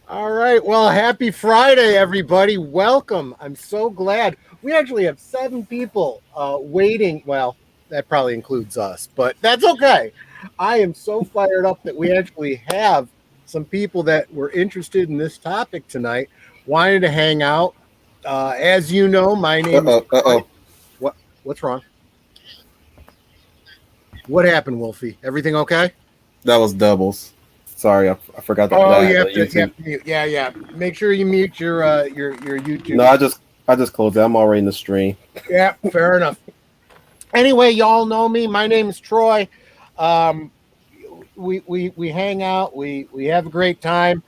All right. Well, happy Friday, everybody. Welcome. I'm so glad. We actually have 7 people waiting. Well, that probably includes us, but that's okay. I am so fired up that we actually have some people that were interested in this topic tonight, wanted to hang out. As you know, my name is Troy. What's wrong? What happened, Wolfie? Everything okay? That was doubles. Sorry, I forgot that. Oh, you have to mute. Yeah. Make sure you mute your YouTube. No, I just closed it. I'm already in the stream. Yeah, fair enough. Anyway, y'all know me. My name is Troy. We hang out. We have a great time.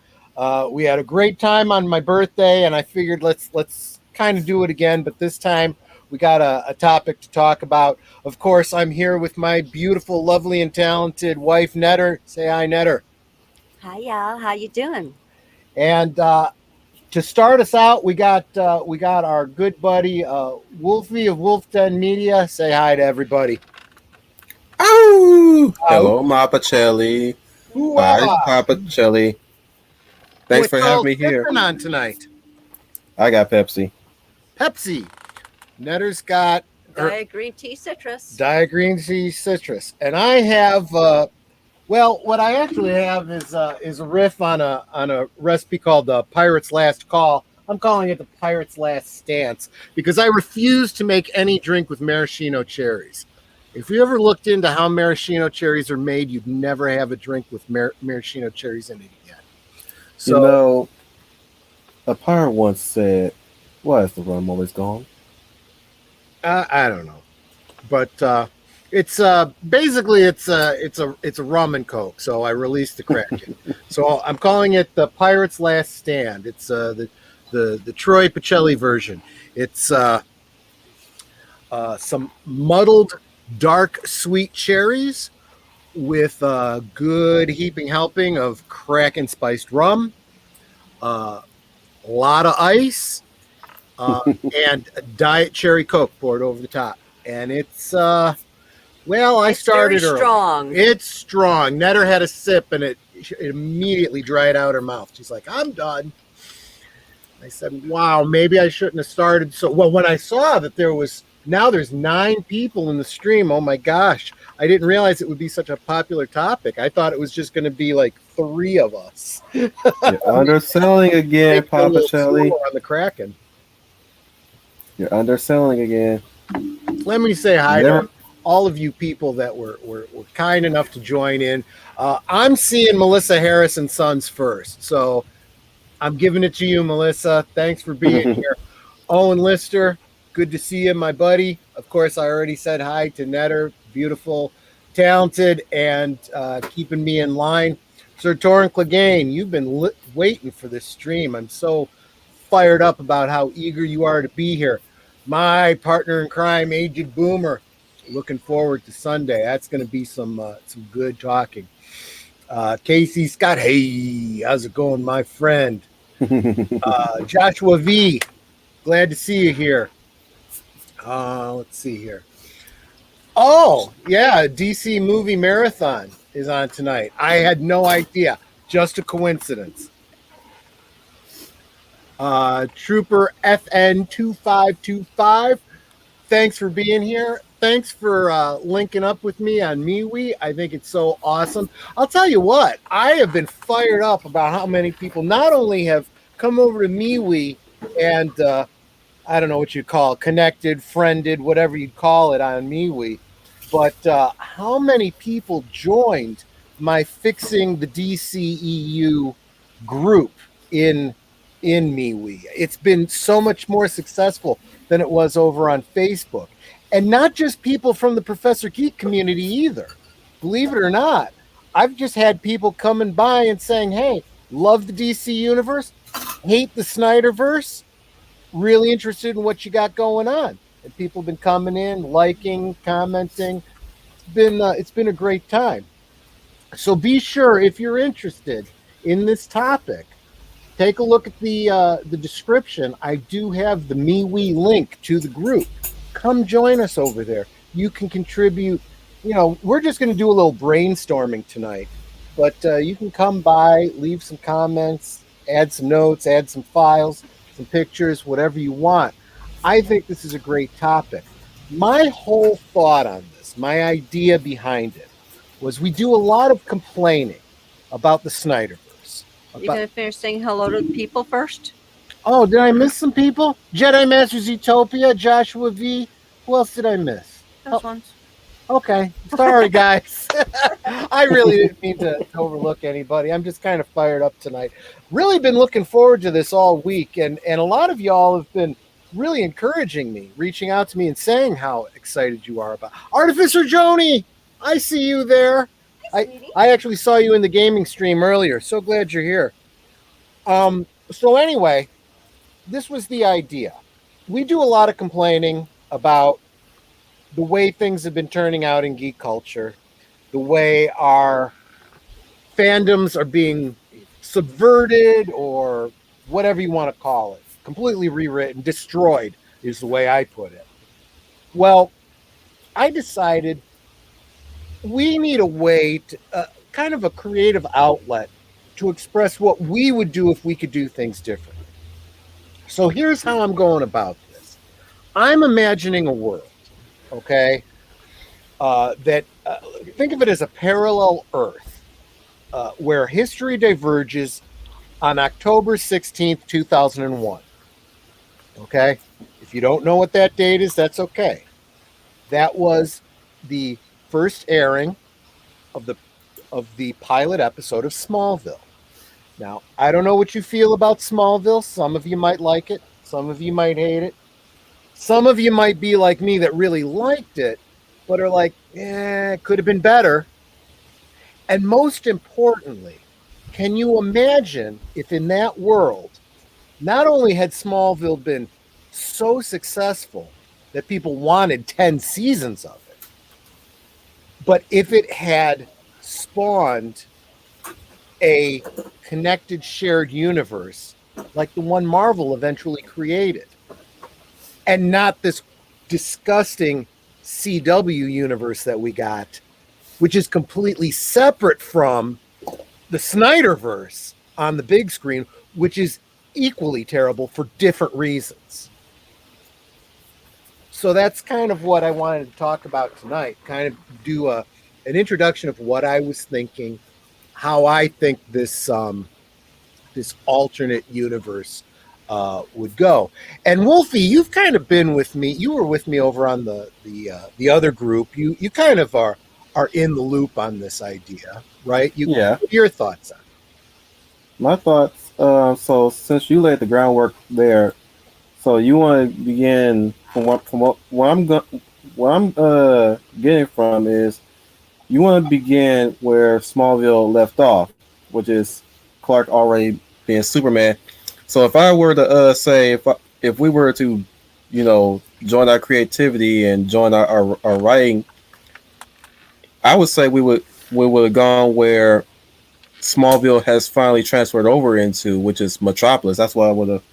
We had a great time on my birthday, and I figured let's kind of do it again. But this time we got a topic to talk about. Of course, I'm here with my beautiful, lovely, and talented wife, Netter. Say hi, Netter. Hi, y'all. How you doing? And to start us out, we got our good buddy Wolfie of Wolf Den Media. Say hi to everybody. Oh, hello, Papacelli. Hi, Papacelli. Thanks for having me here. What's on tonight? I got Pepsi. Netter's got Diet Green Tea Citrus. And I have well, what I actually have is a riff on a recipe called the Pirate's Last Call. I'm calling it the Pirate's Last Stance because I refuse to make any drink with maraschino cherries. If you ever looked into how maraschino cherries are made, you'd never have a drink with maraschino cherries in it again. So, a pirate once said, "Why is the rum always gone?" I don't know, but it's basically it's a rum and coke. So I released the Kraken. So I'm calling it the Pirate's Last Stand. It's the Troy Pacelli version. It's some muddled dark sweet cherries with a good heaping helping of Kraken spiced rum, a lot of ice, and Diet Cherry Coke poured over the top. And it's I started very strong. It's strong. Netter had a sip and it immediately dried out her mouth. She's like, "I'm done." I said, "Wow, maybe I shouldn't have started." So, when I saw that there's 9 people in the stream, oh my gosh, I didn't realize it would be such a popular topic. I thought it was just going to be like 3 of us. You're underselling again, Papacelli. On the Kraken. You're underselling again. Let me say hi to all of you people that were kind enough to join in. I'm seeing Melissa Harris and Sons first, so I'm giving it to you, Melissa. Thanks for being here. Owen Lister, good to see you, my buddy. Of course, I already said hi to Netter, beautiful, talented, and keeping me in line. Sir Torrin Clegane, you've been waiting for this stream. I'm so fired up about how eager you are to be here. My partner in crime, Aged Boomer, looking forward to Sunday. That's going to be some good talking. Casey Scott, hey, how's it going, my friend? Joshua V, glad to see you here. Let's see here. Oh, yeah, DC Movie Marathon is on tonight. I had no idea. Just a coincidence. Trooper FN2525, thanks for being here. Thanks for linking up with me on MeWe. I think it's so awesome. I'll tell you what, I have been fired up about how many people not only have come over to MeWe and I don't know what you call it, connected, friended, whatever you call it on MeWe, but how many people joined my Fixing the DCEU group in MeWe. It's been so much more successful than it was over on Facebook. And not just people from the Professor Geek community either. Believe it or not, I've just had people coming by and saying, "Hey, love the DC universe, hate the Snyderverse, really interested in what you got going on." And people have been coming in, liking, commenting. It's been a great time. So be sure, if you're interested in this topic, take a look at the description. I do have the MeWe link to the group. Come join us over there. You can contribute we're just going to do a little brainstorming tonight. But you can come by, leave some comments, add some notes, add some files, some pictures, whatever you want. I think this is a great topic. My whole thought on this, my idea behind it, was we do a lot of complaining about the Snyderverse. You gonna finish saying hello to the people first? Oh, did I miss some people? Jedi Masters Utopia, Joshua V. Who else did I miss? Those ones. Okay. Sorry, guys. I really didn't mean to overlook anybody. I'm just kind of fired up tonight. Really been looking forward to this all week. And a lot of y'all have been really encouraging me, reaching out to me and saying how excited you are about Artificer Joni. I see you there. I actually saw you in the gaming stream earlier. So glad you're here. So anyway, this was the idea. We do a lot of complaining about the way things have been turning out in geek culture, the way our fandoms are being subverted or whatever you want to call it, completely rewritten, destroyed is the way I put it. Well, I decided we need a way to kind of a creative outlet to express what we would do if we could do things differently. So here's how I'm going about this. I'm imagining a world, okay, that think of it as a parallel Earth where history diverges on October 16th, 2001. Okay? If you don't know what that date is, that's okay. That was the first airing of the pilot episode of Smallville. Now, I don't know what you feel about Smallville. Some of you might like it. Some of you might hate it. Some of you might be like me that really liked it, but are like, it could have been better. And most importantly, can you imagine if in that world, not only had Smallville been so successful that people wanted 10 seasons of it, but if it had spawned a connected shared universe like the one Marvel eventually created, and not this disgusting CW universe that we got, which is completely separate from the Snyderverse on the big screen, which is equally terrible for different reasons. So that's kind of what I wanted to talk about tonight, kind of do an introduction of what I was thinking, how I think this this alternate universe would go. And Wolfie, you've kind of been with me. You were with me over on the other group. You kind of are in the loop on this idea, right? Yeah. What are your thoughts on it? My thoughts. So since you laid the groundwork there, so you want to begin from what I'm getting from is you want to begin where Smallville left off, which is Clark already being Superman. So if I were to say if we were to, join our creativity and join our writing, I would say we would have gone where Smallville has finally transferred over into, which is Metropolis. That's why I would have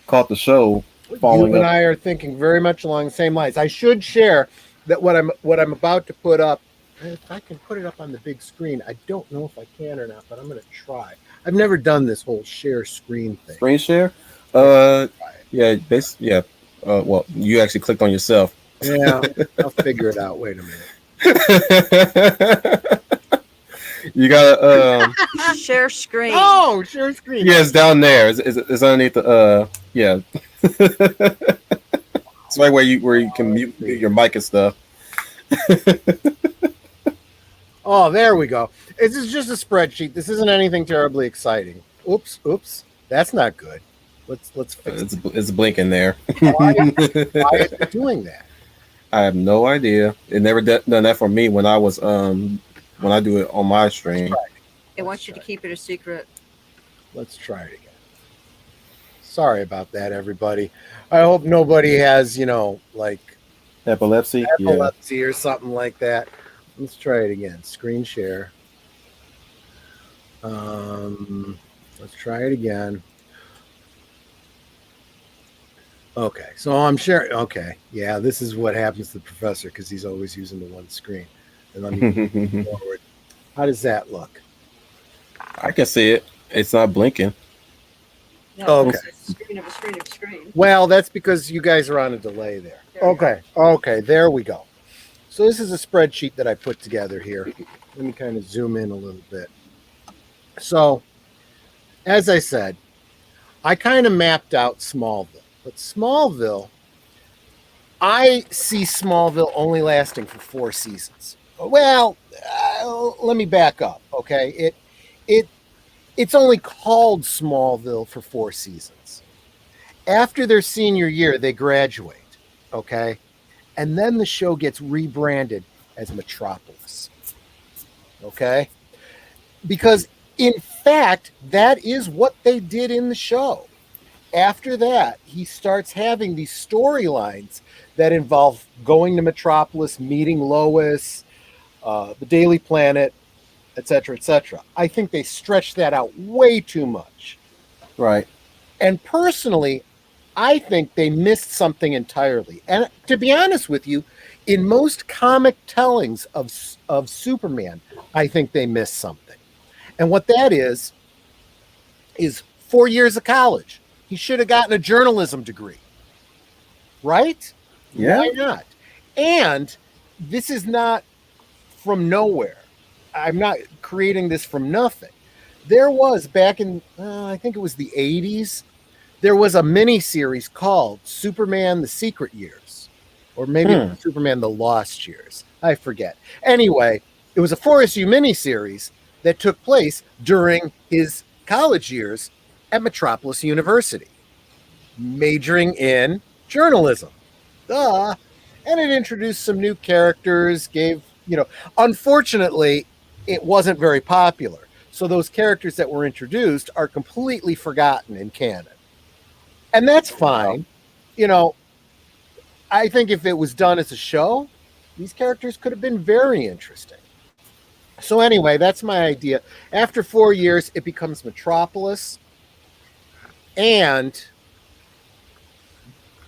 caught the show. You and I are thinking very much along the same lines. I should share that what I'm about to put up. If I can put it up on the big screen, I don't know if I can or not, but I'm going to try. I've never done this whole share screen thing. Screen share? Yeah. Well, you actually clicked on yourself. Yeah, I'll figure it out. Wait a minute. You gotta share screen. Oh, share screen. Yeah, it's down there. It's underneath the yeah. It's right where you can mute your mic and stuff. Oh, there we go. This is just a spreadsheet. This isn't anything terribly exciting. Oops. That's not good. Let's fix it. It's blinking there. Why is it doing that? I have no idea. It never done that for me when I was when I do it on my stream. It wants you to keep it a secret. Let's try it again. Sorry about that, everybody. I hope nobody has, like epilepsy or something like that. Let's try it again. Screen share. Let's try it again. Okay, so I'm sharing. Okay, yeah, this is what happens to the professor because he's always using the one screen. And let me move forward. How does that look? I can see it. It's not blinking. No, Okay. it's a screen of a screen of a screen. Well, that's because you guys are on a delay there. There we Okay. Okay. There we go. So this is a spreadsheet that I put together here. Let me kind of zoom in a little bit. So, as I said, I kind of mapped out Smallville. But Smallville, I see Smallville only lasting for 4 seasons. Well, let me back up, okay? It's only called Smallville for 4 seasons. After their senior year, they graduate, okay? And then the show gets rebranded as Metropolis, okay? Because, in fact, that is what they did in the show. After that, he starts having these storylines that involve going to Metropolis, meeting Lois, the Daily Planet, etc., etc. I think they stretched that out way too much. Right. And personally, I think they missed something entirely. And to be honest with you, in most comic tellings of Superman, I think they missed something. And what that is 4 years of college. He should have gotten a journalism degree. Right? Yeah. Why not? And this is not from nowhere. I'm not creating this from nothing. There was back in, I think it was the 80s, there was a mini series called Superman the Secret Years, or maybe it was Superman the Lost Years. I forget. Anyway, it was a 4SU mini series that took place during his college years at Metropolis University, majoring in journalism. Duh. And it introduced some new characters, unfortunately, it wasn't very popular. So those characters that were introduced are completely forgotten in canon. And that's fine. I think if it was done as a show, these characters could have been very interesting. So anyway, that's my idea. After 4 years, it becomes Metropolis. And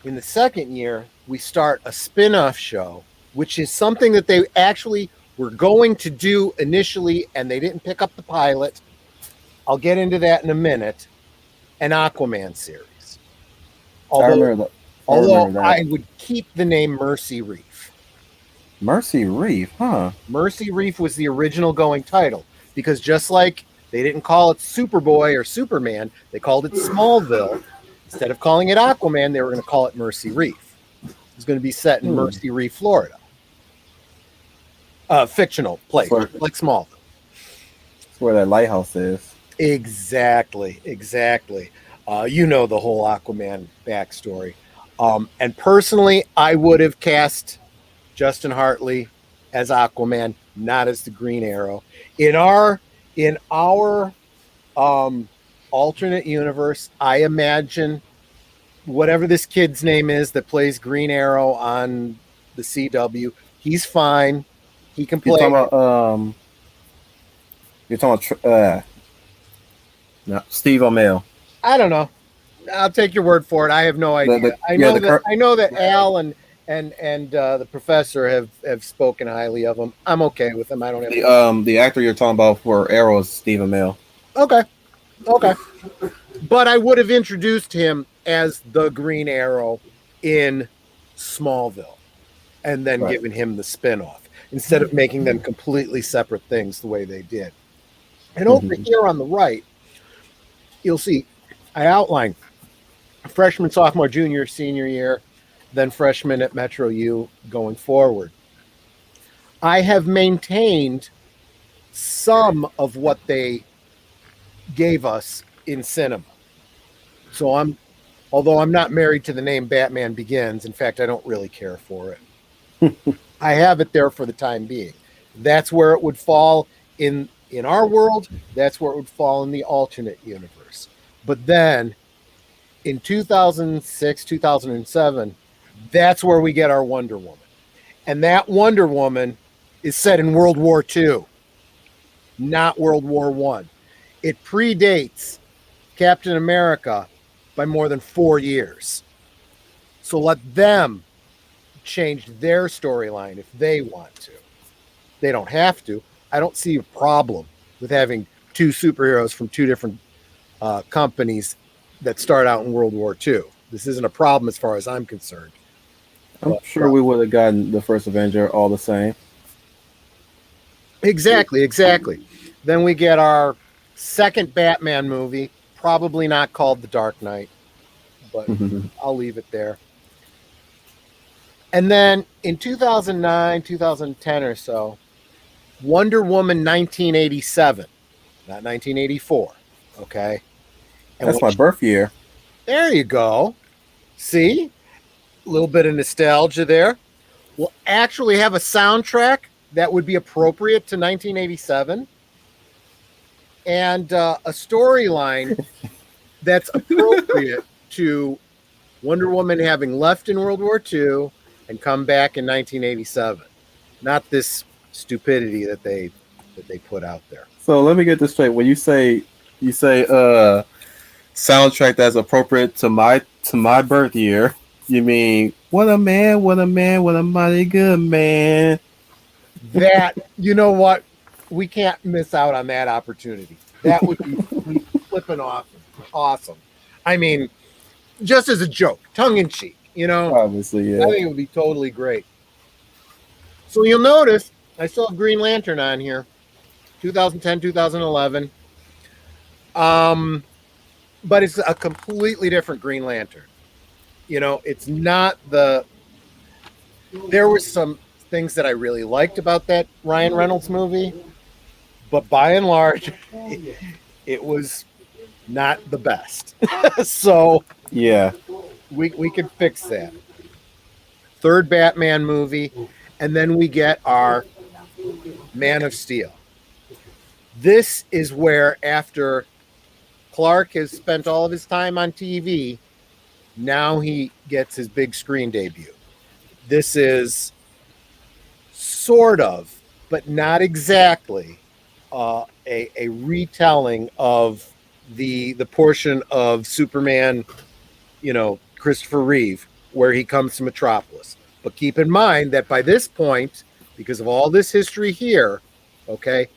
in the second year, we start a spin-off show, which is something that they actually were going to do initially, and they didn't pick up the pilot. I'll get into that in a minute. An Aquaman series. Although I would keep the name Mercy Reef. Mercy Reef, huh? Mercy Reef was the original going title, because just like they didn't call it Superboy or Superman, they called it Smallville. Instead of calling it Aquaman, they were going to call it Mercy Reef. It was going to be set in Mercy Reef, Florida. Fictional place, like Smallville. That's where that lighthouse is. Exactly. You know the whole Aquaman backstory. And personally, I would have cast Justin Hartley as Aquaman, not as the Green Arrow. In our alternate universe, I imagine whatever this kid's name is that plays Green Arrow on the CW, he's fine. He can play. You're talking about Steve Amell. I don't know. I'll take your word for it. I have no idea. I know that Al and the professor have spoken highly of him. I'm okay with him. I don't have the actor you're talking about for Arrow is Steve Amell. Okay. But I would have introduced him as the Green Arrow in Smallville, and then given him the spinoff instead of making them completely separate things the way they did. And over here on the right, you'll see I outlined freshman, sophomore, junior, senior year, then freshman at Metro U going forward. I have maintained some of what they gave us in cinema. So although I'm not married to the name Batman Begins, in fact, I don't really care for it. I have it there for the time being. That's where it would fall in our world. That's where it would fall in the alternate universe. But then in 2006, 2007, that's where we get our Wonder Woman. And that Wonder Woman is set in World War II, not World War I. It predates Captain America by more than 4 years. So let them change their storyline if they want to. they don't have to. I don't see a problem with having two superheroes from two different companies that start out in World War II. This isn't a problem as far as I'm concerned. I'm sure we would have gotten the first Avenger all the same. Exactly. Then we get our second Batman movie, probably not called The Dark Knight, but I'll leave it there. And then in 2009, 2010 or so, Wonder Woman 1987, not 1984, okay? And that's my birth year. There you go. See? A little bit of nostalgia there. We'll actually have a soundtrack that would be appropriate to 1987 and a storyline that's appropriate to Wonder Woman having left in World War II and come back in 1987. Not this stupidity that they put out there. So let me get this straight. When you say soundtrack that's appropriate to my birth year, you mean what a man, what a mighty good man. That, you know what? We can't miss out on that opportunity. That would be flipping awesome. I mean, just as a joke, tongue in cheek, you know? Obviously, yeah. I think it would be totally great. So you'll notice I still have Green Lantern on here, 2010, 2011. But it's a completely different Green Lantern. You know, it's not the... There were some things that I really liked about that Ryan Reynolds movie, but by and large, it was not the best. So yeah, we could fix that. Third Batman movie, and then we get our Man of Steel. This is where, after Clark has spent all of his time on TV, now he gets his big screen debut. This is sort of, but not exactly, a retelling of the portion of Superman, you know, Christopher Reeve, where he comes to Metropolis. But keep in mind that by this point, because of all this history here, okay,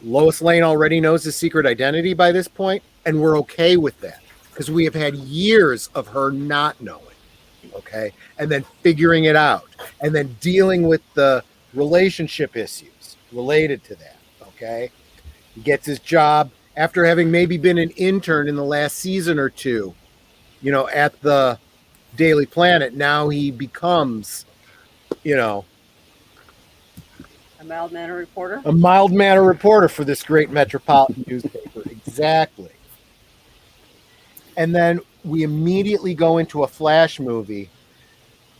Lois Lane already knows his secret identity by this point, and we're okay with that because we have had years of her not knowing, okay, and then figuring it out, and then dealing with the relationship issues related to that, okay? He gets his job after having maybe been an intern in the last season or two, you know, at the Daily Planet. Now he becomes, you know, A mild-mannered reporter. a mild-mannered reporter for this great metropolitan newspaper. Exactly. And then we immediately go into a Flash movie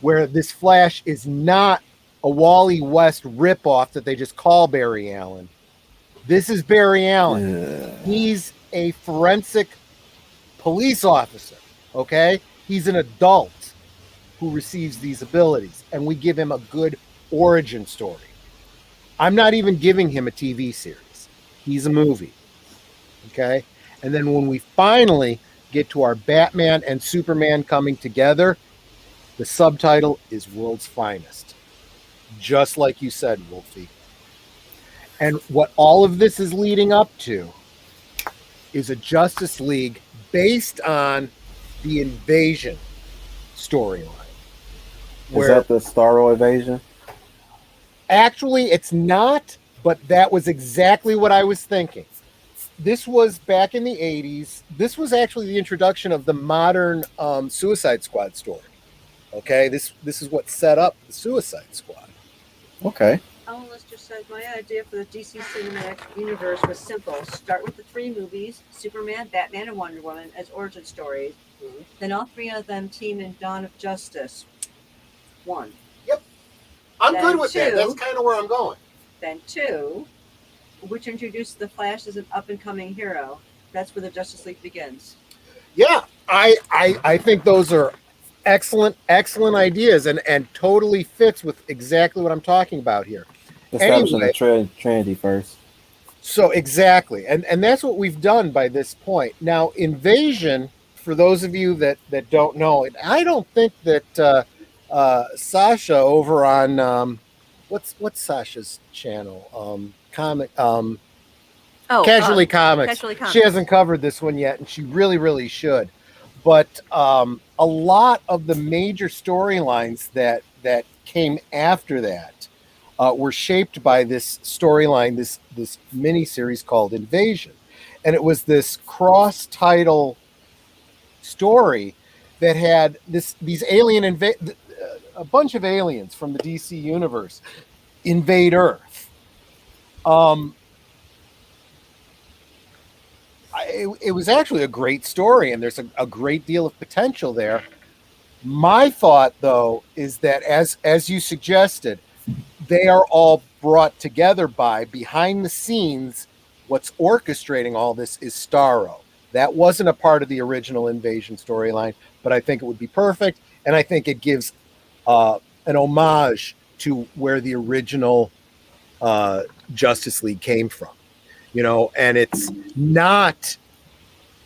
where this Flash is not a Wally West ripoff that they just call Barry Allen. This is Barry Allen. Yeah. He's a forensic police officer, okay? He's an adult who receives these abilities, and we give him a good origin story. I'm not even giving him a TV series. He's a movie, okay? And then when we finally get to our Batman and Superman coming together, the subtitle is World's Finest. Just like you said, Wolfie. And what all of this is leading up to is a Justice League based on the Invasion storyline. Is that the Starro invasion? Actually, it's not, but that was exactly what I was thinking. This was back in the 80s. This was actually the introduction of the modern Suicide Squad story. Okay, this is what set up the Suicide Squad. Okay. Alan Lister said, my idea for the DC Cinematic Universe was simple. Start with the three movies, Superman, Batman, and Wonder Woman, as origin stories. Mm-hmm. Then all three of them team in Dawn of Justice. One. I'm Then good with that. two. That's kind of where I'm going. Then two, which introduced the Flash as an up-and-coming hero. That's where the Justice League begins. Yeah, I think those are excellent ideas and totally fits with exactly what I'm talking about here. Establishing Anyway. the Trinity first. So exactly, and that's what we've done by this point. Now, Invasion, for those of you that don't know, I don't think that Sasha over on what's Sasha's channel? Comic Oh, Casually Comics. Casually Comics. She hasn't covered this one yet, and she really should. But a lot of the major storylines that came after that were shaped by this storyline, this mini series called Invasion, and it was this cross-title story that had these a bunch of aliens from the DC universe invade Earth. It was actually a great story, and there's a great deal of potential there. My thought, though, is that as you suggested, they are all brought together by behind the scenes. What's orchestrating all this is Starro. That wasn't a part of the original Invasion storyline, but I think it would be perfect, and I think it gives an homage to where the original Justice League came from. And it's not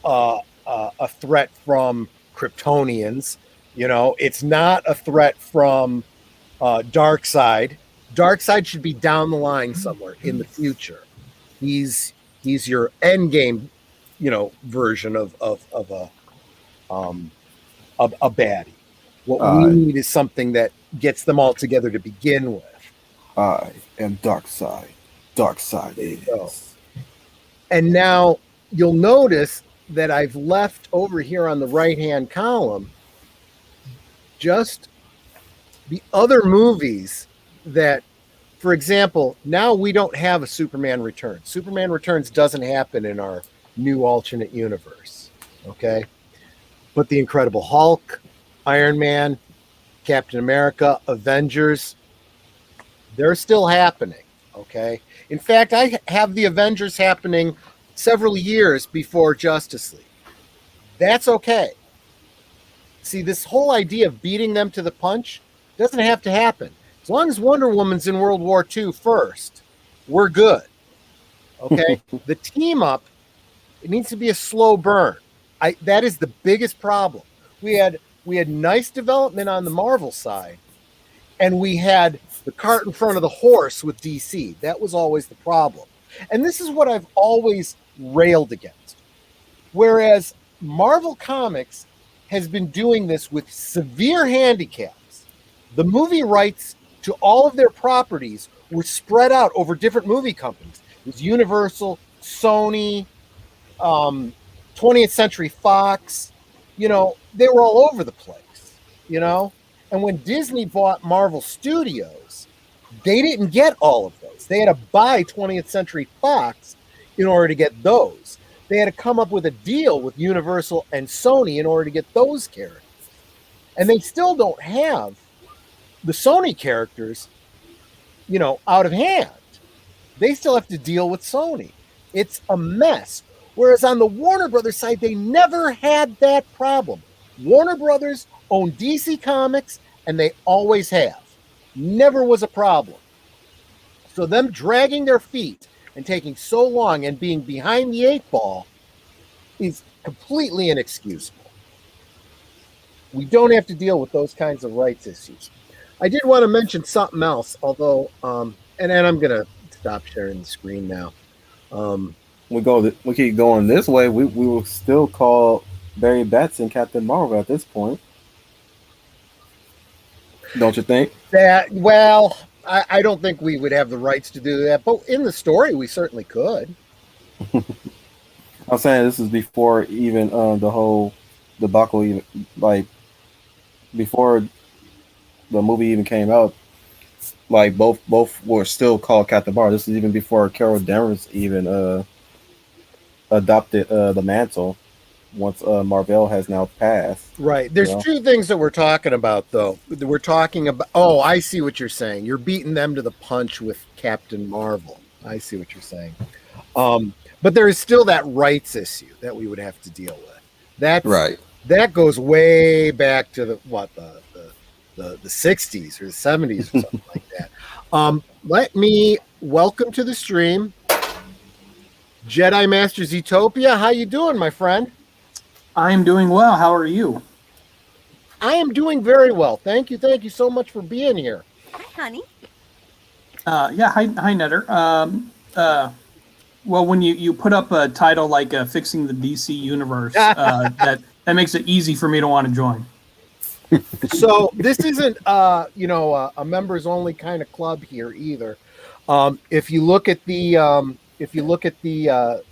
a threat from Kryptonians. It's not a threat from Darkseid. Darkseid should be down the line somewhere in the future. He's your end game, version of a baddie. What we need is something that gets them all together to begin with. I am Darkseid. Darkseid is. And now you'll notice that I've left over here on the right-hand column just the other movies that, for example, now we don't have a Superman Returns. Superman Returns doesn't happen in our new alternate universe, okay? But the Incredible Hulk, Iron Man, Captain America, Avengers, they're still happening, okay? In fact, I have the Avengers happening several years before Justice League. That's okay. See, this whole idea of beating them to the punch doesn't have to happen. As long as Wonder Woman's in World War II first, we're good. Okay? The team up, it needs to be a slow burn. That is the biggest problem. We had nice development on the Marvel side, and we had the cart in front of the horse with DC. That was always the problem. And this is what I've always railed against. Whereas Marvel Comics has been doing this with severe handicaps. The movie rights to all of their properties were spread out over different movie companies. It was Universal, Sony, 20th Century Fox. They were all over the place, And when Disney bought Marvel Studios, they didn't get all of those. They had to buy 20th Century Fox in order to get those. They had to come up with a deal with Universal and Sony in order to get those characters. And they still don't have the Sony characters, out of hand. They still have to deal with Sony. It's a mess. Whereas on the Warner Brothers side, they never had that problem. Warner Brothers own DC Comics, and they always have. Never was a problem. So them dragging their feet and taking so long and being behind the eight ball is completely inexcusable. We don't have to deal with those kinds of rights issues. I did want to mention something else, although, and I'm going to stop sharing the screen now. We keep going this way, we will still call Barry Batson Captain Marvel at this point. Don't you think? I don't think we would have the rights to do that, but in the story, we certainly could. I'm saying this is before even the whole debacle, even like before the movie even came out. Like both were still called Captain Marvel. This is even before Carol Danvers even adopted the mantle. Once Marvel has now passed. Right. There's two things that we're talking about, though. We're talking about, I see what you're saying. You're beating them to the punch with Captain Marvel. I see what you're saying. But there is still that rights issue that we would have to deal with. That's right. That goes way back to the 60s or the 70s or something like that. Let me welcome to the stream Jedi Master Zetopia. How you doing, my friend? I'm doing well. How are you? I am doing very well. Thank you. Thank you so much for being here. Hi, honey. Yeah, hi Netter. Well, when you put up a title like "Fixing the DC Universe," that makes it easy for me to want to join. So this isn't a members only kind of club here either. If you look at the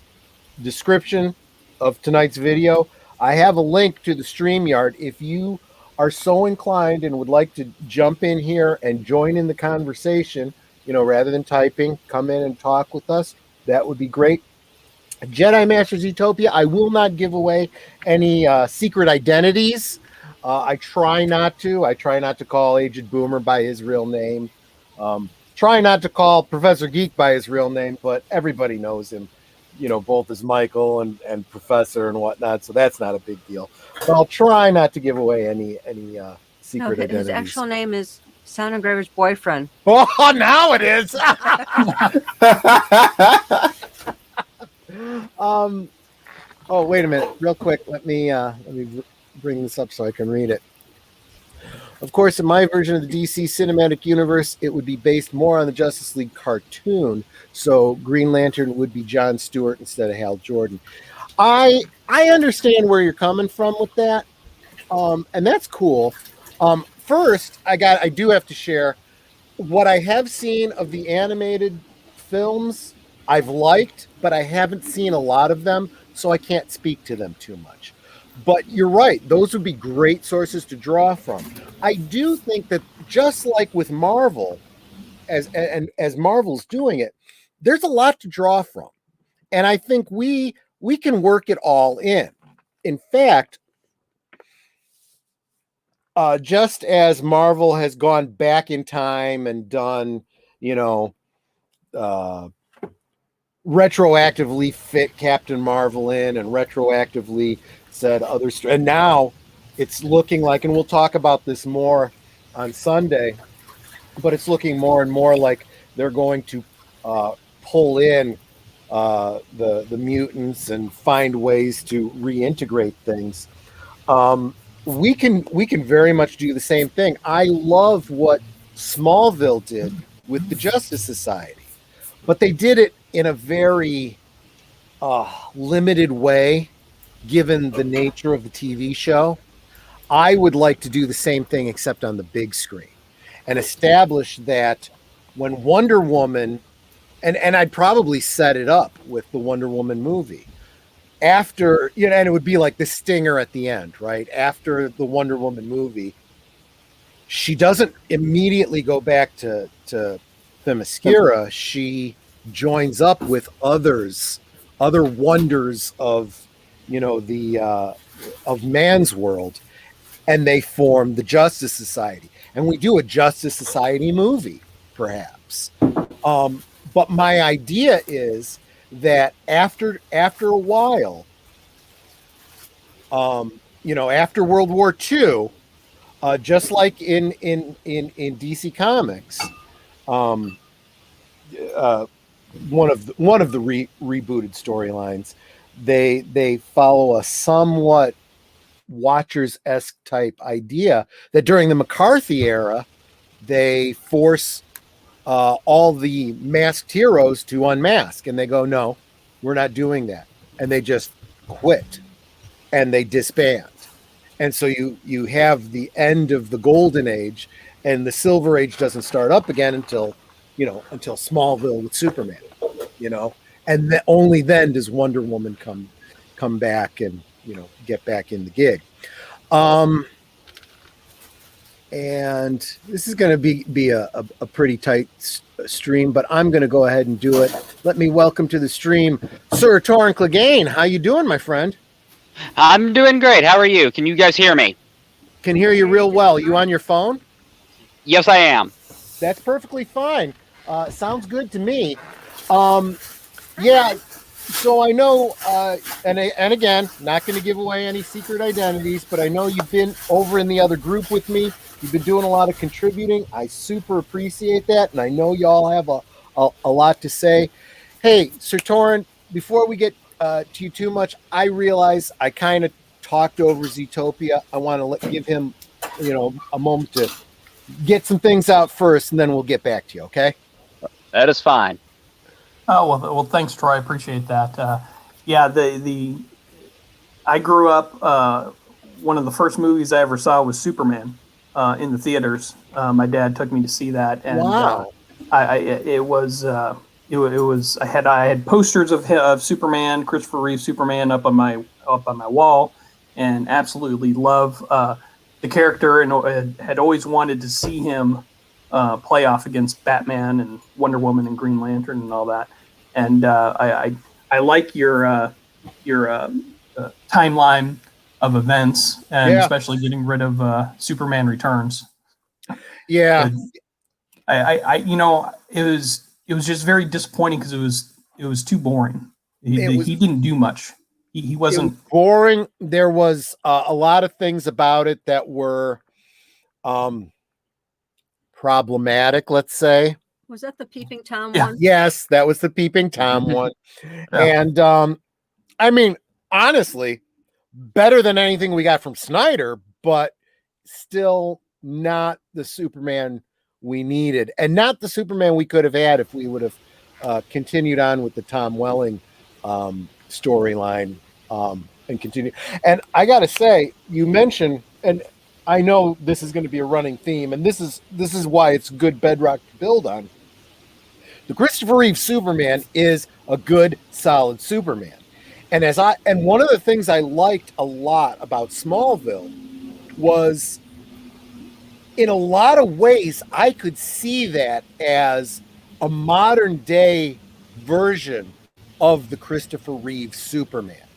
description of tonight's video, I have a link to the StreamYard. If you are so inclined and would like to jump in here and join in the conversation, rather than typing, come in and talk with us, that would be great. Jedi Masters Utopia, I will not give away any secret identities. I try not to. I try not to call Aged Boomer by his real name. Try not to call Professor Geek by his real name, but everybody knows him, both as Michael and Professor and whatnot, so that's not a big deal. But I'll try not to give away any secret identities. His actual name is Sound Engraver's boyfriend. Oh, now it is. Oh, wait a minute, real quick. Let me bring this up so I can read it. Of course, in my version of the DC cinematic universe, it would be based more on the Justice League cartoon. So Green Lantern would be John Stewart instead of Hal Jordan. I understand where you're coming from with that, and that's cool. First, I do have to share what I have seen of the animated films. I've liked, but I haven't seen a lot of them, so I can't speak to them too much. But you're right; those would be great sources to draw from. I do think that just like with Marvel, as Marvel's doing it, there's a lot to draw from, and I think we can work it all in. In fact, just as Marvel has gone back in time and done, retroactively fit Captain Marvel in and retroactively said and now it's looking like, and we'll talk about this more on Sunday, but it's looking more and more like they're going to pull in the mutants and find ways to reintegrate things. We can very much do the same thing. I love what Smallville did with the Justice Society, but they did it in a very limited way, given the nature of the TV show. I would like to do the same thing, except on the big screen, and establish that when Wonder Woman, and I'd probably set it up with the Wonder Woman movie, after, and it would be like the stinger at the end, right? After the Wonder Woman movie, she doesn't immediately go back to Themyscira. She joins up with other wonders of, of man's world, and they form the Justice Society. And we do a Justice Society movie, perhaps. But my idea is that after a while, after World War II, just like in DC Comics, one of the rebooted storylines, they follow a somewhat Watchers-esque type idea that during the McCarthy era, they force all the masked heroes to unmask, and they go, no, we're not doing that, and they just quit and they disband. And so you have the end of the golden age, and the silver age doesn't start up again until Smallville with Superman, and only then does Wonder Woman come back and get back in the gig. And this is going to be a pretty tight stream, but I'm going to go ahead and do it. Let me welcome to the stream Sir Torrin Clegane. How you doing, my friend? I'm doing great. How are you? Can you guys hear me? Can hear you real well. You on your phone? Yes, I am. That's perfectly fine. Sounds good to me. Yeah. So I know, and again, not going to give away any secret identities, but I know you've been over in the other group with me. You've been doing a lot of contributing. I super appreciate that, and I know y'all have a lot to say. Hey, Sir Torrin, before we get to you too much, I realize I kind of talked over Zootopia. I want to give him, a moment to get some things out first, and then we'll get back to you, okay? That is fine. Oh well, thanks, Troy. I appreciate that. Yeah, I grew up. One of the first movies I ever saw was Superman in the theaters. My dad took me to see that, and Wow. it was I had posters of Superman, Christopher Reeve Superman up on my wall, and absolutely love the character, and had always wanted to see him play off against Batman and Wonder Woman and Green Lantern and all that. And I like your timeline of events, and especially getting rid of Superman Returns. Yeah. It was just very disappointing because it was too boring. He didn't do much. He wasn't. It was boring. There was a lot of things about it that were problematic, let's say. Was that the Peeping Tom Yeah. one? Yes, that was the Peeping Tom one. And I mean, honestly, better than anything we got from Snyder, but still not the Superman we needed, and not the Superman we could have had if we would have continued on with the Tom Welling storyline and continue. And I gotta say, you mentioned, and I know this is going to be a running theme, and this is why it's good bedrock to build on. The Christopher Reeve Superman is a good, solid Superman. And one of the things I liked a lot about Smallville was, in a lot of ways, I could see that as a modern day version of the Christopher Reeve Superman.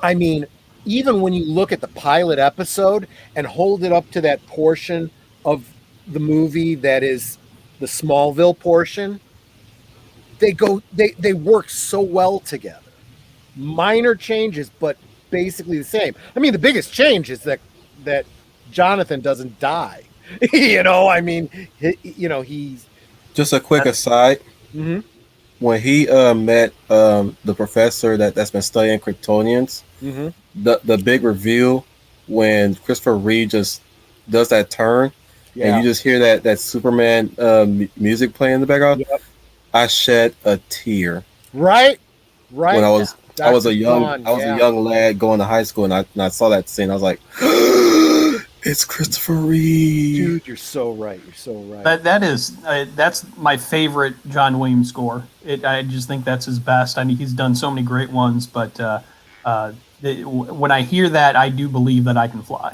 I mean, even when you look at the pilot episode and hold it up to that portion of the movie that is the Smallville portion, they work so well together. Minor changes, but basically the same. I mean, the biggest change is that Jonathan doesn't die. I mean, he's Just a quick aside. Mm-hmm. When he met the professor that's been studying Kryptonians, Mm-hmm. the big reveal when Christopher Reeve just does that turn, and you just hear that Superman music playing in the background. Yep. I shed a tear. Right. When I was a young lad going to high school, and I saw that scene. I was like, it's Christopher Reeve. Dude, you're so right. You're so right. That's my favorite John Williams score. I just think that's his best. I mean, he's done so many great ones, but when I hear that, I do believe that I can fly,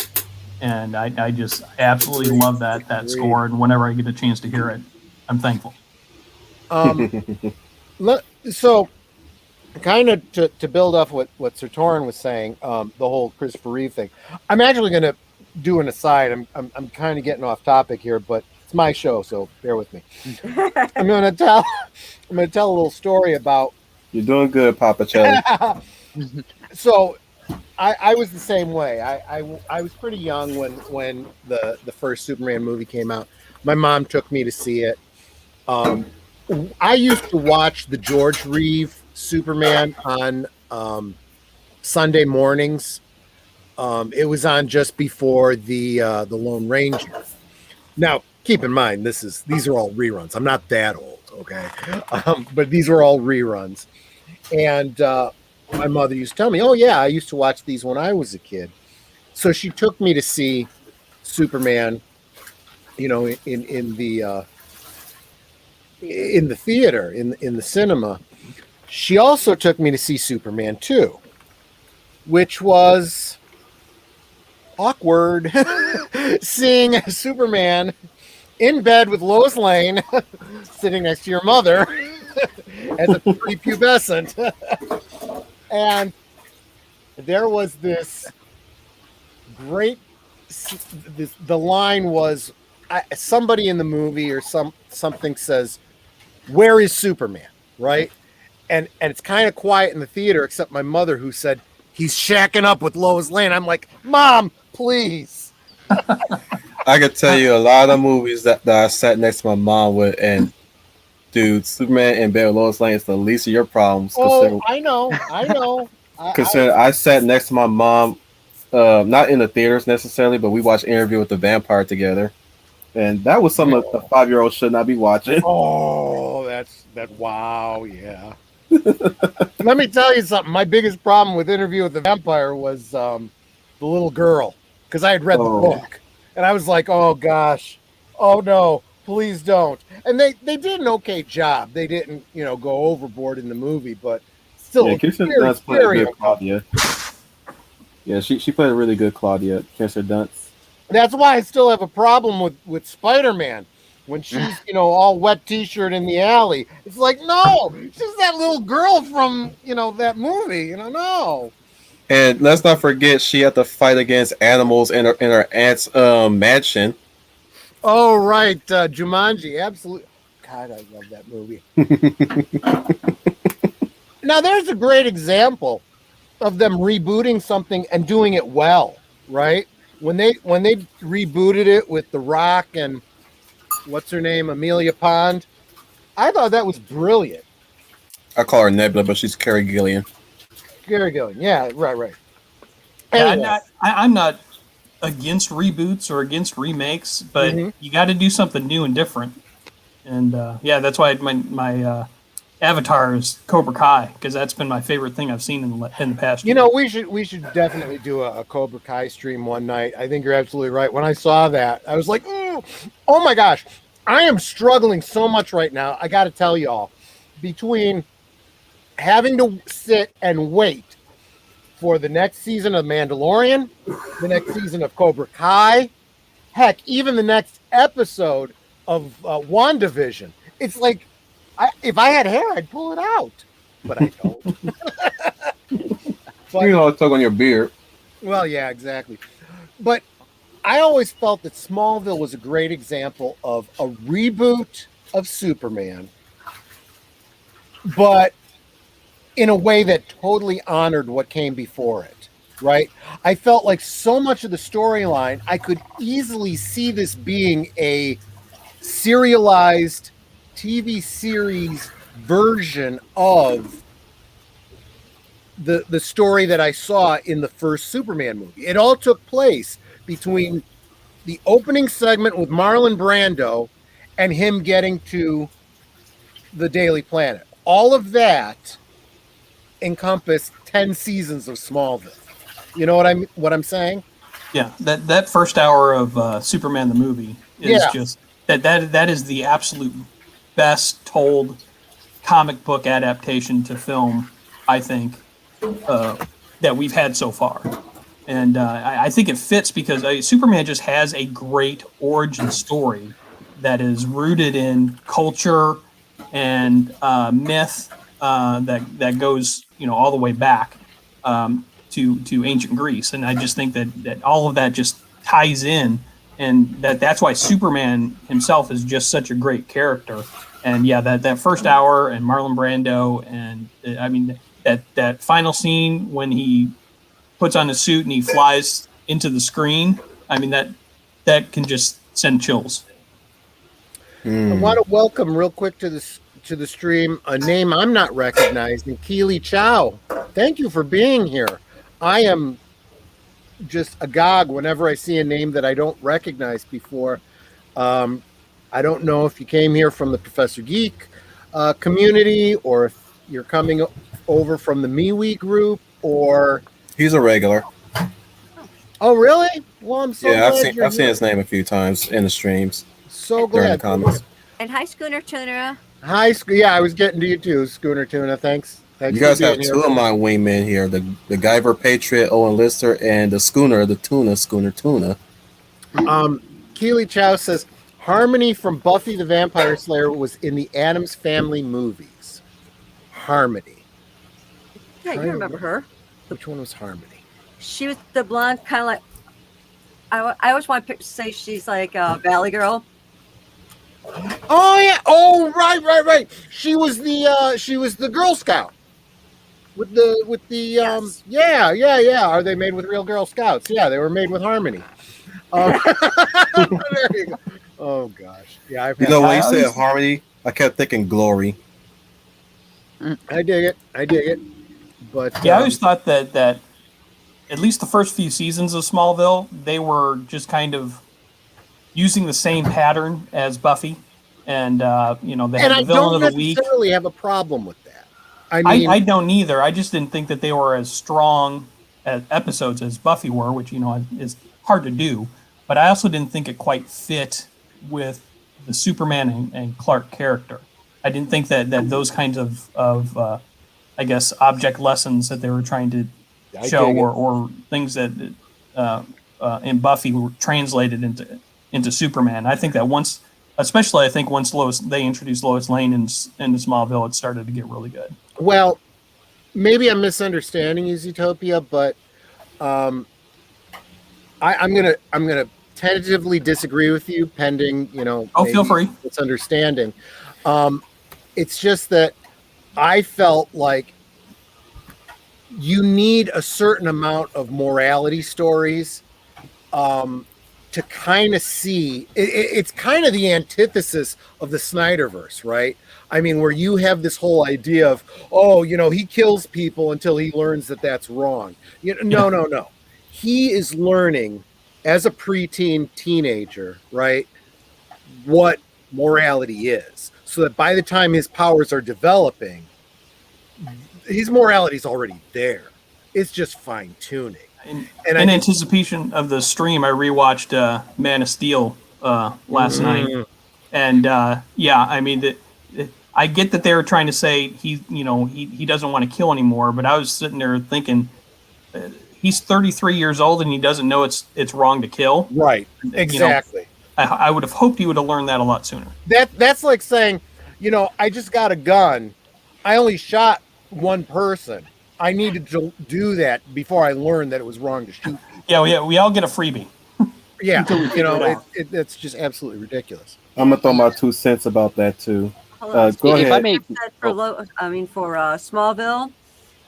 and I just absolutely love that score. And whenever I get a chance to hear it, I'm thankful. So, kind of to build off what Sir Torin was saying, the whole Christopher Reeve thing. I'm actually going to do an aside. I'm kind of getting off topic here, but it's my show, so bear with me. I'm going to tell a little story about. You're doing good, Papa Chelly. So, I was the same way. I was pretty young when the first Superman movie came out. My mom took me to see it. I used to watch the George Reeve Superman on Sunday mornings. It was on just before the Lone Ranger. Now, keep in mind, these are all reruns. I'm not that old, okay? But these were all reruns. And my mother used to tell me, "Oh yeah, I used to watch these when I was a kid." So she took me to see Superman, in the theater, in the cinema. She also took me to see Superman 2, which was awkward. Seeing Superman in bed with Lois Lane sitting next to your mother as a prepubescent. And there was this great, the line was, somebody in the movie or something says, "Where is Superman?" Right? And it's kind of quiet in the theater, except my mother, who said, "He's shacking up with Lois Lane." I'm like, "Mom, please." I could tell you a lot of movies that I sat next to my mom with, and dude, Superman in bed with Lois Lane is the least of your problems. Oh, I know. Considering I sat next to my mom, not in the theaters necessarily, but we watched Interview with the Vampire together. And that was something a 5-year-old should not be watching. Oh, wow, yeah. Let me tell you something. My biggest problem with Interview with the Vampire was the little girl, because I had read the book, and I was like, oh gosh, oh no, please don't. And they did an okay job. They didn't, go overboard in the movie, but still, Yeah, Kirsten very, Dunst played a very good Claudia. Yeah, she played a really good Claudia, Kirsten Dunst. That's why I still have a problem with Spider-Man. When she's, all wet t-shirt in the alley. It's like, no, she's that little girl from, that movie. No. And let's not forget, she had to fight against animals in her aunt's mansion. Oh, right. Jumanji. Absolutely. God, I love that movie. Now, there's a great example of them rebooting something and doing it well, right? When they rebooted it with The Rock and what's her name, Amelia Pond, I thought that was brilliant. I call her Nebula, but she's Carrie Gillian. Carrie Gillian, yeah, right. Yeah, Anyway. I'm not against reboots or against remakes, but you got to do something new and different. And that's why my avatar is Cobra Kai, because that's been my favorite thing I've seen in the past year. We should definitely do a Cobra Kai stream one night. I think you're absolutely right. When I saw that, I was like, oh my gosh, I am struggling so much right now. I got to tell y'all, between having to sit and wait for the next season of Mandalorian, the next season of Cobra Kai, heck, even the next episode of WandaVision. It's like, if I had hair, I'd pull it out, but I don't. But, tug on your beard. Well, yeah, exactly. But I always felt that Smallville was a great example of a reboot of Superman, but in a way that totally honored what came before it, right? I felt like so much of the storyline, I could easily see this being a serialized TV series version of the story that I saw in the first Superman movie. It all took place between the opening segment with Marlon Brando and him getting to the Daily Planet. All of that encompassed 10 seasons of Smallville. You know what I'm saying? Yeah, that first hour of Superman the movie is just that is the absolute best told comic book adaptation to film, I think, that we've had so far. And I think it fits because Superman just has a great origin story that is rooted in culture and myth that goes all the way back to ancient Greece. And I just think that all of that just ties in, and that's why Superman himself is just such a great character. And that first hour and Marlon Brando, and I mean that final scene when he puts on his suit and he flies into the screen, I mean that can just send chills. I want to welcome real quick to the stream a name I'm not recognizing, Keely Chow. Thank you for being here. I am just agog whenever I see a name that I don't recognize before. I don't know if you came here from the Professor Geek community, or if you're coming over from the MeWe group, or... He's a regular. Oh, really? Well, I'm so glad I've seen his name a few times in the streams. So glad. During the comments. And hi, Schooner Tuna. Hi, yeah, I was getting to you too, Schooner Tuna. Thanks you guys have two of my wingmen here: the Guyver Patriot, Owen Lister, and the Schooner, the Tuna, Schooner Tuna. Keely Chow says Harmony from Buffy the Vampire Slayer was in the Addams Family movies. Harmony. Yeah, you remember her. Which one was Harmony? She was the blonde, kind of like. I always want to say she's like a Valley Girl. Oh yeah! Oh right. She was the Girl Scout with the Yes. Yeah. Are they made with real Girl Scouts? Yeah, they were made with Harmony. There you go. Oh gosh, yeah. I've had when you said Harmony, I kept thinking Glory. I dig it. But I always thought that at least the first few seasons of Smallville, they were just kind of using the same pattern as Buffy, and they And had I the villain don't of the week. necessarily have a problem with that. I mean, I don't either. I just didn't think that they were as strong as episodes as Buffy were, which is hard to do. But I also didn't think it quite fit with the Superman and Clark character. I didn't think that those kinds of I guess object lessons that they were trying to show or things that in Buffy were translated into Superman. I think that once they introduced Lois Lane into Smallville, it started to get really good. well, maybe I'm misunderstanding Zootopia, but I'm gonna tentatively disagree with you, pending Feel free. misunderstanding. It's just that I felt like you need a certain amount of morality stories to kind of see. It's kind of the antithesis of the Snyderverse, right? I mean, where you have this whole idea of, he kills people until he learns that that's wrong. No. He is learning as a preteen teenager, right, what morality is, so that by the time his powers are developing, his morality is already there. It's just fine tuning. In anticipation of the stream, I rewatched Man of Steel last night, and I mean I get that they were trying to say he doesn't want to kill anymore, but I was sitting there thinking he's 33 years old and he doesn't know it's wrong to kill. Right. Exactly. I would have hoped he would have learned that a lot sooner. That's like saying, I just got a gun. I only shot one person. I needed to do that before I learned that it was wrong to shoot people. Yeah, we all get a freebie. Yeah, it's just absolutely ridiculous. I'm gonna throw my 2 cents about that too. Hello. Go If ahead. I may, For Smallville,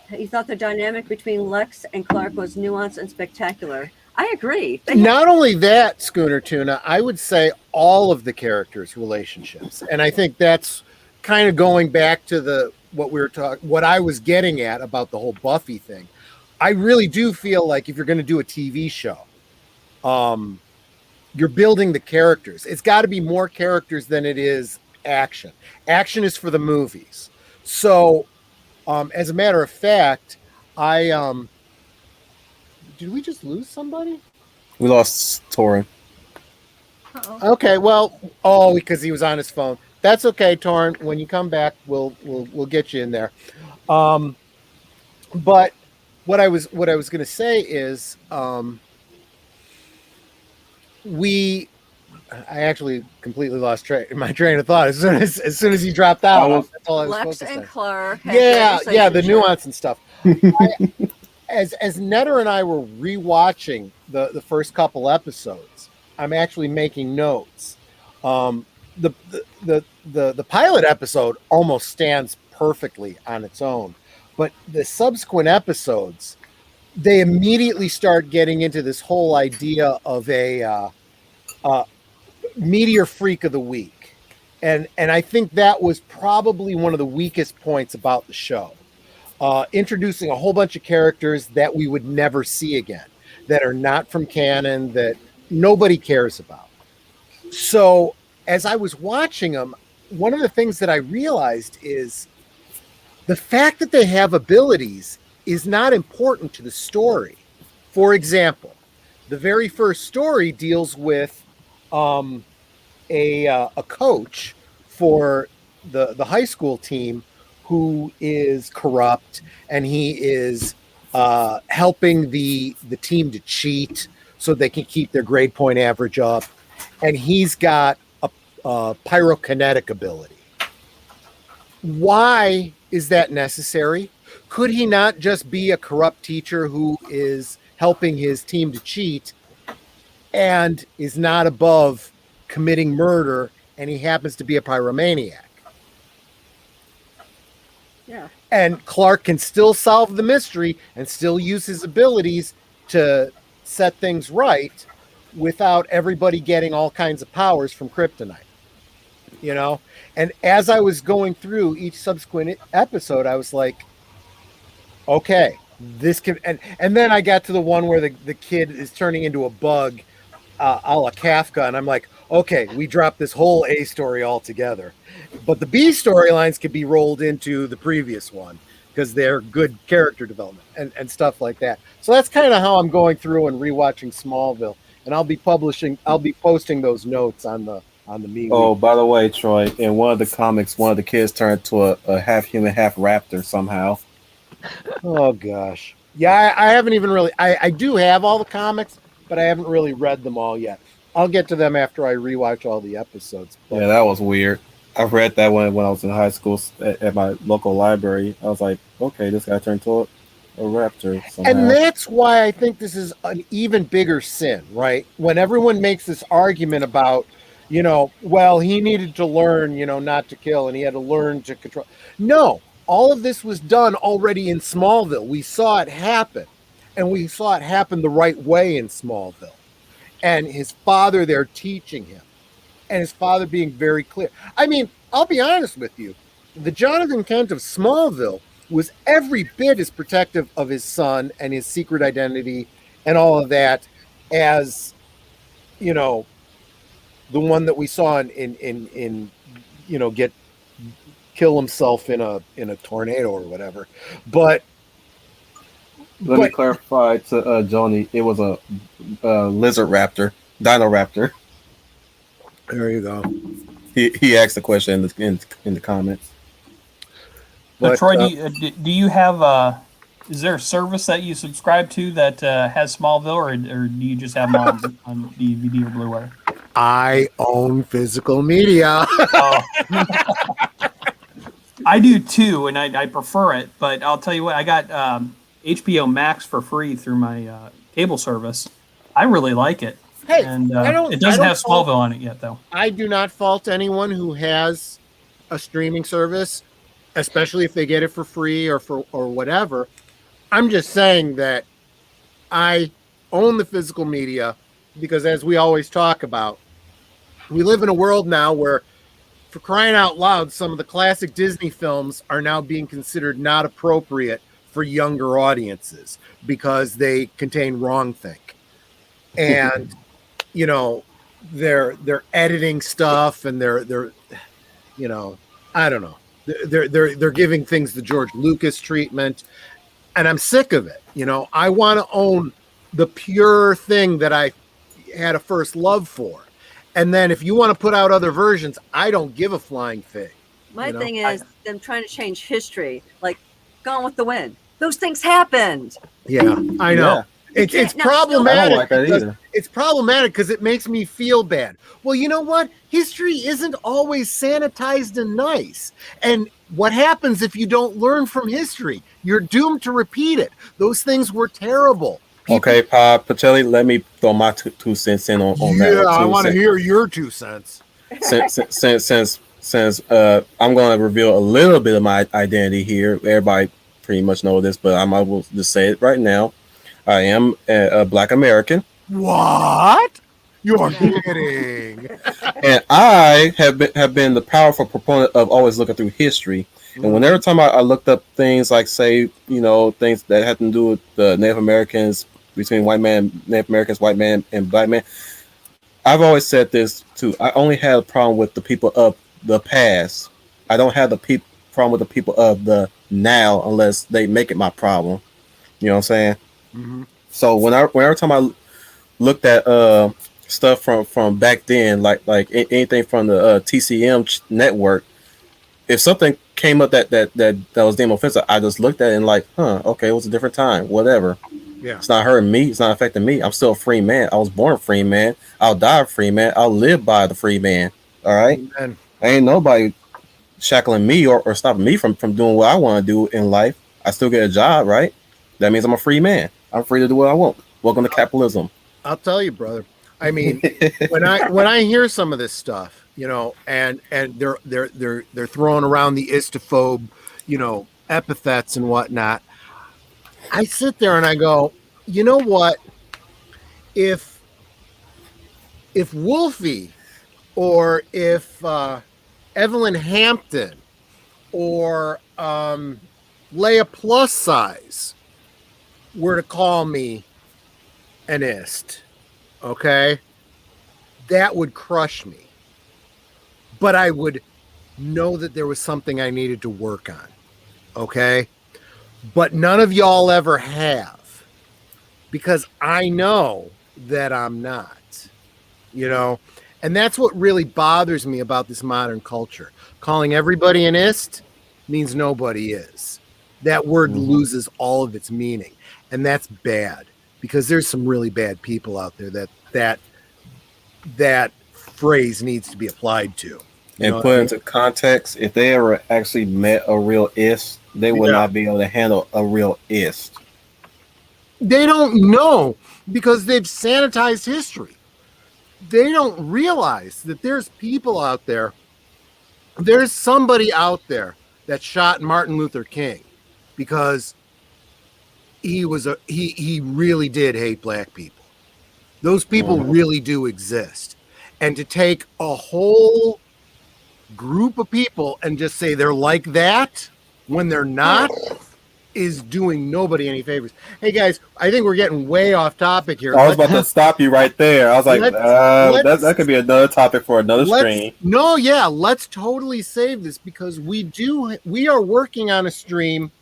he thought the dynamic between Lex and Clark was nuanced and spectacular. I agree. Not only that, Schooner Tuna, I would say all of the characters' relationships, and I think that's kind of going back to what I was getting at about the whole Buffy thing. I really do feel like if you're going to do a TV show, you're building the characters. It's got to be more characters than it is action. Action is for the movies. So, as a matter of fact, did we just lose somebody? We lost Torin. Okay, well, because he was on his phone. That's okay, Torrin. When you come back, we'll get you in there. But what I was going to say is, I actually completely lost my train of thought as soon as he dropped out. That's all I was Lex supposed to and say. Clark. Yeah, the nuance and stuff. As Netter and I were rewatching the first couple episodes, I'm actually making notes. The pilot episode almost stands perfectly on its own, but the subsequent episodes, they immediately start getting into this whole idea of a meteor freak of the week, and I think that was probably one of the weakest points about the show. Introducing a whole bunch of characters that we would never see again, that are not from canon, that nobody cares about. So as I was watching them, one of the things that I realized is the fact that they have abilities is not important to the story. For example, the very first story deals with a coach for the high school team who is corrupt, and he is helping the team to cheat so they can keep their grade point average up. And he's got a pyrokinetic ability. Why is that necessary? Could he not just be a corrupt teacher who is helping his team to cheat and is not above committing murder, and he happens to be a pyromaniac? Yeah. And Clark can still solve the mystery and still use his abilities to set things right without everybody getting all kinds of powers from kryptonite. And as I was going through each subsequent episode, I was like, okay, this can, and then I got to the one where the kid is turning into a bug, a la Kafka, and I'm like, okay, we dropped this whole A story altogether. But the B storylines could be rolled into the previous one because they're good character development and stuff like that. So that's kind of how I'm going through and rewatching Smallville. And I'll be posting those notes on the MeWe. Oh, by the way, Troy, in one of the comics, one of the kids turned to a half human, half raptor somehow. Oh gosh. Yeah, I haven't even really I do have all the comics, but I haven't really read them all yet. I'll get to them after I rewatch all the episodes. But Yeah, that was weird. I read that when I was in high school at my local library. I was like, okay, this guy turned to a raptor somehow. and that's why I think this is an even bigger sin, right? When everyone makes this argument about, well, he needed to learn, not to kill, and he had to learn to control. No, all of this was done already in Smallville. We saw it happen, and we saw it happen the right way in Smallville. And his father there teaching him, and his father being very clear. I mean, I'll be honest with you. The Jonathan Kent of Smallville was every bit as protective of his son and his secret identity and all of that as, the one that we saw in get kill himself in a tornado or whatever. But Let me clarify to Joni, it was a lizard raptor, dino raptor. there you go. He asked the question in the comments. So But, Troy, do you have is there a service that you subscribe to that has Smallville, or do you just have them on DVD or Blu-ray? I own physical media. Oh. I do too, and I prefer it. But I'll tell you what, I got HBO Max for free through my cable service. I really like it. Hey, and it doesn't have Smallville on it yet, though. I do not fault anyone who has a streaming service, especially if they get it for free or whatever. I'm just saying that I own the physical media because, as we always talk about, we live in a world now where, for crying out loud, some of the classic Disney films are now being considered not appropriate for younger audiences because they contain wrongthink. And they're editing stuff and they're I don't know. They're giving things the George Lucas treatment, and I'm sick of it. I want to own the pure thing that I had a first love for. And then if you want to put out other versions, I don't give a flying fig. My thing is them trying to change history, like Gone with the Wind. Those things happened. Yeah, I know. Yeah. It's Now, problematic. I don't like that because either. It's problematic because it makes me feel bad. Well, you know what? History isn't always sanitized and nice. And what happens if you don't learn from history? You're doomed to repeat it. Those things were terrible. Okay, Pacelli, let me throw my two cents in on that. Yeah, I too. want to hear your 2 cents. Since I'm going to reveal a little bit of my identity here. Everybody pretty much know this, but I might will just say it right now. I am a Black American. What? You're kidding. And I have been the powerful proponent of always looking through history. And whenever time I looked up things like, say, things that had to do with the Native Americans, between Native Americans, white man, and black man, I've always said this too. I only had a problem with the people of the past. I don't have the problem with the people of the now unless they make it my problem. You know what I'm saying? Mm-hmm. So whenever time I looked at stuff from back then, like anything from the TCM network, if something came up that was damn offensive, I just looked at it and like, okay, it was a different time, whatever. Yeah. It's not hurting me. It's not affecting me. I'm still a free man. I was born a free man. I'll die a free man. I'll live by the free man. All right. Amen. Ain't nobody shackling me or stopping me from doing what I want to do in life. I still get a job, right? That means I'm a free man. I'm free to do what I want. Welcome to capitalism. I'll tell you, brother. I mean, when I hear some of this stuff, and they're throwing around the istophobe, epithets and whatnot, I sit there and I go, you know what? If Wolfie or if Evelyn Hampton or Leia Plus Size were to call me an ist, okay, that would crush me. But I would know that there was something I needed to work on. Okay? But none of y'all ever have, because I know that I'm not, and that's what really bothers me about this modern culture. Calling everybody an ist means nobody is. That word loses all of its meaning, and that's bad, because there's some really bad people out there that phrase needs to be applied to. And put into context, if they ever actually met a real ist, they would not be able to handle a real ist. They don't know, because they've sanitized history. They don't realize that there's people out there. There's somebody out there that shot Martin Luther King because he really did hate black people. Those people really do exist. And to take a whole group of people and just say they're like that when they're not is doing nobody any favors. Hey guys, I think we're getting way off topic here. I was about to stop you right there. I was like, that could be another topic for another stream. No, yeah, let's totally save this, because we are working on a stream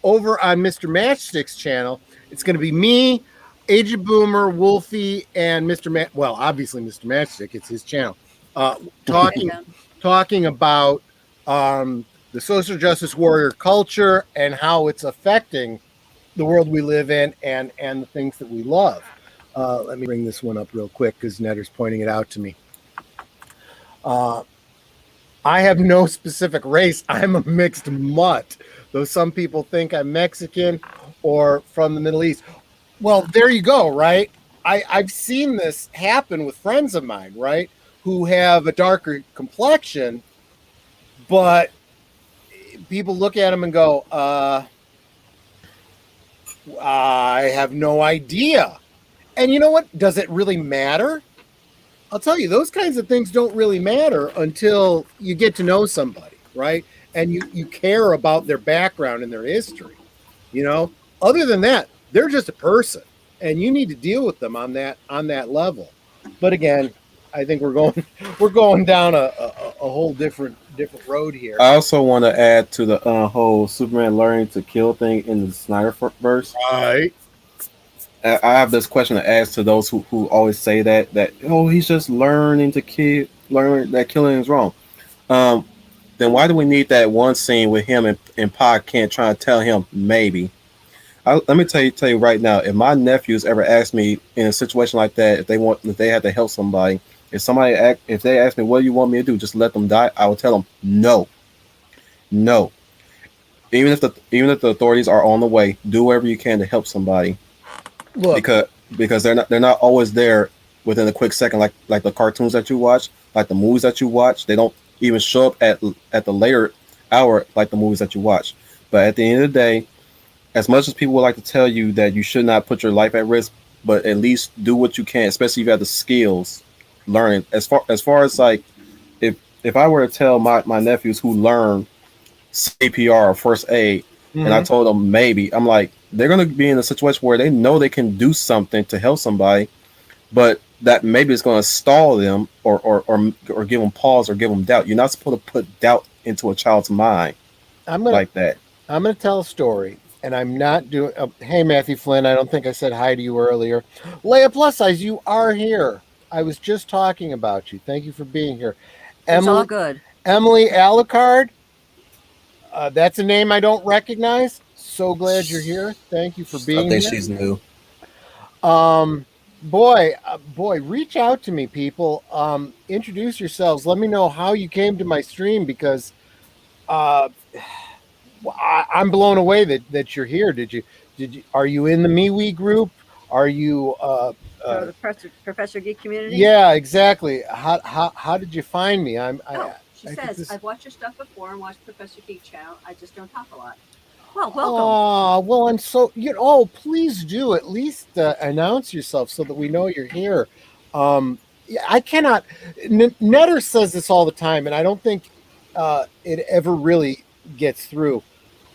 over on Mr. Matchstick's channel. It's going to be me, Aged Boomer, Wolfie, and obviously Mr. Matchstick. It's his channel. Talking about the social justice warrior culture and how it's affecting the world we live in and the things that we love. Let me bring this one up real quick, because Netter's pointing it out to me. I have no specific race. I'm a mixed mutt, though some people think I'm Mexican or from the Middle East. Well, there you go, right? I've seen this happen with friends of mine, right, who have a darker complexion, but people look at them and go, I have no idea. And you know what? Does it really matter? I'll tell you, those kinds of things don't really matter until you get to know somebody, right? And you care about their background and their history. Other than that, they're just a person, and you need to deal with them on that level. But again, I think we're going down a whole different road here. I also want to add to the whole Superman learning to kill thing in the Snyderverse. Right. I have this question to ask to those who always say that he's just learning to kill, learn that killing is wrong. Then why do we need that one scene with him and Pa Kent trying to tell him maybe? Let me tell you right now, if my nephews ever asked me in a situation like that, if they had to help somebody, if they ask me, what do you want me to do, just let them die, I would tell them no. Even if the authorities are on the way, do whatever you can to help somebody. Look, because they're not always there within a quick second, like the cartoons that you watch, like the movies that you watch. They don't even show up at the later hour like the movies that you watch. But at the end of the day, as much as people would like to tell you that you should not put your life at risk, but at least do what you can, especially if you have the skills, learning. As far as like, if I were to tell my nephews who learn CPR or first aid, and I told them maybe, I'm like, they're going to be in a situation where they know they can do something to help somebody, but that maybe is going to stall them or give them pause or give them doubt. You're not supposed to put doubt into a child's mind like that. I'm going to tell a story. And I'm not doing. Hey, Matthew Flynn, I don't think I said hi to you earlier. Leia Plus Size, you are here. I was just talking about you. Thank you for being here. It's all good. Emily Alucard. That's a name I don't recognize. So glad you're here. Thank you for being here. I think she's new. Boy, reach out to me, people. Introduce yourselves. Let me know how you came to my stream, because I'm blown away that you're here. Did you? Are you in the MeWe group? Are you the Professor Geek community? Yeah, exactly. How did you find me? She says, I've watched your stuff before and watched Professor Geek channel. I just don't talk a lot. Well, welcome. Well, I'm so please do at least announce yourself so that we know you're here. I cannot. Netter says this all the time, and I don't think it ever really gets through.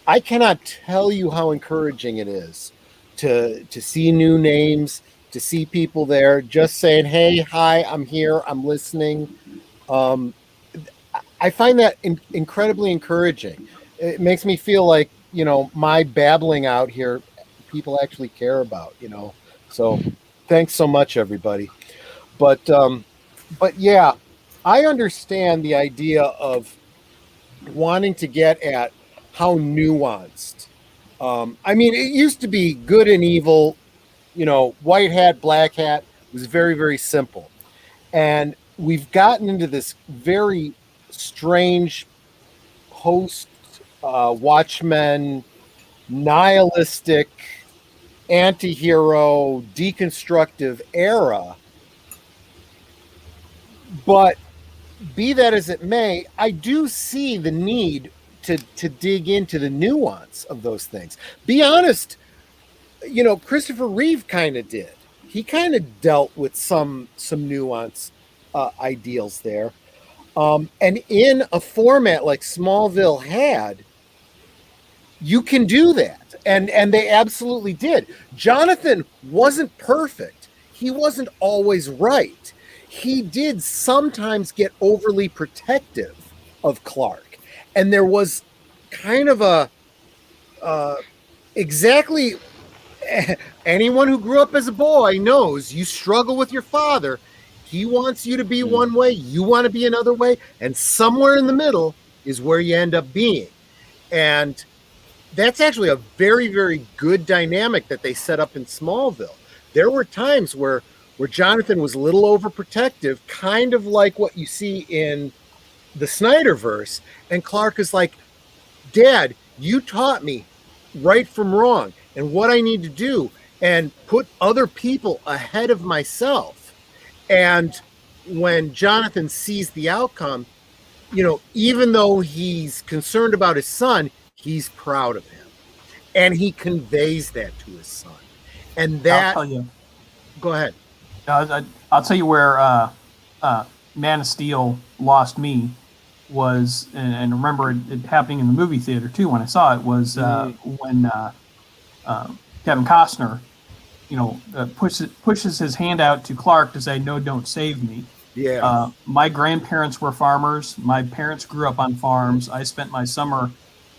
I cannot tell you how encouraging it is to see new names, to see people there just saying, hey, hi, I'm here, I'm listening. I find that incredibly encouraging. It makes me feel like, my babbling out here, people actually care about, So thanks so much, everybody. But yeah, I understand the idea of wanting to get at how nuanced. It used to be good and evil, white hat, black hat. It was very, very simple. And we've gotten into this very strange post Watchmen, nihilistic, anti-hero, deconstructive era. But be that as it may, I do see the need to dig into the nuance of those things. Be honest, Christopher Reeve kind of did. He kind of dealt with some nuance ideals there. And in a format like Smallville had, you can do that. And they absolutely did. Jonathan wasn't perfect. He wasn't always right. He did sometimes get overly protective of Clark. And there was kind of a exactly anyone who grew up as a boy knows you struggle with your father. He wants you to be one way, you want to be another way, and somewhere in the middle is where you end up being. And that's actually a very, very good dynamic that they set up in Smallville. There were times where Jonathan was a little overprotective, kind of like what you see in the Snyderverse, and Clark is like, Dad, you taught me right from wrong and what I need to do and put other people ahead of myself. And when Jonathan sees the outcome, even though he's concerned about his son, he's proud of him. And he conveys that to his son. And that... I'll tell you. Go ahead. I'll tell you where Man of Steel lost me was, and remember it happening in the movie theater too when I saw it, was when Kevin Costner, pushes his hand out to Clark to say, "No, don't save me." Yeah. My grandparents were farmers. My parents grew up on farms. I spent my summer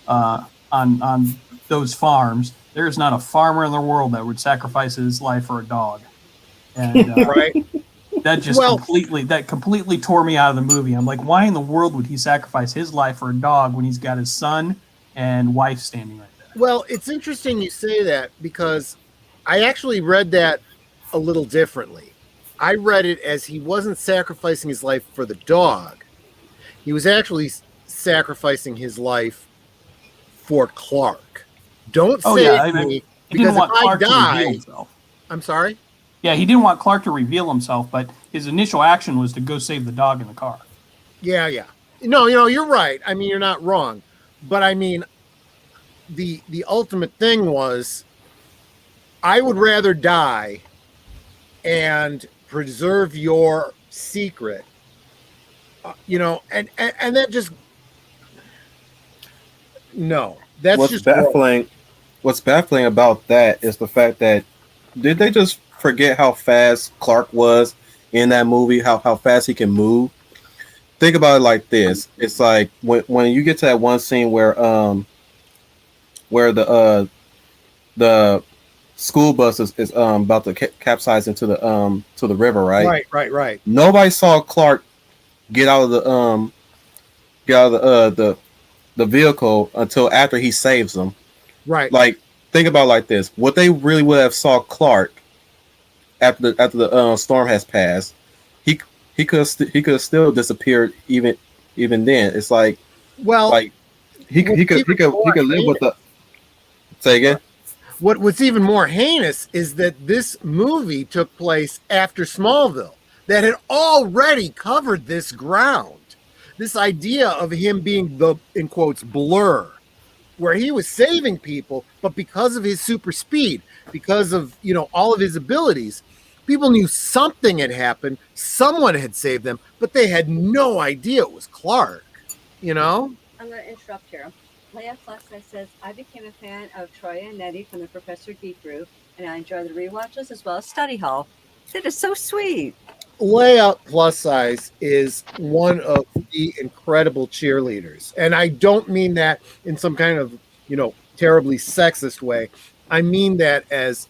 on those farms. There's not a farmer in the world that would sacrifice his life for a dog. And right. That just completely tore me out of the movie. I'm like, why in the world would he sacrifice his life for a dog when he's got his son and wife standing right there? Well, it's interesting you say that because I actually read that a little differently. I read it as he wasn't sacrificing his life for the dog. He was actually sacrificing his life for Clark. Don't save me because if I die... I'm sorry? Yeah, he didn't want Clark to reveal himself, but his initial action was to go save the dog in the car. Yeah. No, you're right. You're not wrong. But the ultimate thing was I would rather die and preserve your secret, and that just, no, that's what's just baffling. wrong. What's baffling about that is the fact that did they just forget how fast Clark was in that movie? How fast he can move. Think about it like this: it's like when you get to that one scene where the school bus is about to capsize into the river, right? Right. Nobody saw Clark get out of the vehicle until after he saves them. Right. Like, think about it like this: what they really would have saw Clark after the storm has passed, he could have still disappeared even then. It's like, well, like he could live with the. Say again. What's even more heinous is that this movie took place after Smallville, that had already covered this ground. This idea of him being the, in quotes, blur, where he was saving people, but because of his super speed, because of, all of his abilities, people knew something had happened, someone had saved them, but they had no idea it was Clark, I'm going to interrupt here. Leah Flux that says, I became a fan of Troy and Nettie from the Professor Geek group, and I enjoy the rewatches as well as Study Hall. That is so sweet. Leia plus size is one of the incredible cheerleaders. And I don't mean that in some kind of, terribly sexist way. I mean that as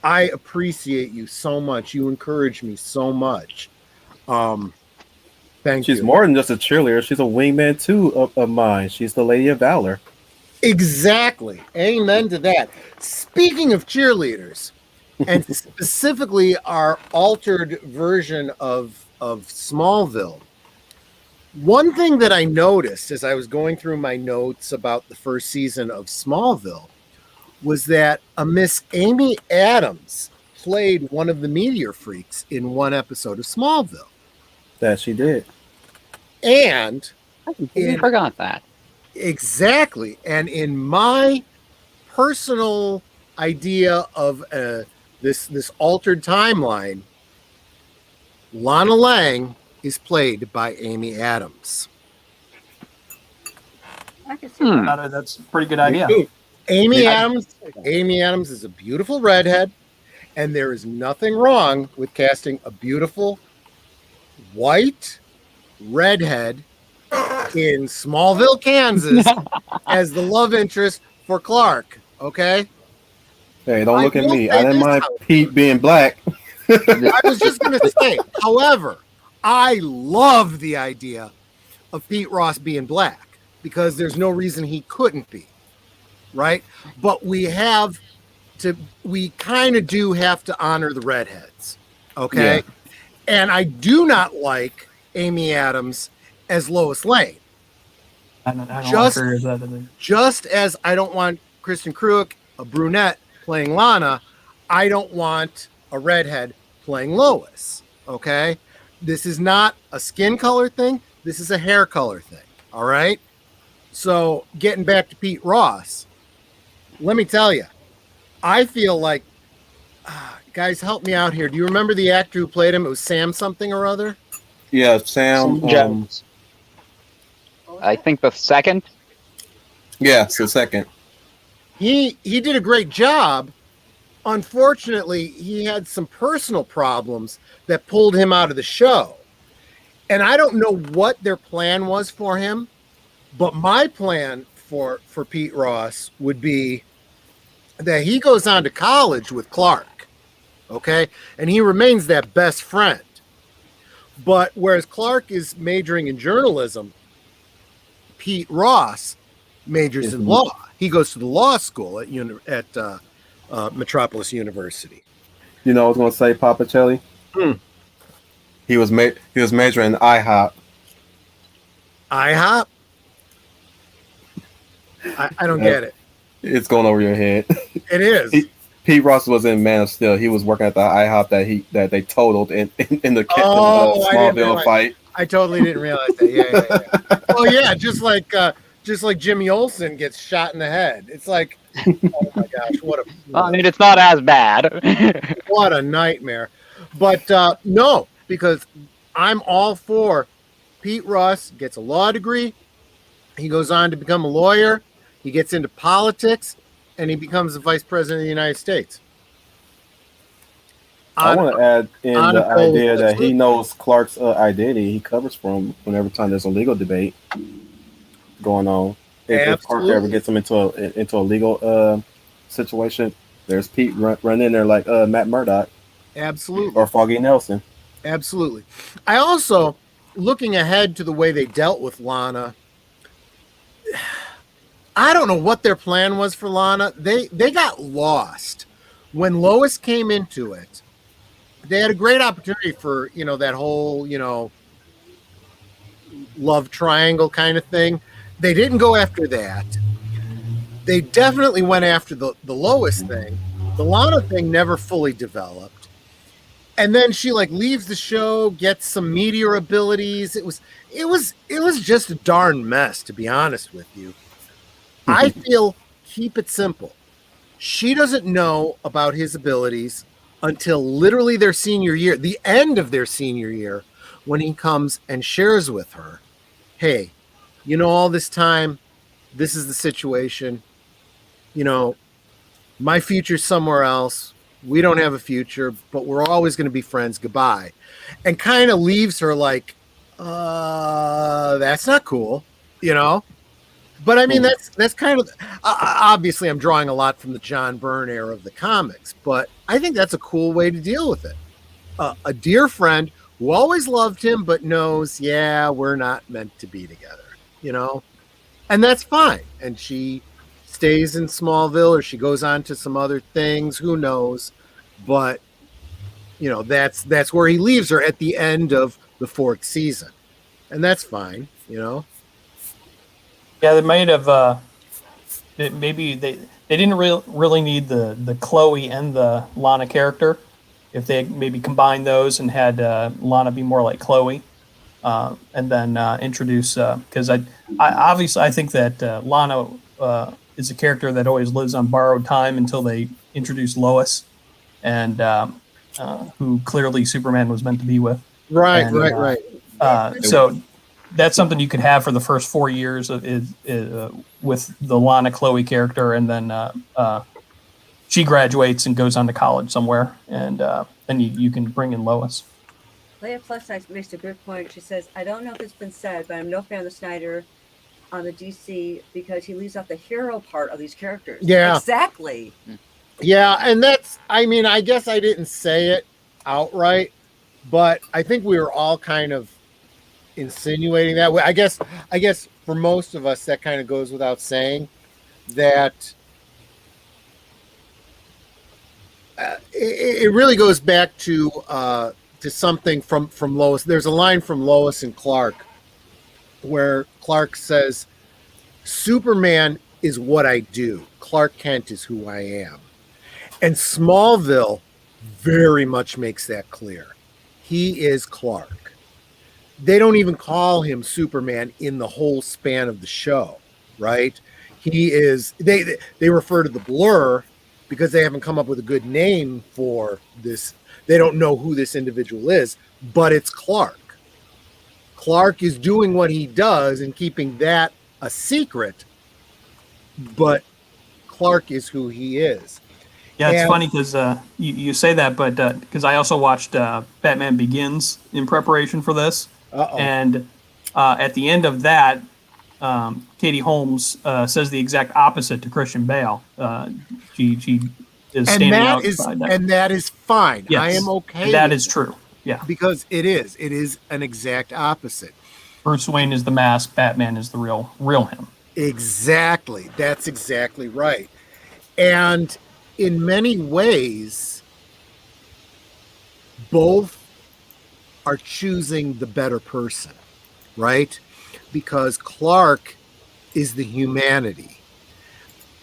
I appreciate you so much. You encourage me so much. Thank She's you. more than just a cheerleader. She's a wingman too of mine. She's the Lady of Valor. Exactly. Amen to that. Speaking of cheerleaders, and specifically our altered version of Smallville, one thing that I noticed as I was going through my notes about the first season of Smallville was that a Miss Amy Adams played one of the Meteor Freaks in one episode of Smallville. That she did. And I forgot that. exactly. And in my personal idea of this altered timeline, Lana Lang is played by Amy Adams. I can see that. That's a pretty good idea. Amy Adams is a beautiful redhead, and there is nothing wrong with casting a beautiful white redhead in Smallville, Kansas as the love interest for Clark. Okay? Hey, don't look at will me. say I didn't this, mind however. Pete being black. I was just going to say, however, I love the idea of Pete Ross being black because there's no reason he couldn't be, right? But we kind of do have to honor the redheads, okay? Yeah. And I do not like Amy Adams as Lois Lane. I don't Just- agree with that either. Just as I don't want Kristen Kruk, a brunette, playing Lana, I don't want a redhead playing Lois, okay? This is not a skin color thing. This is a hair color thing, all right? So getting back to Pete Ross, let me tell you, I feel like, guys, help me out here. Do you remember the actor who played him? It was Sam something or other. Yeah, Sam. Jones. I think the second. Yeah, it's the second. He did a great job. Unfortunately, he had some personal problems that pulled him out of the show. And I don't know what their plan was for him, but my plan for Pete Ross would be that he goes on to college with Clark, okay? And he remains that best friend. But whereas Clark is majoring in journalism, Pete Ross majors in law. He goes to the law school at Metropolis University. You know, I was gonna say Papa Chelly. He was majoring in IHOP. IHOP? I don't get it. It's going over your head. It is. Pete Ross was in Man of Steel. He was working at the IHOP that they totaled in the I didn't Smallville realize. fight. I totally didn't realize that. Yeah. Oh yeah, just like Jimmy Olsen gets shot in the head. It's like, oh my gosh, I mean, it's not as bad. what a nightmare. But no, because I'm all for Pete Ross gets a law degree. He goes on to become a lawyer. He gets into politics, and he becomes the vice president of the United States. I want to add in the idea that he knows Clark's identity. He covers for him whenever time there's a legal debate going on. If Clark ever gets him into a legal situation, there's Pete run in there like Matt Murdock. Absolutely. Or Foggy Nelson. Absolutely. I also, looking ahead to the way they dealt with Lana, I don't know what their plan was for Lana. They got lost. When Lois came into it, they had a great opportunity for, that whole, love triangle kind of thing. They didn't go after that. They definitely went after the Lois thing. The Lana thing never fully developed. And then she leaves the show, gets some meteor abilities. It was just a darn mess, to be honest with you. I feel, keep it simple. She doesn't know about his abilities until literally their senior year, the end of their senior year, when he comes and shares with her, hey, all this time this is the situation. You know, my future's somewhere else. We don't have a future, but we're always going to be friends. Goodbye. And kind of leaves her like, that's not cool, you know? But I mean, that's kind of obviously I'm drawing a lot from the John Byrne era of the comics, but I think that's a cool way to deal with it. A dear friend who always loved him, but knows, yeah, we're not meant to be together, you know, and that's fine. And she stays in Smallville, or she goes on to some other things. Who knows? But you know, that's where he leaves her at the end of the 4th season, and that's fine, you know. Yeah, they might have. Maybe they didn't really need the Chloe and the Lana character. If they maybe combined those and had Lana be more like Chloe, and then introduce because I obviously I think that Lana is a character that always lives on borrowed time until they introduce Lois, and who clearly Superman was meant to be with. Right, And, right. So that's something you could have for the first 4 years with the Lana Chloe character, and then she graduates and goes on to college somewhere, and then you can bring in Lois. Leia Plus Size makes a good point. She says, I don't know if it's been said, but I'm no fan of the Snyder on the DC because he leaves out the hero part of these characters. Yeah. Exactly. Yeah, and that's, I mean, I guess I didn't say it outright, but I think we were all kind of insinuating that way. I guess for most of us that kind of goes without saying that it really goes back to something from Lois. There's a line from Lois and Clark where Clark says, Superman is what I do. Clark Kent is who I am. And Smallville very much makes that clear. He is Clark. They don't even call him Superman in the whole span of the show, right? He is, they refer to the Blur because they haven't come up with a good name for this. They don't know who this individual is, but it's Clark. Clark is doing what he does and keeping that a secret, but Clark is who he is. Yeah, it's funny because you say that, but because I also watched Batman Begins in preparation for this. And at the end of that, Katie Holmes says the exact opposite to Christian Bale. She is standing outside that. And that is fine. Yes, I am okay. That is true. Yeah, because it is an exact opposite. Bruce Wayne is the mask. Batman is the real him. Exactly. That's exactly right. And in many ways, both are choosing the better person, right? Because Clark is the humanity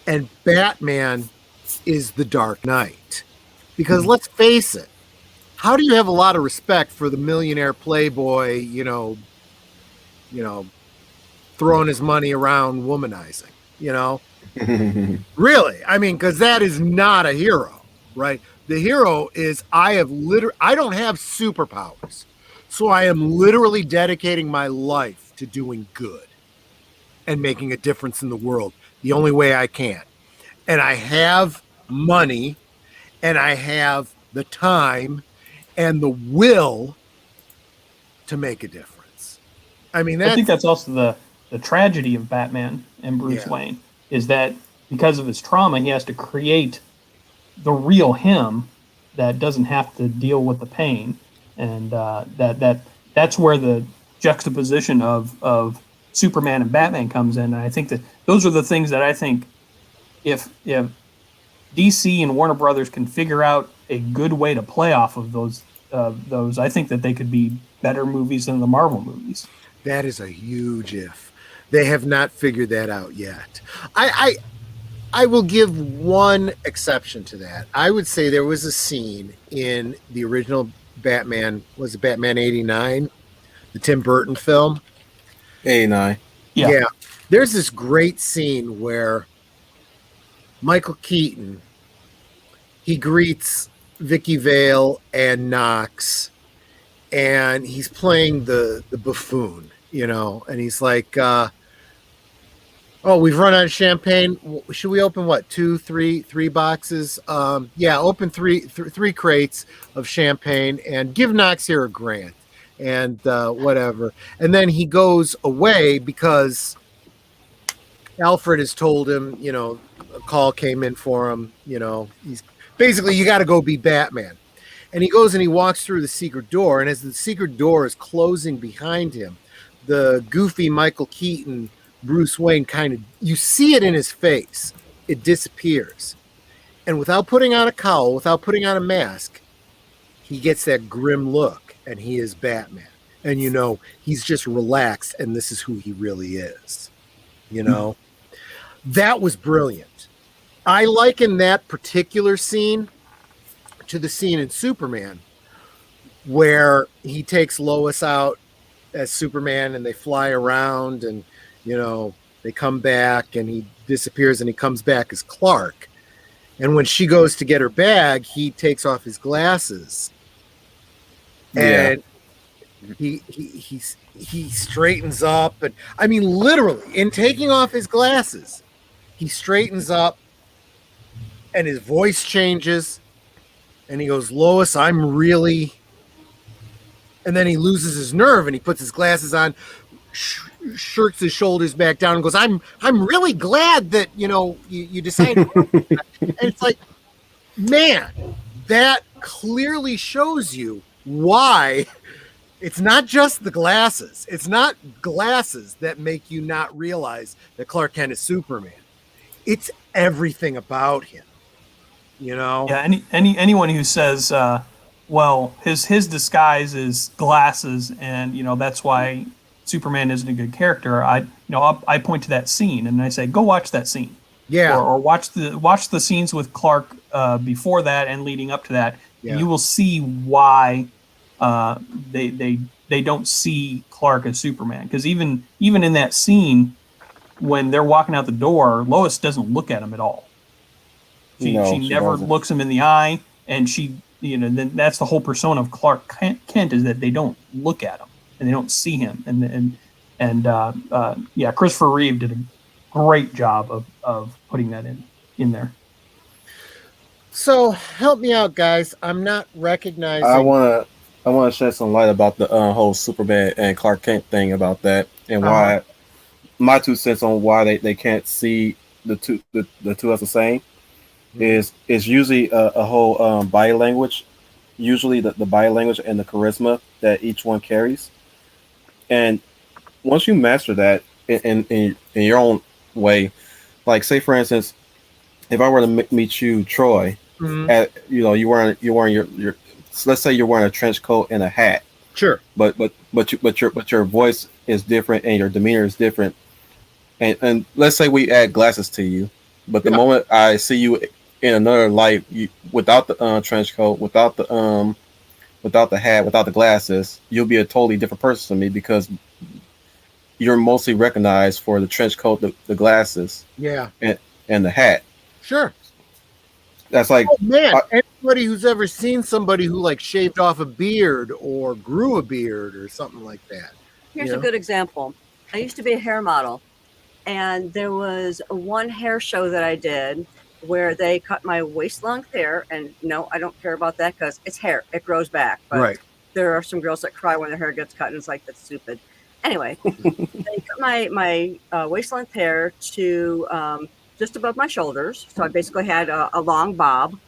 and Batman is the Dark Knight. Because let's face it, how do you have a lot of respect for the millionaire playboy, you know, throwing his money around, womanizing, you know? Really? I mean, because that is not a hero, right? The hero is I don't have superpowers. So I am literally dedicating my life to doing good and making a difference in the world the only way I can. And I have money and I have the time and the will to make a difference. I mean, I think that's also the tragedy of Batman and Bruce Wayne is that because of his trauma, he has to create the real him that doesn't have to deal with the pain. And that's where the juxtaposition of Superman and Batman comes in. And I think that those are the things that I think if DC and Warner Brothers can figure out a good way to play off of those, I think that they could be better movies than the Marvel movies. That is a huge if. They have not figured that out yet. I will give one exception to that. I would say there was a scene in the original Batman, was it Batman 89? The Tim Burton film? 89. Yeah. There's this great scene where Michael Keaton, he greets Vicky Vale and Knox, and he's playing the buffoon, you know, and he's like, Oh, we've run out of champagne. Should we open what? Three boxes? Yeah, open three crates of champagne and give Knox here a grant and whatever. And then he goes away because Alfred has told him, a call came in for him. He's basically, you got to go be Batman. And he goes and he walks through the secret door. And as the secret door is closing behind him, the goofy Michael Keaton Bruce Wayne you see it in his face. It disappears. And without putting on a cowl, without putting on a mask, he gets that grim look and he is Batman. And he's just relaxed and this is who he really is. That was brilliant. I liken that particular scene to the scene in Superman where he takes Lois out as Superman and they fly around and they come back and he disappears and he comes back as Clark. And when she goes to get her bag, he takes off his glasses and he straightens up. And I mean, literally in taking off his glasses, he straightens up and his voice changes and he goes, Lois, I'm really, and then he loses his nerve and he puts his glasses on, shirks his shoulders back down and goes, I'm really glad that you decided and it's like, man, that clearly shows you why it's not just the glasses. It's not glasses that make you not realize that Clark Kent is Superman. It's everything about him. Yeah, anyone who says well, his disguise is glasses and that's why Superman isn't a good character, I point to that scene and I say, go watch that scene. Yeah. Or watch the scenes with Clark before that and leading up to that. Yeah. And you will see why they don't see Clark as Superman. Because even in that scene, when they're walking out the door, Lois doesn't look at him at all. She never looks him in the eye, and then that's the whole persona of Clark Kent is that they don't look at him and they don't see him. And Christopher Reeve did a great job of putting that in there. So help me out, guys. I'm not recognizing. I want to shed some light about the whole Superman and Clark Kent thing about that, and why my 2 cents on why they can't see the two as the same is usually a whole body language, usually the body language and the charisma that each one carries, and once you master that in your own way, like say for instance, if I were to meet you, Troy, at you're wearing your let's say you're wearing a trench coat and a hat. Sure. But your voice is different and your demeanor is different. And let's say we add glasses to you, but the moment I see you in another light, without the trench coat, without the hat, without the glasses, you'll be a totally different person to me because you're mostly recognized for the trench coat, the glasses, and the hat. Sure. That's like, oh man, anybody who's ever seen somebody who like shaved off a beard or grew a beard or something like that. Here's a good example. I used to be a hair model, and there was one hair show that I did where they cut my waist length hair, and no, I don't care about that because it's hair. It grows back. But there are some girls that cry when their hair gets cut, and it's like, that's stupid. Anyway, they cut my waist length hair to just above my shoulders. So I basically had a long bob,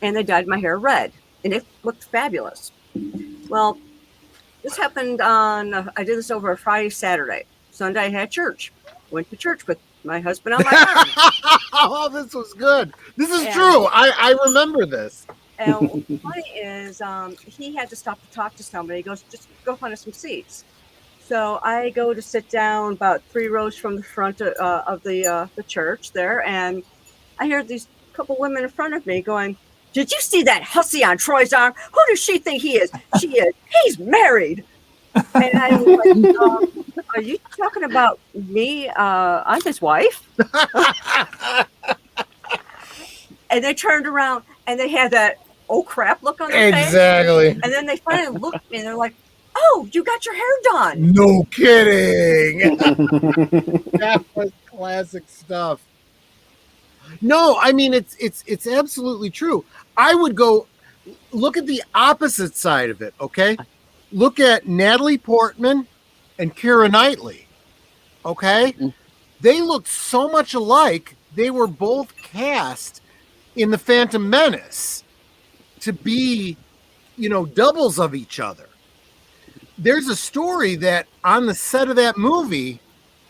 and they dyed my hair red, and it looked fabulous. Well, this happened I did this over a Friday, Saturday. Sunday I had church. Went to church with my husband on my arm. Oh, this was good. This is true. I remember this. And what's funny is he had to stop to talk to somebody. He goes, just go find us some seats. So I go to sit down about 3 rows from the front of the church there, and I hear these couple women in front of me going, "Did you see that hussy on Troy's arm? Who does she think he is? She is. He's married." And I was like, "Are you talking about me? I'm his wife." And they turned around and they had that "oh crap" look on their face. Exactly. And then they finally looked at me and they're like, "Oh, you got your hair done." No kidding. That was classic stuff. No, I mean it's absolutely true. I would go look at the opposite side of it, okay? Look at Natalie Portman and Keira Knightley. Okay? They looked so much alike. They were both cast in The Phantom Menace to be, doubles of each other. There's a story that on the set of that movie,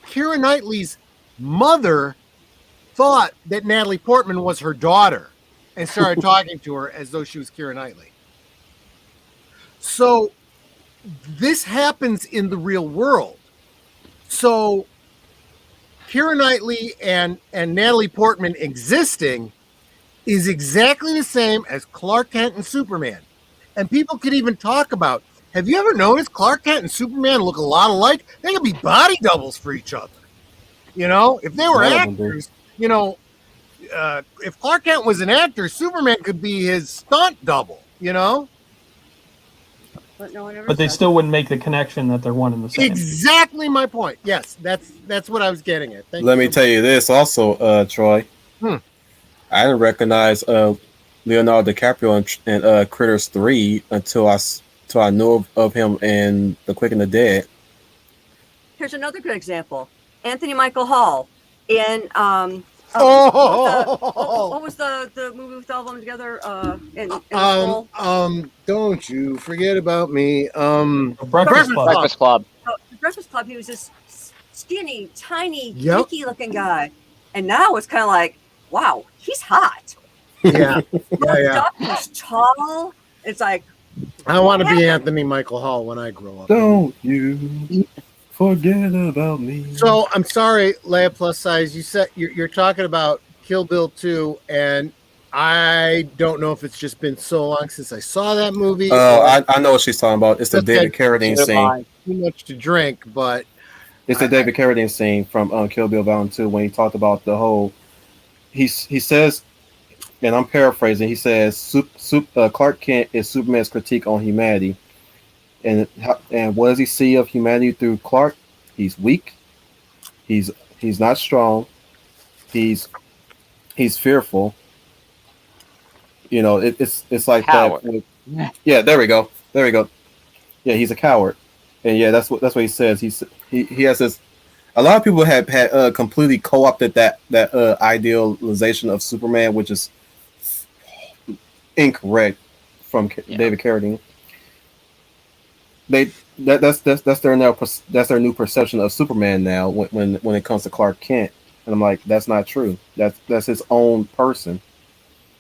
Keira Knightley's mother thought that Natalie Portman was her daughter and started talking to her as though she was Keira Knightley. So this happens in the real world. So Keira Knightley and Natalie Portman existing is exactly the same as Clark Kent and Superman. And people could even talk about, have you ever noticed Clark Kent and Superman look a lot alike? They could be body doubles for each other. If they were actors, if Clark Kent was an actor, Superman could be his stunt double, But no one ever But they said. still wouldn't make the connection that they're one and the same. Exactly my point. Yes, that's what I was getting at. Let me tell you this also, Troy. I didn't recognize Leonardo DiCaprio in Critters 3 until I knew of him in The Quick and the Dead. Here's another good example. Anthony Michael Hall in what was the movie with all of them together in the school? Don't you forget about me. Breakfast Club. Breakfast Club. So, the Breakfast Club, he was this skinny, tiny, Yep. geeky looking guy. And now it's kind of like, wow, he's hot. Yeah. Yeah. He's tall. It's like, I want to be Anthony Michael Hall when I grow up. Don't you forget about me. So I'm sorry, Leia plus size. You said you're talking about Kill Bill 2, and I don't know if it's just been so long since I saw that movie. Oh, I know what she's talking about. It's the Just David had Carradine scene. too much to drink, but It's the David Carradine scene from Kill Bill Volume 2 when he talked about the whole. He says, and I'm paraphrasing. He says, Clark Kent is Superman's critique on humanity, and what does he see of humanity through Clark? He's weak. He's not strong. He's fearful. It's like Coward. that. Yeah, there we go. Yeah, he's a coward, and yeah, that's what he says. He has this. A lot of people had completely co-opted that idealization of Superman, which is incorrect from David Carradine. That's their new perception of Superman now when it comes to Clark Kent, and I'm like, that's not true. That's his own person.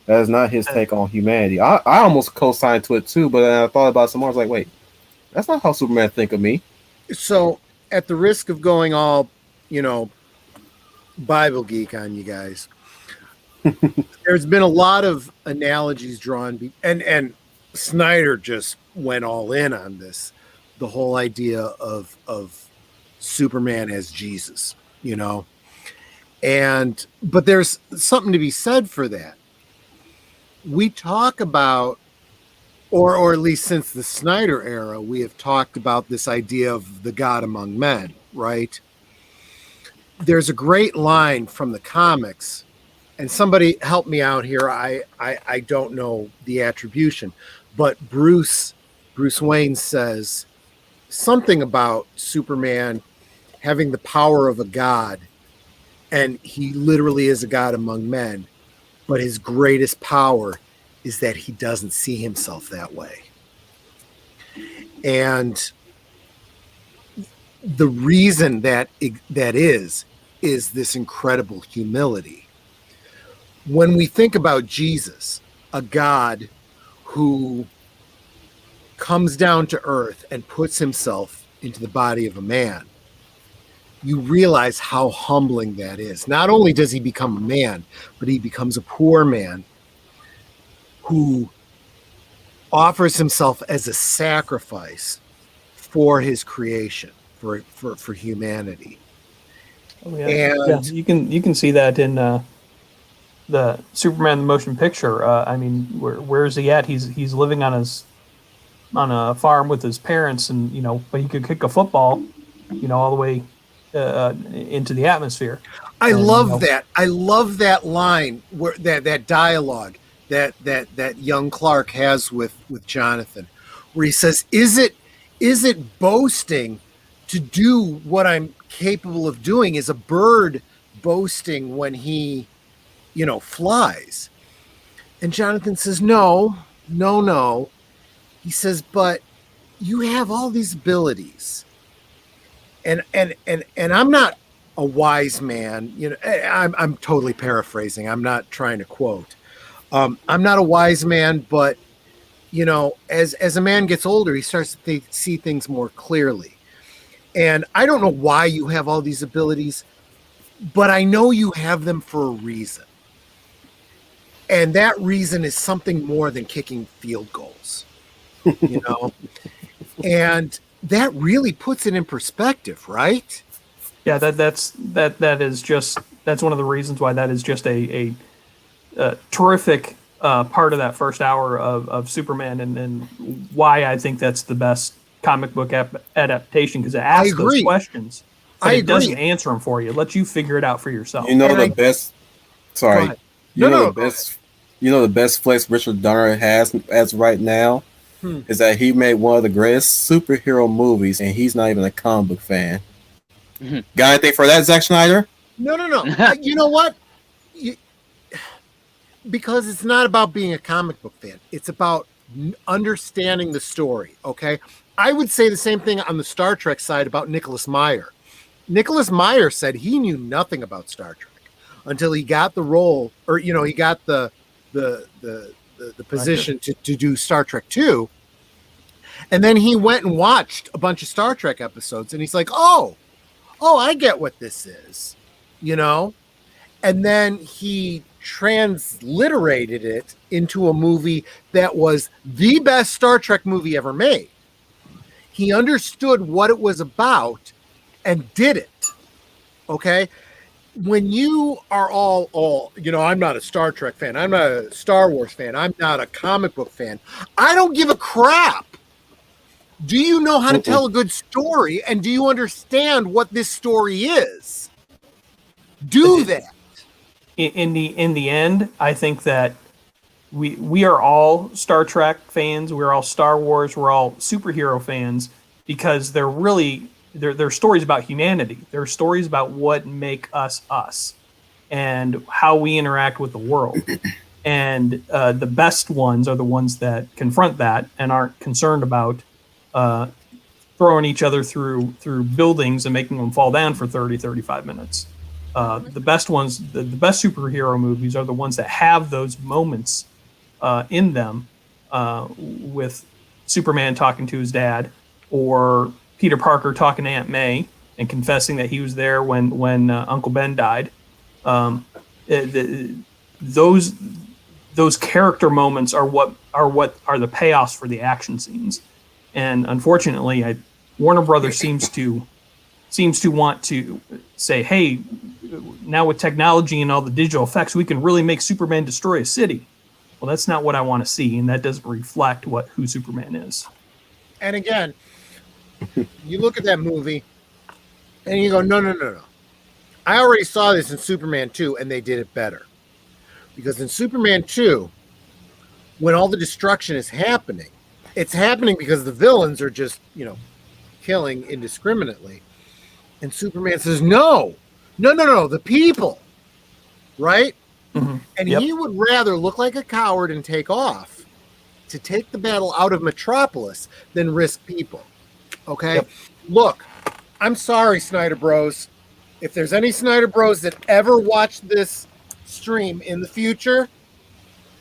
That is not his take on humanity. I almost co-signed to it too, but then I thought about it some more. I was like, wait, that's not how Superman think of me. so at the risk of going all, Bible geek on you guys, there's been a lot of analogies drawn, and Snyder just went all in on this. The whole idea of Superman as Jesus, but there's something to be said for that. We talk about, or at least since the Snyder era, we have talked about this idea of the God among men, right? There's a great line from the comics, and somebody help me out here. I don't know the attribution, but Bruce Wayne says something about Superman having the power of a god, and he literally is a god among men, but his greatest power is that he doesn't see himself that way. And the reason that is this incredible humility. When we think about Jesus, a God who comes down to earth and puts himself into the body of a man, you realize how humbling that is. Not only does he become a man, but he becomes a poor man who offers himself as a sacrifice for his creation, for humanity. Oh, yeah. You can see that in the Superman the motion picture. I mean, where is he at? He's living on a farm with his parents, and but he could kick a football, all the way into the atmosphere. I And, love you know, that. I love that line where that dialogue that young Clark has with Jonathan, where he says, "Is it boasting to do what I'm capable of doing? Is a bird boasting when he, flies?" And Jonathan says, "No, no, no." He says, "But you have all these abilities, and I'm not a wise man. I'm totally paraphrasing. I'm not trying to quote. I'm not a wise man, but as a man gets older, he starts to see things more clearly. And I don't know why you have all these abilities, but I know you have them for a reason. And that reason is something more than kicking field goals, and that really puts it in perspective, right? Yeah, that's one of the reasons why that is just a terrific part of that first hour of Superman, and why I think that's the best comic book adaptation, because it asks those questions, but it doesn't answer them for you. It lets you figure it out for yourself. You know, best. Sorry. Go ahead. No, the best flex Richard Donner has as right now is that he made one of the greatest superhero movies, and he's not even a comic book fan. Got anything for that, Zack Snyder? No. You know what? Because it's not about being a comic book fan. It's about understanding the story, okay? I would say the same thing on the Star Trek side about Nicholas Meyer. Nicholas Meyer said he knew nothing about Star Trek until he got the role, or he got the position to do Star Trek 2. And then he went and watched a bunch of Star Trek episodes, and he's like, oh, I get what this is, And then he transliterated it into a movie that was the best Star Trek movie ever made. He understood what it was about and did it. Okay? When you are all, I'm not a Star Trek fan. I'm not a Star Wars fan. I'm not a comic book fan. I don't give a crap. Do you know how to tell a good story? And do you understand what this story is? Do that. In the end, I think that we are all Star Trek fans. We're all Star Wars. We're all superhero fans, because they're stories about humanity. They're stories about what make us us and how we interact with the world. And the best ones are the ones that confront that and aren't concerned about throwing each other through buildings and making them fall down for 35 minutes. The best ones, the best superhero movies are the ones that have those moments in them, with Superman talking to his dad, or Peter Parker talking to Aunt May and confessing that he was there when Uncle Ben died. Those character moments are what are the payoffs for the action scenes. And unfortunately, Warner Brothers seems to want to say, hey, now with technology and all the digital effects, we can really make Superman destroy a city. Well, that's not what I want to see, and that doesn't reflect who Superman is. And again, you look at that movie and you go, no. I already saw this in Superman 2, and they did it better. Because in Superman 2, when all the destruction is happening, it's happening because the villains are just, killing indiscriminately. And Superman says, no, the people, right? Mm-hmm. And he would rather look like a coward and take off to take the battle out of Metropolis than risk people. Okay? Yep. Look, I'm sorry, Snyder Bros. If there's any Snyder Bros that ever watch this stream in the future,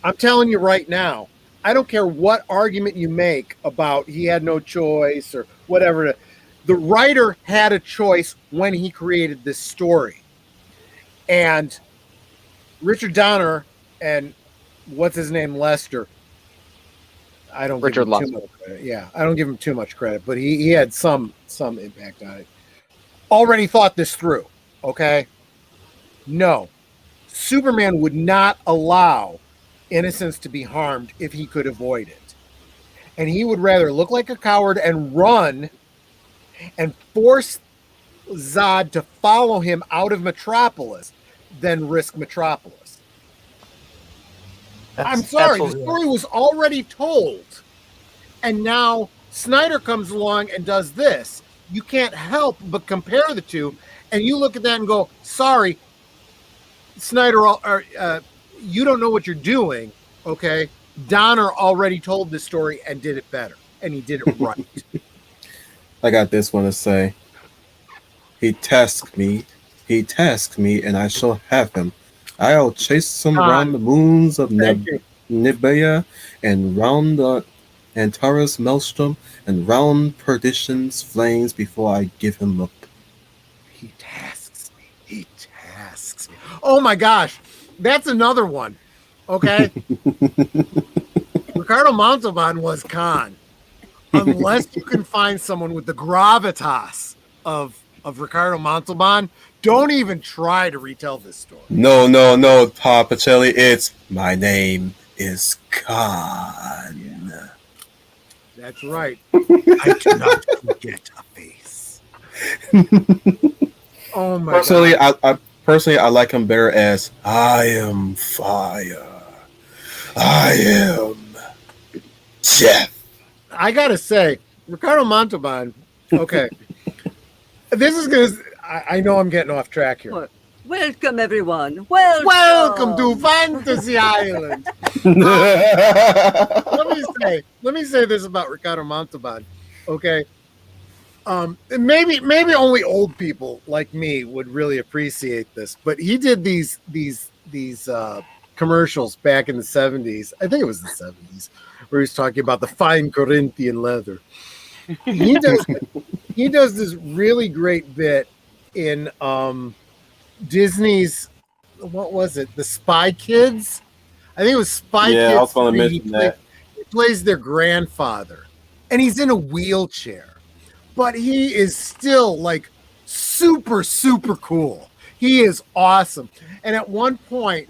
I'm telling you right now, I don't care what argument you make about he had no choice or whatever. The writer had a choice when he created this story. And Richard Donner and what's his name, Lester, I don't give him too much credit. Yeah, I don't give him too much credit, but he had some impact on it. Already thought this through, okay? No. Superman would not allow innocents to be harmed if he could avoid it. And he would rather look like a coward and run and force Zod to follow him out of Metropolis than risk Metropolis. I'm sorry, the story was already told. And now Snyder comes along and does this. You can't help but compare the two. And you look at that and go, sorry, Snyder, you don't know what you're doing, okay? Donner already told this story and did it better. And he did it right. I got this one to say. He tasked me, and I shall have him. I'll chase him round the moons of Nibea, and round the Antares Maelstrom, and round perdition's flames before I give him up. He tasks me. Oh my gosh, that's another one. Okay. Ricardo Montalban was Khan. Unless you can find someone with the gravitas of Ricardo Montalban, don't even try to retell this story. No, Pa Pacelli, it's my name is Khan. Yeah. That's right. I do not forget a face. Oh my personally, God. I like him better as I am fire. I am death. I gotta say, Ricardo Montalban, okay. This is gonna. I know I'm getting off track here. Welcome, everyone. Welcome to Fantasy Island. Let me say this about Ricardo Montalban. Okay. Maybe only old people like me would really appreciate this, but he did these commercials back in the 70s. I think it was the 70s, where he's talking about the fine Corinthian leather. He does this really great bit in Disney's, what was it? The Spy Kids? I think it was Spy Kids. Yeah, I was going to mention that. He plays their grandfather, and he's in a wheelchair, but he is still like super, super cool. He is awesome. And at one point,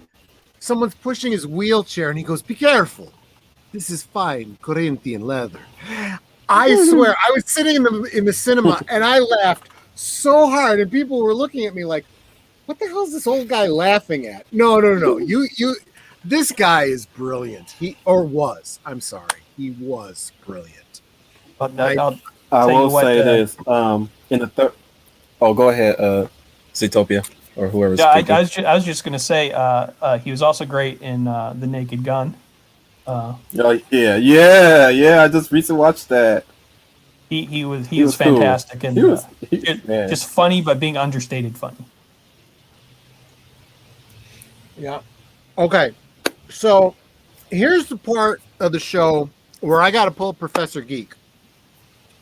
someone's pushing his wheelchair, and he goes, "Be careful. This is fine Corinthian leather." I swear, I was sitting in the cinema, and I laughed so hard, and people were looking at me like, "What the hell is this old guy laughing at?" No. You. This guy is brilliant. He was brilliant. But I will say this. In the third. Oh, go ahead, Zootopia, or whoever's. Yeah, I was just gonna say he was also great in The Naked Gun. Yeah. I just recently watched that. He was fantastic, cool. And just funny, but being understated funny. Yeah. Okay. So here's the part of the show where I got to pull Professor Geek.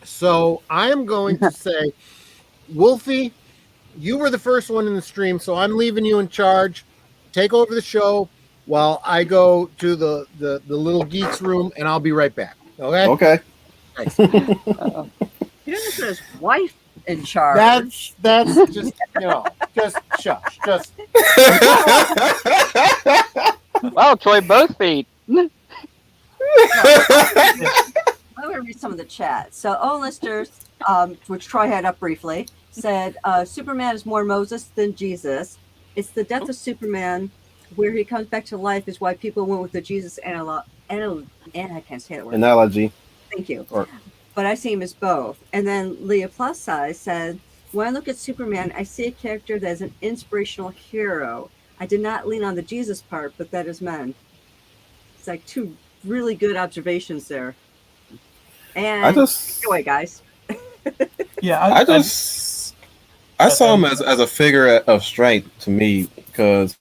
So I am going to say, Wolfie, you were the first one in the stream, so I'm leaving you in charge. Take over the show while I go to the little geeks room, and I'll be right back. Okay? Okay. Thanks. He doesn't put his wife in charge. That's just, just shush. Just. Wow, Troy, both feet. I'm going to read some of the chat. So, O-listers, which Troy had up briefly, said Superman is more Moses than Jesus. It's the death of Superman where he comes back to life is why people went with the Jesus analog. And I can't say that word. Analogy. Thank you. But I see him as both. And then Leah Plus Size said, when I look at Superman, I see a character that is an inspirational hero. I did not lean on the Jesus part, but that is men. It's like two really good observations there. And anyway, guys. Yeah, I saw him as a figure of strength to me because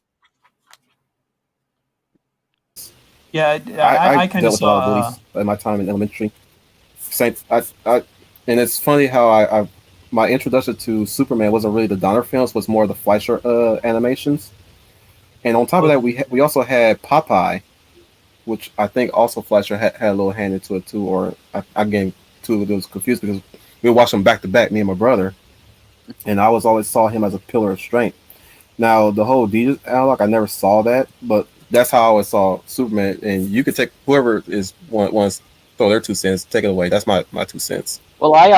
I kind of saw at my time in elementary. And it's funny how my introduction to Superman wasn't really the Donner films, was more the Fleischer animations. And on top of that, we also had Popeye, which I think also Fleischer had a little hand into it too. Or I'm getting two of those confused because we watched them back to back, me and my brother, and I always saw him as a pillar of strength. Now the whole Jesus analog, I never saw that, but that's how I always saw Superman. And you could take whoever wants throw their 2 cents, take it away. That's my 2 cents. Well, I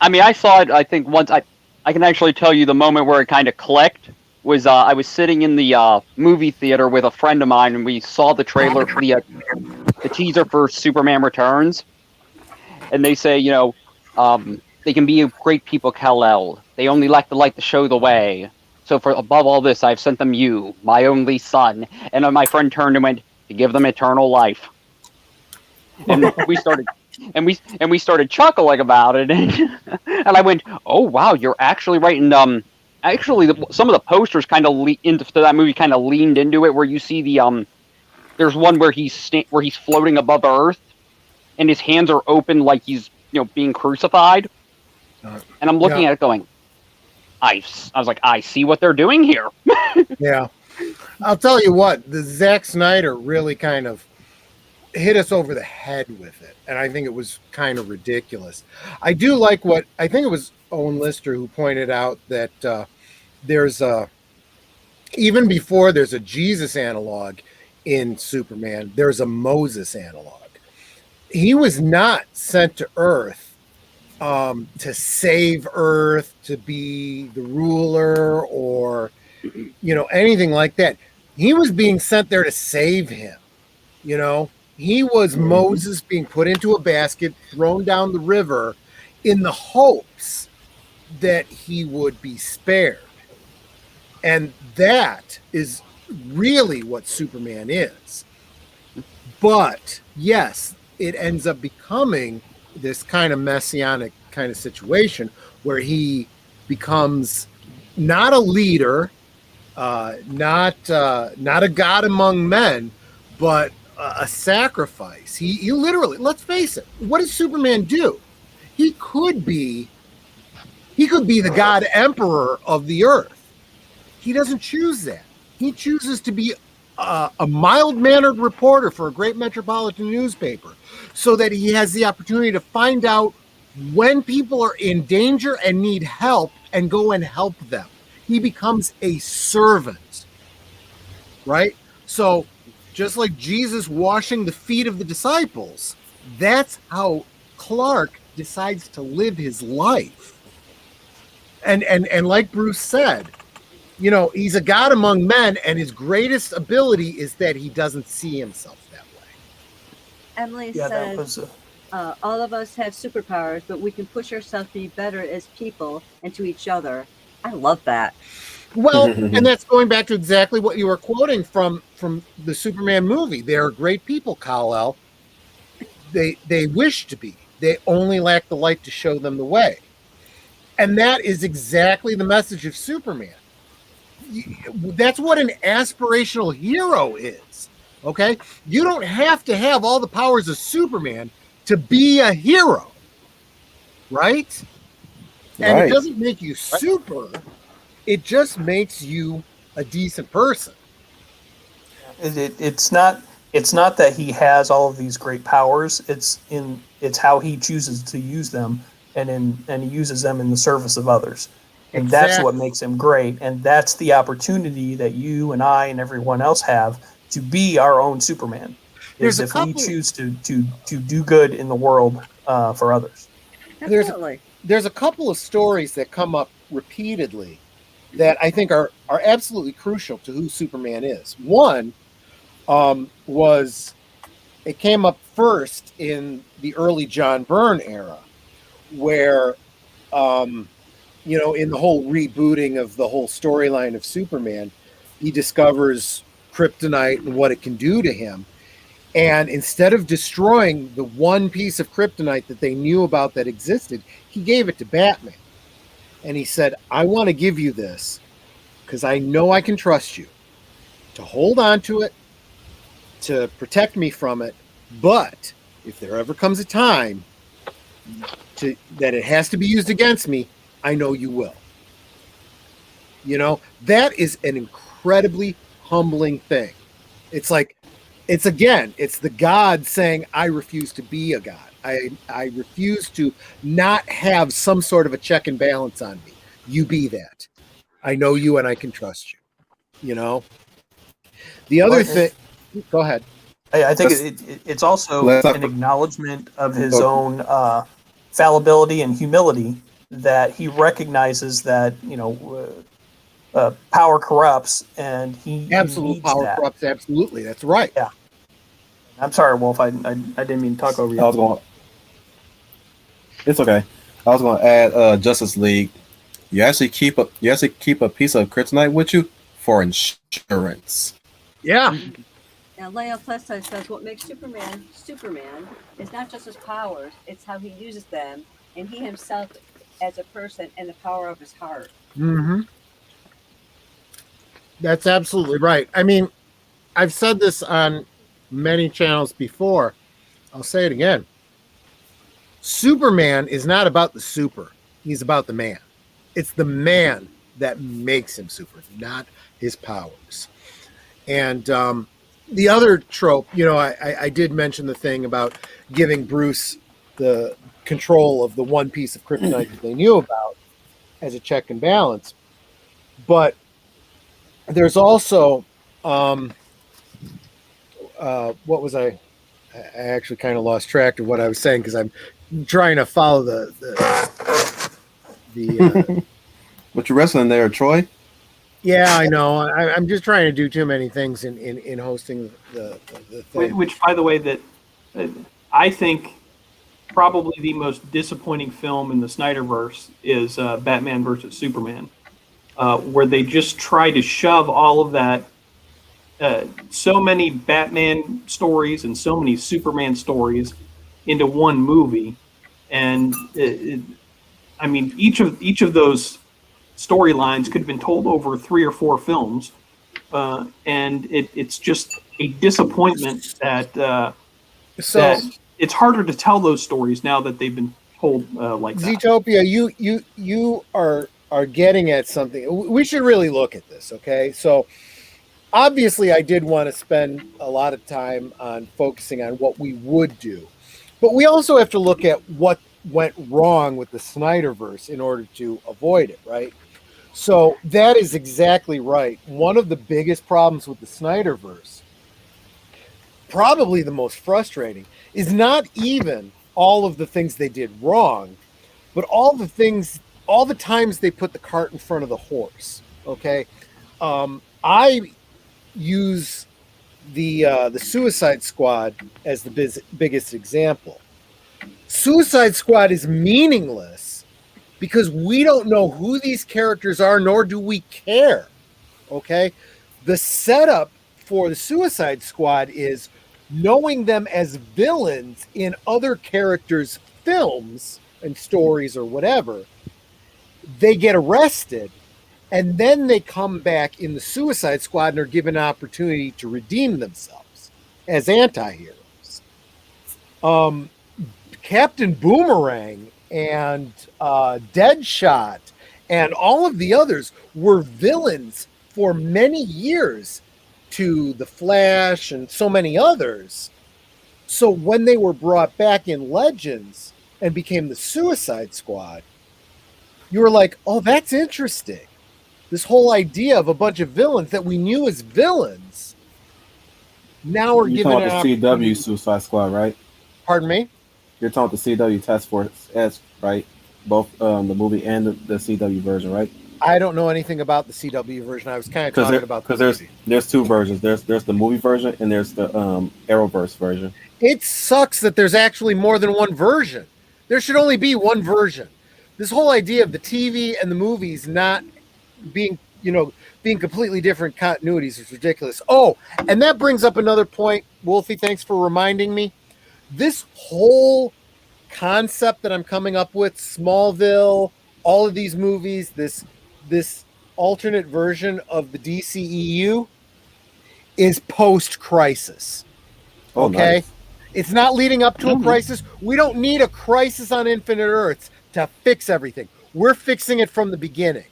mean, I saw it. I think once I can actually tell you the moment where it kind of clicked was I was sitting in the movie theater with a friend of mine, and we saw the trailer for the teaser for Superman Returns, and they say, they can be great people, Kal-El. They only lack the light to show the way. So for above all this, I've sent them you, my only son. And my friend turned and went, to give them eternal life. And we started chuckling about it, and I went, "Oh wow, you're actually right." And actually, some of the posters kind of into that movie kind of leaned into it, where you see there's one where he's floating above Earth, and his hands are open like he's being crucified, and I'm looking at it going, I was like, I see what they're doing here. Yeah, I'll tell you what, the Zack Snyder really kind of hit us over the head with it, and I think it was kind of ridiculous. I do like what I think it was Owen Lister who pointed out that there's even before there's a Jesus analog in Superman, there's a Moses analog. He was not sent to Earth to save Earth, to be the ruler, or anything like that. He was being sent there to save him. He was Moses being put into a basket, thrown down the river, in the hopes that he would be spared. And that is really what Superman is. But yes, it ends up becoming this kind of messianic kind of situation where he becomes not a leader, not a god among men, but a sacrifice. He literally, let's face it, what does Superman do? He could be the god emperor of the earth. He doesn't choose that. He chooses to be a mild-mannered reporter for a great metropolitan newspaper, so that he has the opportunity to find out when people are in danger and need help and go and help them. He becomes a servant, right? So just like Jesus washing the feet of the disciples, that's how Clark decides to live his life. And like Bruce said, he's a god among men, and his greatest ability is that he doesn't see himself that way. Emily says, all of us have superpowers, but we can push ourselves to be better as people and to each other. I love that. Well, and that's going back to exactly what you were quoting from the Superman movie. They are great people, Kal-El. They wish to be. They only lack the light to show them the way. And that is exactly the message of Superman. That's what an aspirational hero is. Okay? You don't have to have all the powers of Superman to be a hero. Right? And it doesn't make you super. It just makes you a decent person. It's not that he has all of these great powers. It's how he chooses to use them, and he uses them in the service of others. And that's what makes him great. And that's the opportunity that you and I and everyone else have to be our own Superman. We choose to do good in the world for others. There's a couple of stories that come up repeatedly that I think are absolutely crucial to who Superman is. One it came up first in the early John Byrne era, where in the whole rebooting of the whole storyline of Superman, he discovers kryptonite and what it can do to him. And instead of destroying the one piece of kryptonite that they knew about that existed, he gave it to Batman. And he said, I want to give you this because I know I can trust you to hold on to it, to protect me from it. But if there ever comes a time that it has to be used against me, I know you will. That is an incredibly humbling thing. It's the God saying, I refuse to be a God. I refuse to not have some sort of a check and balance on me. You be that. I know you and I can trust you. The other thing, go ahead. I think it's also an acknowledgement of his own fallibility and humility that he recognizes that power corrupts, and he Absolute needs power that. corrupts. Absolutely, that's right. Yeah. I'm sorry, Wolf. I didn't mean to talk over you. It's okay. I was going to add Justice League. You actually keep a piece of kryptonite with you for insurance. Yeah. Now, Leo Plestai says what makes Superman Superman is not just his powers, it's how he uses them, and he himself as a person and the power of his heart. Mm-hmm. That's absolutely right. I mean, I've said this on many channels before. I'll say it again. Superman is not about the super. He's about the man. It's the man that makes him super, not his powers. And the other trope, I did mention the thing about giving Bruce the control of the one piece of kryptonite that they knew about as a check and balance. But there's also, what was I actually kind of lost track of what I was saying because I'm trying to follow the What you wrestling there, Troy? Yeah, I know. I'm just trying to do too many things in hosting the thing. Which, by the way, that I think probably the most disappointing film in the Snyderverse is Batman versus Superman, where they just try to shove all of that, so many Batman stories and so many Superman stories into one movie, and I mean each of those storylines could have been told over 3 or 4 films, and it's just a disappointment that it's harder to tell those stories now that they've been told like that. Zetopia, you are getting at something. We should really look at this, okay? So obviously I did want to spend a lot of time on focusing on what we would do, but we also have to look at what went wrong with the Snyderverse in order to avoid it, right? So that is exactly right. One of the biggest problems with the Snyderverse, probably the most frustrating, is not even all of the things they did wrong, but all the times they put the cart in front of the horse. Okay, I use the Suicide Squad as the biggest example. Suicide Squad is meaningless because we don't know who these characters are, nor do we care. Okay, the setup for the Suicide Squad is knowing them as villains in other characters' films and stories or whatever. They get arrested, and then they come back in the Suicide Squad and are given an opportunity to redeem themselves as anti-heroes. Captain Boomerang and Deadshot and all of the others were villains for many years to The Flash and so many others. So when they were brought back in Legends and became the Suicide Squad, you were like, oh, that's interesting. This whole idea of a bunch of villains that we knew as villains, now we're You're giving talking about the CW Suicide Squad, right? Pardon me? You're talking about the CW Task Force S, right? Both the movie and the CW version, right? I don't know anything about the CW version. I was kind of talking about because there's 2 versions. There's the movie version and there's the Arrowverse version. It sucks that there's actually more than one version. There should only be one version. This whole idea of the TV and the movies not being completely different continuities is ridiculous. Oh, and that brings up another point. Wolfie, thanks for reminding me. This whole concept that I'm coming up with, Smallville, all of these movies, this alternate version of the DCEU is post-crisis. Okay? Nice. It's not leading up to a crisis. We don't need a crisis on Infinite Earths to fix everything. We're fixing it from the beginning.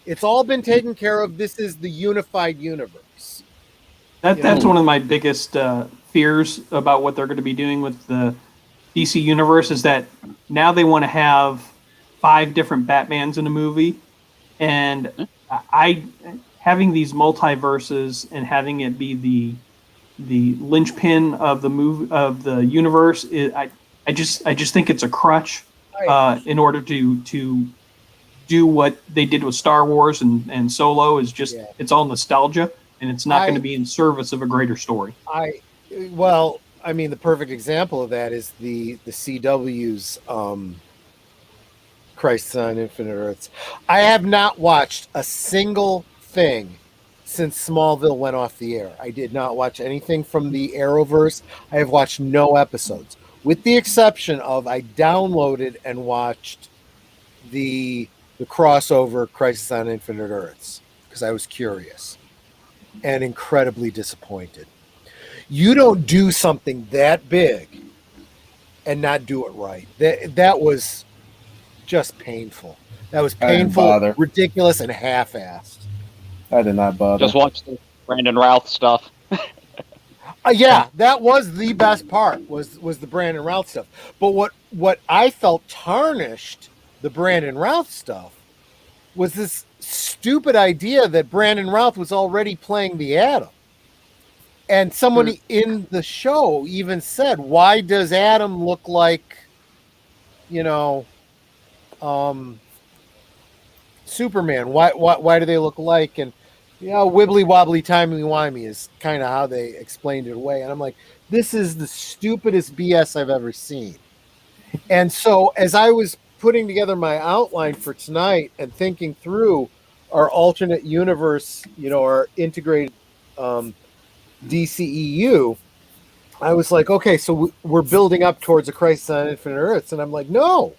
It's all been taken care of. This is the unified universe. That's one of my biggest fears about what they're going to be doing with the DC universe is that now they want to have 5 different Batmans in a movie, and having these multiverses and having it be the linchpin of the universe. I just think it's a crutch in order to do what they did with Star Wars and Solo is just it's all nostalgia, and it's not going to be in service of a greater story. Well, I mean, the perfect example of that is the CW's Crisis on Infinite Earths. I have not watched a single thing since Smallville went off the air. I did not watch anything from the Arrowverse. I have watched no episodes, with the exception of I downloaded and watched the crossover Crisis on Infinite Earths because I was curious and incredibly disappointed. You don't do something that big and not do it right. That was just painful. That was painful, ridiculous, and half-assed. I did not bother. Just watch the Brandon Routh stuff. Yeah, that was the best part. Was the Brandon Routh stuff. But what I felt tarnished the Brandon Routh stuff was this stupid idea that Brandon Routh was already playing the Atom. And someone in the show even said, "Why does Adam look like, Superman? Why do they look alike?" And wibbly wobbly timey wimey is kind of how they explained it away. And I'm like, this is the stupidest BS I've ever seen. And so as I was putting together my outline for tonight and thinking through our alternate universe, our integrated DCEU, I was like, okay, so we're building up towards a Crisis on Infinite Earths. And I'm like, no.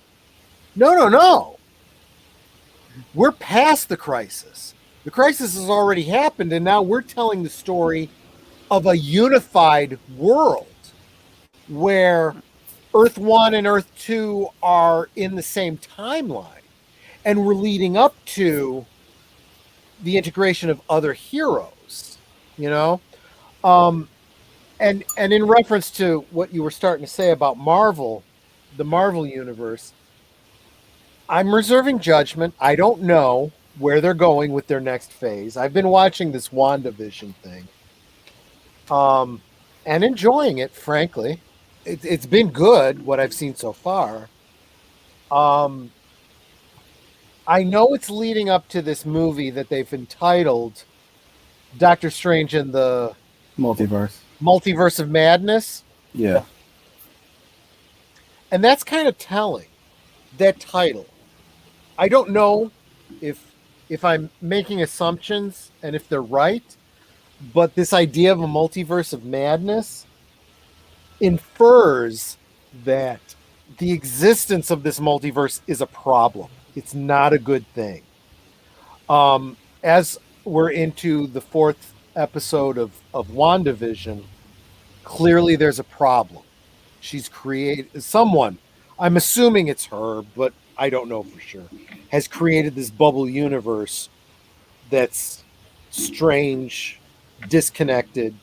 We're past the crisis. The crisis has already happened, and now we're telling the story of a unified world where Earth 1 and Earth 2 are in the same timeline. And we're leading up to the integration of other heroes, And in reference to what you were starting to say about Marvel, the Marvel universe, I'm reserving judgment. I don't know where they're going with their next phase. I've been watching this WandaVision thing, and enjoying it, frankly. It's been good, what I've seen so far. I know it's leading up to this movie that they've entitled Doctor Strange and the Multiverse of Madness. Yeah. And that's kind of telling, that title. I don't know if I'm making assumptions and if they're right, but this idea of a multiverse of madness infers that the existence of this multiverse is a problem. It's not a good thing. As we're into the 4th episode of WandaVision, clearly there's a problem. She's created someone, I'm assuming it's her, but I don't know for sure, has created this bubble universe that's strange, disconnected.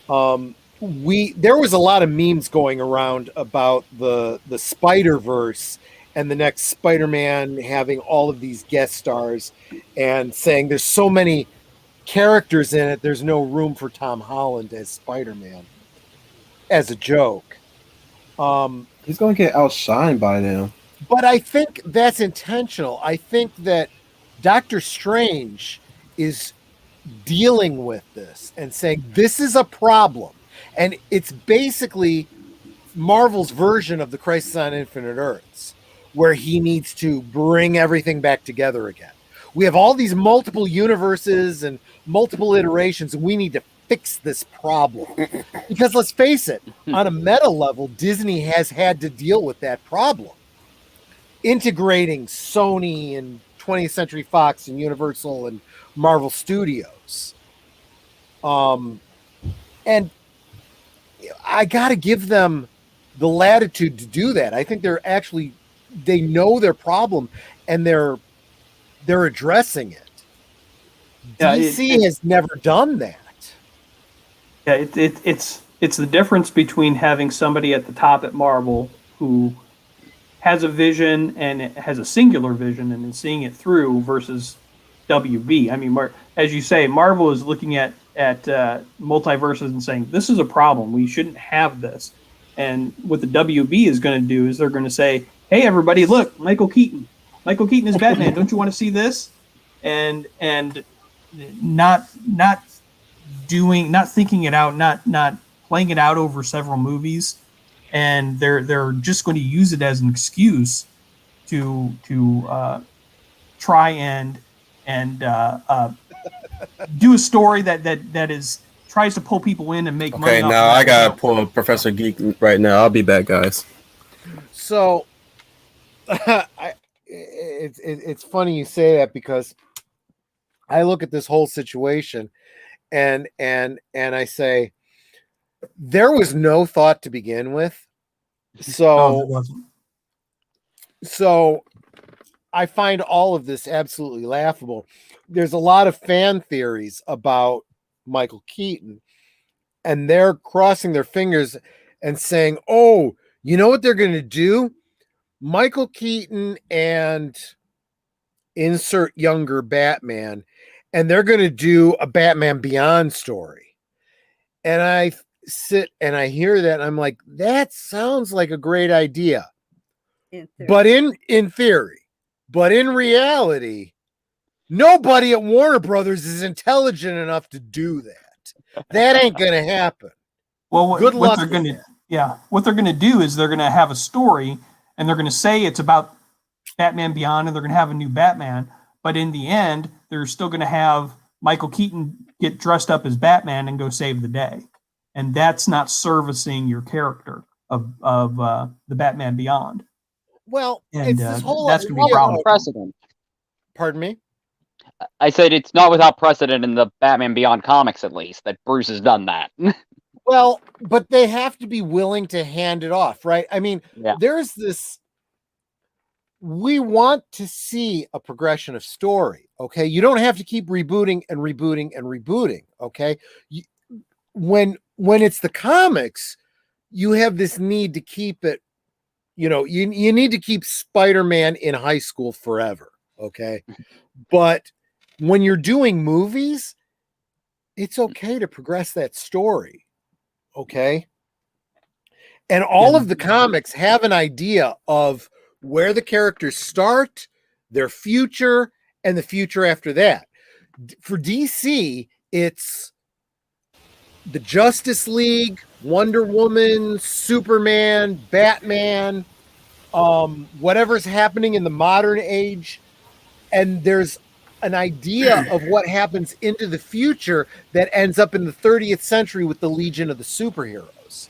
There was a lot of memes going around about the Spider-Verse and the next Spider-Man having all of these guest stars and saying there's so many characters in it, there's no room for Tom Holland as Spider-Man, as a joke. He's going to get outshined by them. But I think that's intentional. I think that Doctor Strange is dealing with this and saying this is a problem. And it's basically Marvel's version of the Crisis on Infinite Earths, where he needs to bring everything back together again. We have all these multiple universes and multiple iterations, and we need to fix this problem. Because let's face it, on a meta level, Disney has had to deal with that problem. Integrating Sony and 20th Century Fox and Universal and Marvel Studios. And I got to give them the latitude to do that. I think they know their problem and they're addressing it. Yeah, DC has never done that. Yeah, it's the difference between having somebody at the top at Marvel who has a vision and it has a singular vision and is seeing it through versus WB. I mean, as you say, Marvel is looking at multiverses and saying, this is a problem. We shouldn't have this. And what the WB is going to do is they're going to say, hey everybody, look, Michael Keaton. Michael Keaton is Batman. Don't you want to see this? And not thinking it out, not playing it out over several movies, and they're just going to use it as an excuse to try and do a story that is tries to pull people in and make money. Okay, now I gotta pull Professor Geek right now. I'll be back, guys. So, it's funny you say that, because I look at this whole situation and I say there was no thought to begin with. So I find all of this absolutely laughable. There's a lot of fan theories about Michael Keaton, and they're crossing their fingers and saying, oh, you know what they're going to do? Michael Keaton and insert younger Batman, and they're going to do a Batman Beyond story. And I sit and I hear that, and I'm like, that sounds like a great idea. But in theory, but in reality, nobody at Warner Brothers is intelligent enough to do that. That ain't going to happen. Well, good luck. What they're going to do is they're going to have a story, and they're going to say it's about Batman Beyond, and they're going to have a new Batman. But in the end, they're still going to have Michael Keaton get dressed up as Batman and go save the day. And that's not servicing your character of the Batman Beyond. Well, and it's this whole that's going to be a problem. Precedent. Pardon me? I said it's not without precedent in the Batman Beyond comics, at least, that Bruce has done that. Well, but they have to be willing to hand it off, right? I mean, there's this, we want to see a progression of story, okay? You don't have to keep rebooting and rebooting and rebooting, okay? When it's the comics, you have this need to keep it, you need to keep Spider-Man in high school forever, okay? But when you're doing movies, it's okay to progress that story, okay? And all of the comics have an idea of where the characters start, their future, and the future after that. For DC, it's the Justice League, Wonder Woman, Superman, Batman, whatever's happening in the modern age. And there's an idea of what happens into the future that ends up in the 30th century with the Legion of the Superheroes.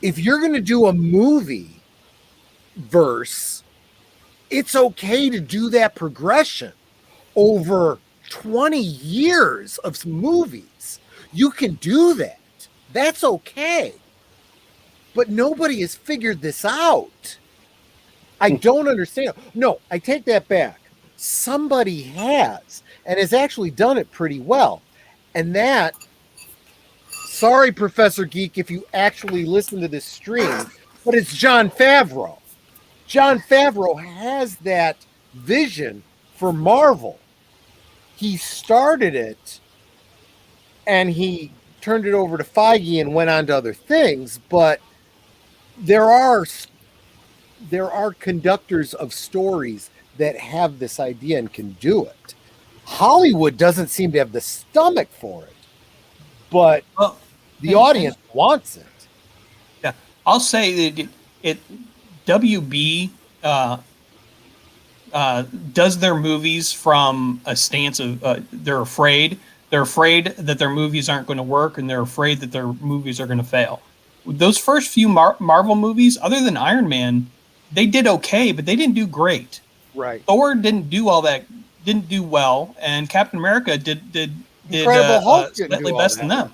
If you're going to do a movie verse, it's okay to do that progression over 20 years of movies. You can do that. That's okay. But nobody has figured this out. I don't understand. No, I take that back. Somebody has, and has actually done it pretty well. And that, sorry, Professor Geek, if you actually listen to this stream, but it's Jon Favreau. Jon Favreau has that vision for Marvel. He started it, and he turned it over to Feige and went on to other things, but there are conductors of stories that have this idea and can do it. Hollywood doesn't seem to have the stomach for it, but the audience wants it. Yeah, I'll say that it WB does their movies from a stance of they're afraid that their movies aren't going to work, and they're afraid that their movies are going to fail. Those first few Marvel movies, other than Iron Man, they did okay, but they didn't do great. Right. Thor didn't do well, and Captain America did slightly best than them.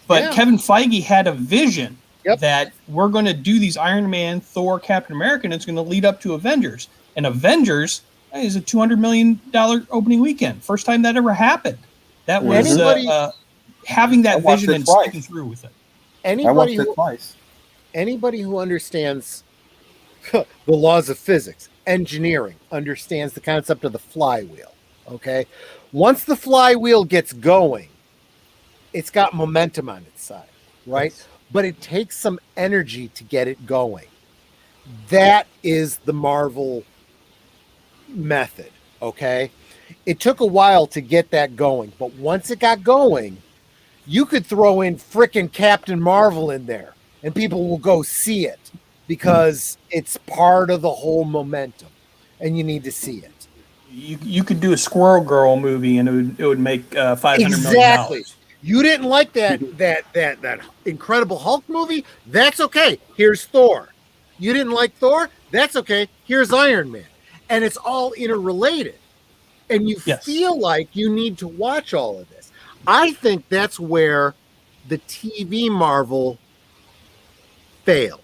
But Kevin Feige had a vision that we're going to do these Iron Man, Thor, Captain America, and it's going to lead up to Avengers. And Avengers is a $200 million opening weekend. First time that ever happened. That was having that vision and sticking through with it. Anybody who understands the laws of physics, engineering, understands the concept of the flywheel, okay? Once the flywheel gets going, it's got momentum on its side, right? Yes. But it takes some energy to get it going. That is the Marvel method, okay? It took a while to get that going, but once it got going, you could throw in frickin' Captain Marvel in there and people will go see it because it's part of the whole momentum and you need to see it. You could do a Squirrel Girl movie and it would make $500 million. Exactly. You didn't like that Incredible Hulk movie? That's okay. Here's Thor. You didn't like Thor? That's okay. Here's Iron Man. And it's all interrelated. And you feel like you need to watch all of this. I think that's where the TV Marvel failed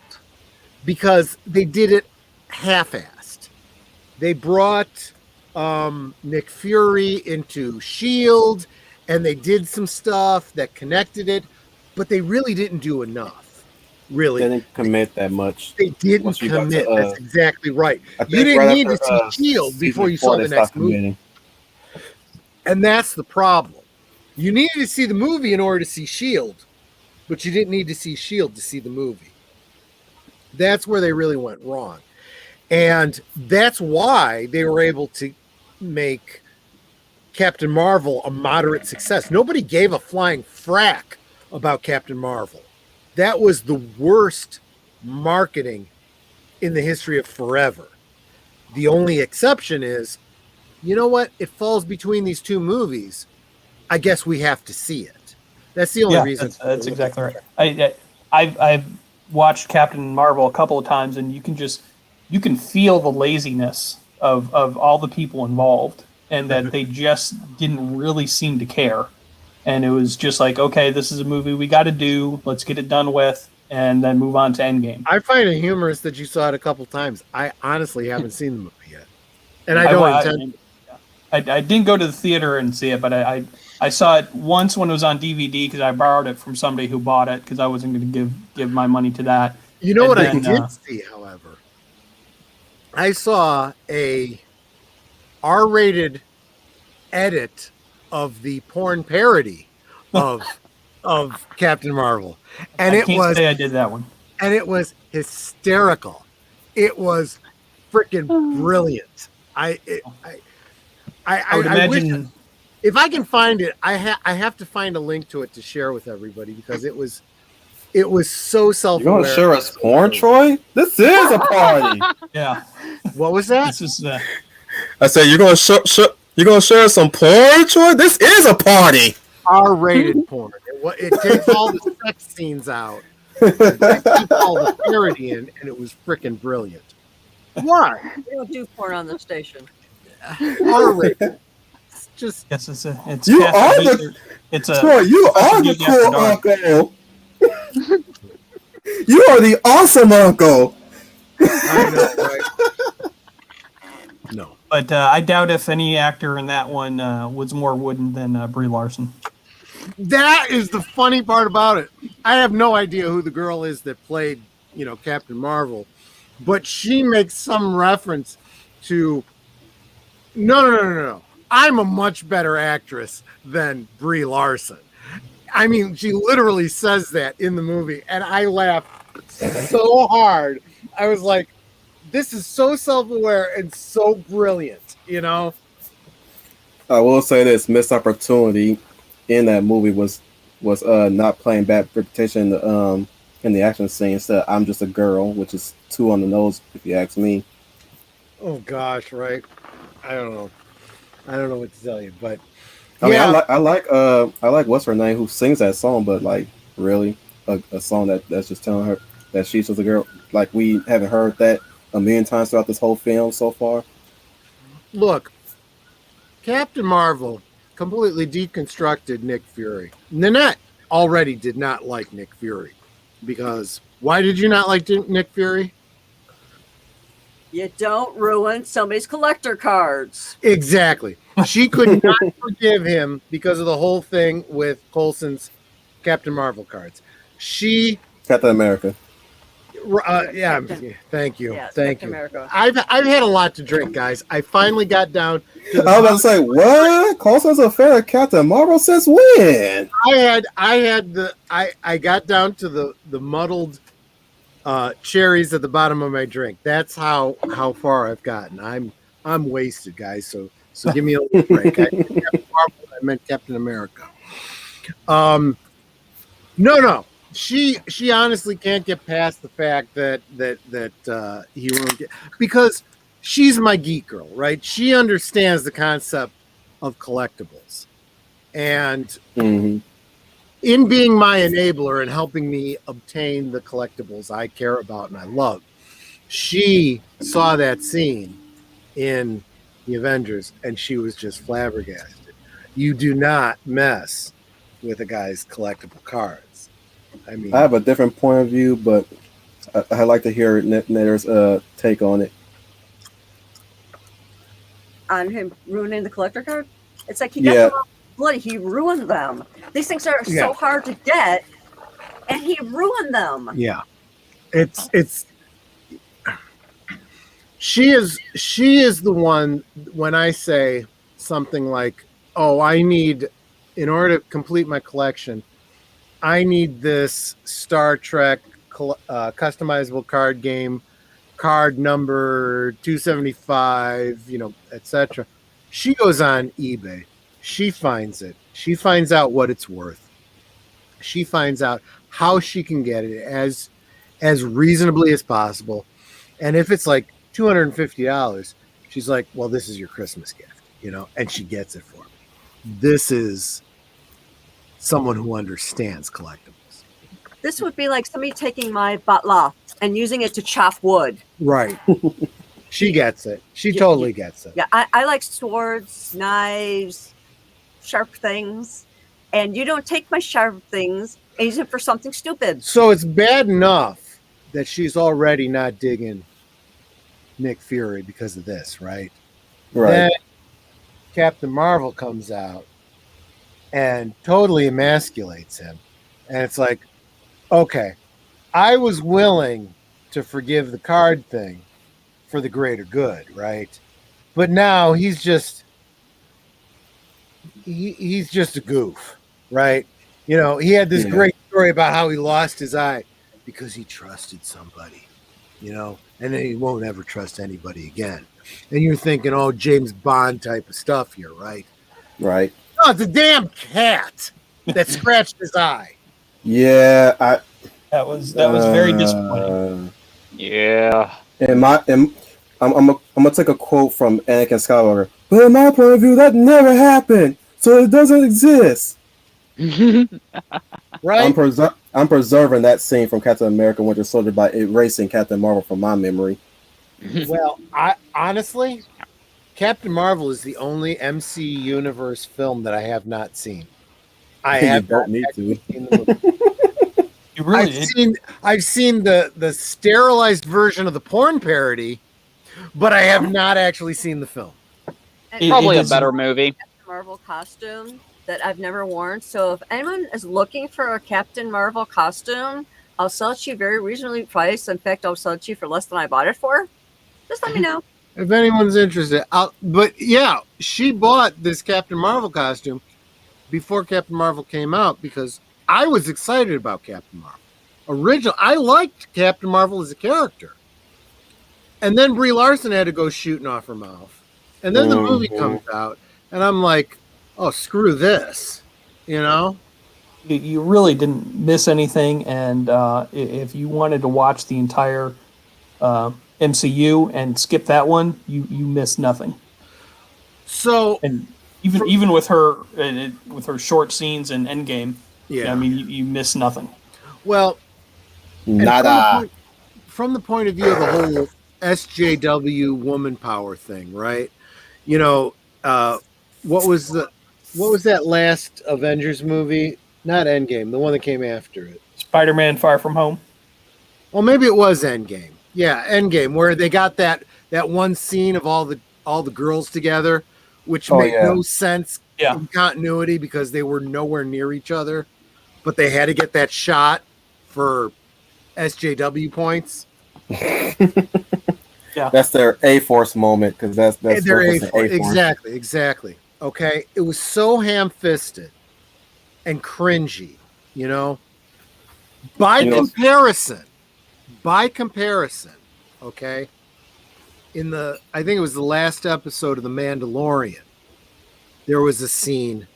because they did it half-assed. They brought Nick Fury into S.H.I.E.L.D. and they did some stuff that connected it, but they really didn't do enough. Really, they didn't commit that much. They didn't commit. That's exactly right. You didn't need to see S.H.I.E.L.D. before you saw the next movie. And that's the problem. You needed to see the movie in order to see S.H.I.E.L.D., but you didn't need to see S.H.I.E.L.D. to see the movie. That's where they really went wrong. And that's why they were able to make Captain Marvel a moderate success. Nobody gave a flying frack about Captain Marvel. That was the worst marketing in the history of forever. The only exception is, you know what? It falls between these two movies. I guess we have to see it. That's the only reason. That's exactly right. I've watched Captain Marvel a couple of times, and you can feel the laziness of all the people involved, and that they just didn't really seem to care. And it was just like, okay, this is a movie we got to do. Let's get it done with, and then move on to Endgame. I find it humorous that you saw it a couple times. I honestly haven't seen the movie yet, and I don't intend. I didn't go to the theater and see it, but I saw it once when it was on DVD because I borrowed it from somebody who bought it because I wasn't going to give my money to that. You know what I did see, however? I saw a R-rated edit of the porn parody of Captain Marvel, and I can't say I did that one. And it was hysterical. It was freaking brilliant. I would imagine if I can find it, I have to find a link to it to share with everybody because it was so self-aware. You're gonna share us porn, Troy? This is a party. Yeah. What was that? This is. I said you're gonna share us some porn, Troy? This is a party. R-rated porn. It takes all the sex scenes out. It keeps all the parody in, and it was freaking brilliant. Why? We don't do porn on the station. R-rated. Just it's you are the Troy, you are the cool uncle. You are the awesome uncle. I know, right? No, but I doubt if any actor in that one was more wooden than Brie Larson. That is the funny part about it. I have no idea who the girl is that played, Captain Marvel, but she makes some reference to. No. I'm a much better actress than Brie Larson. I mean, she literally says that in the movie, and I laughed so hard. I was like, this is so self-aware and so brilliant, I will say this: missed opportunity in that movie was not playing bad reputation in the action scene. Instead, I'm just a girl, which is too on the nose, if you ask me. Oh gosh, right? I don't know what to tell you, but I mean, I like what's her name who sings that song, but like really a song that's just telling her that she's just a girl. Like we haven't heard that a million times throughout this whole film so far. Look, Captain Marvel completely deconstructed Nick Fury. Nanette already did not like Nick Fury because why did you not like Nick Fury? You don't ruin somebody's collector cards. Exactly. She could not forgive him because of the whole thing with Coulson's Captain Marvel cards. Captain America. Yeah. Thank you. Yes, thank Captain you. America. I've had a lot to drink, guys. I finally got down to I was about to say, what? Coulson's a fan of Captain Marvel since when? I got down to the muddled cherries at the bottom of my drink. That's how far I've gotten. I'm wasted, guys. So give me a little break. I meant Captain America. No. She honestly can't get past the fact that he ruined it, because she's my geek girl, right? She understands the concept of collectibles, and in being my enabler and helping me obtain the collectibles I care about and I love, she saw that scene in the Avengers and she was just flabbergasted. You do not mess with a guy's collectible cards. I mean, I have a different point of view, but I'd like to hear Netter's take on it. On him ruining the collector card? It's like he got them all bloody. He ruined them. These things are so hard to get, and he ruined them. Yeah, it's. She is the one. When I say something like, "Oh, I need, in order to complete my collection, I need this Star Trek customizable card game, card number 275, etc." She goes on eBay. She finds it. She finds out what it's worth. She finds out how she can get it as reasonably as possible. And if it's like $250, she's like, "Well, this is your Christmas gift," and she gets it for me. This is someone who understands collectibles. This would be like somebody taking my batla and using it to chop wood. Right. She gets it. She totally gets it. Yeah, I like swords, knives, sharp things, and you don't take my sharp things and use it for something stupid. So it's bad enough that she's already not digging Nick Fury because of this, right? Right. Then Captain Marvel comes out and totally emasculates him. And it's like, okay, I was willing to forgive the card thing for the greater good, right? But now he's just a goof, right? He had this great story about how he lost his eye because he trusted somebody, and then he won't ever trust anybody again. And you're thinking, oh, James Bond type of stuff here, right? Right. No, it's a damn cat that scratched his eye. Yeah, that was very disappointing. Yeah. I'm gonna take a quote from Anakin Skywalker. But in my point of view, that never happened, so it doesn't exist. Right? I'm preserving that scene from Captain America: Winter Soldier by erasing Captain Marvel from my memory. Well, I honestly, Captain Marvel is the only MC Universe film that I have not seen. I don't need to. Seen the movie. You really I've seen the sterilized version of the porn parody, but I have not actually seen the film. Probably a better movie. Captain Marvel costume that I've never worn. So if anyone is looking for a Captain Marvel costume, I'll sell it to you very reasonably priced. In fact, I'll sell it to you for less than I bought it for. Just let me know. If anyone's interested. But yeah, she bought this Captain Marvel costume before Captain Marvel came out because I was excited about Captain Marvel. I liked Captain Marvel as a character. And then Brie Larson had to go shooting off her mouth. And then the movie comes out, and I'm like, oh, screw this. You really didn't miss anything, and if you wanted to watch the entire MCU and skip that one, you miss nothing. So, and even with her short scenes in Endgame, I mean, you miss nothing. Well, nada. From the point of view of the whole SJW woman power thing, right? What was that last Avengers movie? Not Endgame, the one that came after it. Spider-Man: Far From Home. Well, maybe it was Endgame. Yeah, Endgame, where they got that one scene of all the girls together, which made no sense in continuity because they were nowhere near each other, but they had to get that shot for SJW points. That's their A-Force moment because that's their A-Force. Exactly. Okay, it was so ham-fisted and cringy, By comparison, By comparison, okay, I think it was the last episode of The Mandalorian, there was a scene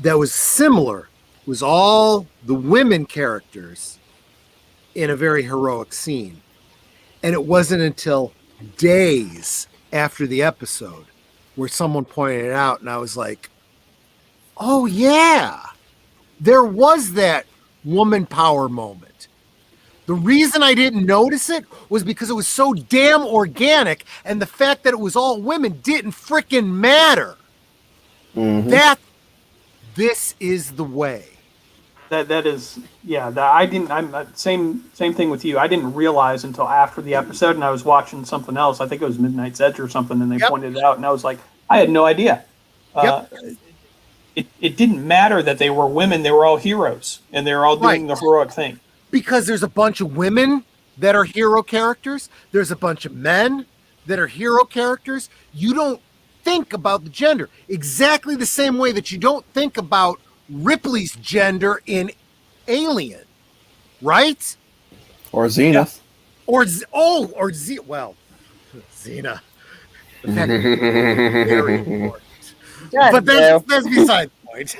that was similar. It was all the women characters in a very heroic scene. And it wasn't until days after the episode where someone pointed it out, and I was like, oh yeah, there was that woman power moment. The reason I didn't notice it was because it was so damn organic, and the fact that it was all women didn't freaking matter. Mm-hmm. This is the way. That is, yeah. I didn't. I'm same thing with you. I didn't realize until after the episode, and I was watching something else. I think it was Midnight's Edge or something, and they pointed it out, and I was like, I had no idea. It didn't matter that they were women; they were all heroes, and they were all doing the heroic thing. Because there's a bunch of women that are hero characters. There's a bunch of men that are hero characters. You don't think about the gender exactly the same way that you don't think about Ripley's gender in Alien, right? Or Xena. Or Xena. Very important. But that's beside the point.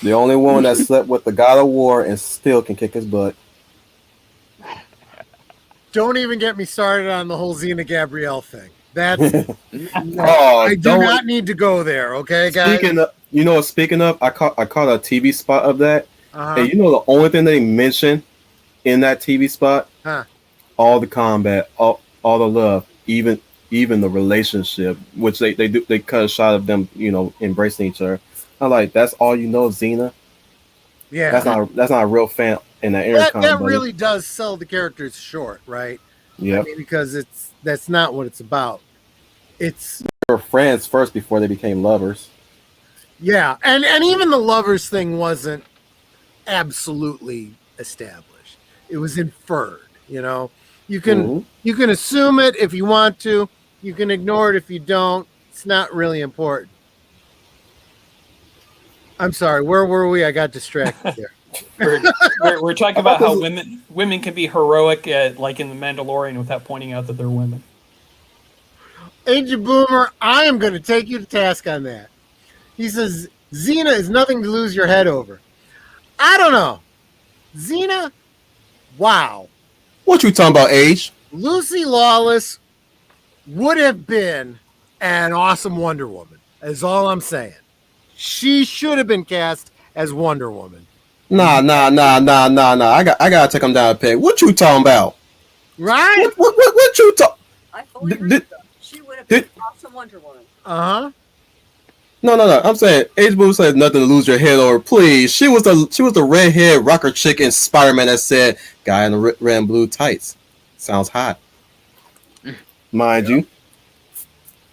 The only woman that slept with the God of War and still can kick his butt. Don't even get me started on the whole Xena Gabrielle thing. That's I do not need to go there, okay, guys? Speaking of, I caught a TV spot of that. Uh-huh. And the only thing they mentioned in that TV spot, all the combat, all the love, even the relationship, which they cut a shot of them, embracing each other. I'm like, that's all you know, Xena? Yeah. That's not a real fan in that era. That really does sell the characters short, right? Yeah. I mean, because that's not what it's about. It's they were friends first before they became lovers. Yeah, and even the lovers thing wasn't absolutely established. It was inferred, You can assume it if you want to. You can ignore it if you don't. It's not really important. I'm sorry, where were we? I got distracted there. we're talking about how women can be heroic, like in The Mandalorian, without pointing out that they're women. Agent Boomer, I am going to take you to task on that. He says, Xena is nothing to lose your head over. I don't know. Xena, wow. What you talking about, Age? Lucy Lawless would have been an awesome Wonder Woman, is all I'm saying. She should have been cast as Wonder Woman. Nah. I gotta take him down a peg. What you talking about? Right? What you talking? I fully agree. She would have been an awesome Wonder Woman. Uh-huh. No. I'm saying Age Boom said nothing to lose your head over. Please, she was the redhead rocker chick in Spider-Man that said guy in the red and blue tights. Sounds hot. Mind you,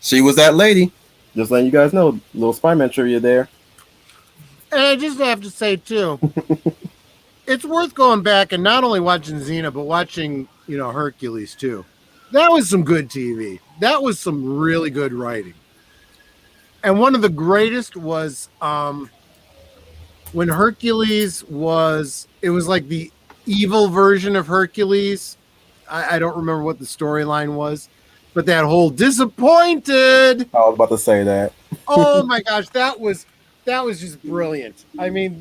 she was that lady. Just letting you guys know, little Spider-Man trivia there. And I just have to say too, it's worth going back and not only watching Xena, but watching Hercules too. That was some good TV. That was some really good writing. And one of the greatest was when Hercules it was like the evil version of Hercules. I don't remember what the storyline was, but that whole disappointed. I was about to say that. Oh my gosh, that was just brilliant. I mean,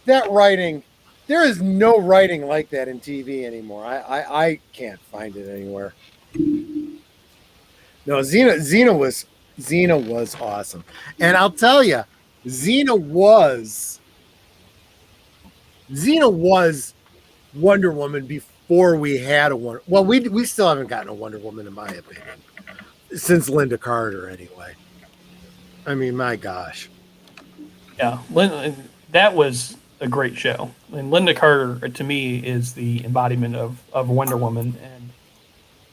that writing, there is no writing like that in TV anymore. I can't find it anywhere. No, Xena was awesome. And I'll tell you, Xena was Wonder Woman before we had a Wonder. Well, we still haven't gotten a Wonder Woman, in my opinion, since Linda Carter, anyway. I mean, my gosh. Yeah, that was a great show. And Linda Carter, to me, is the embodiment of Wonder Woman. And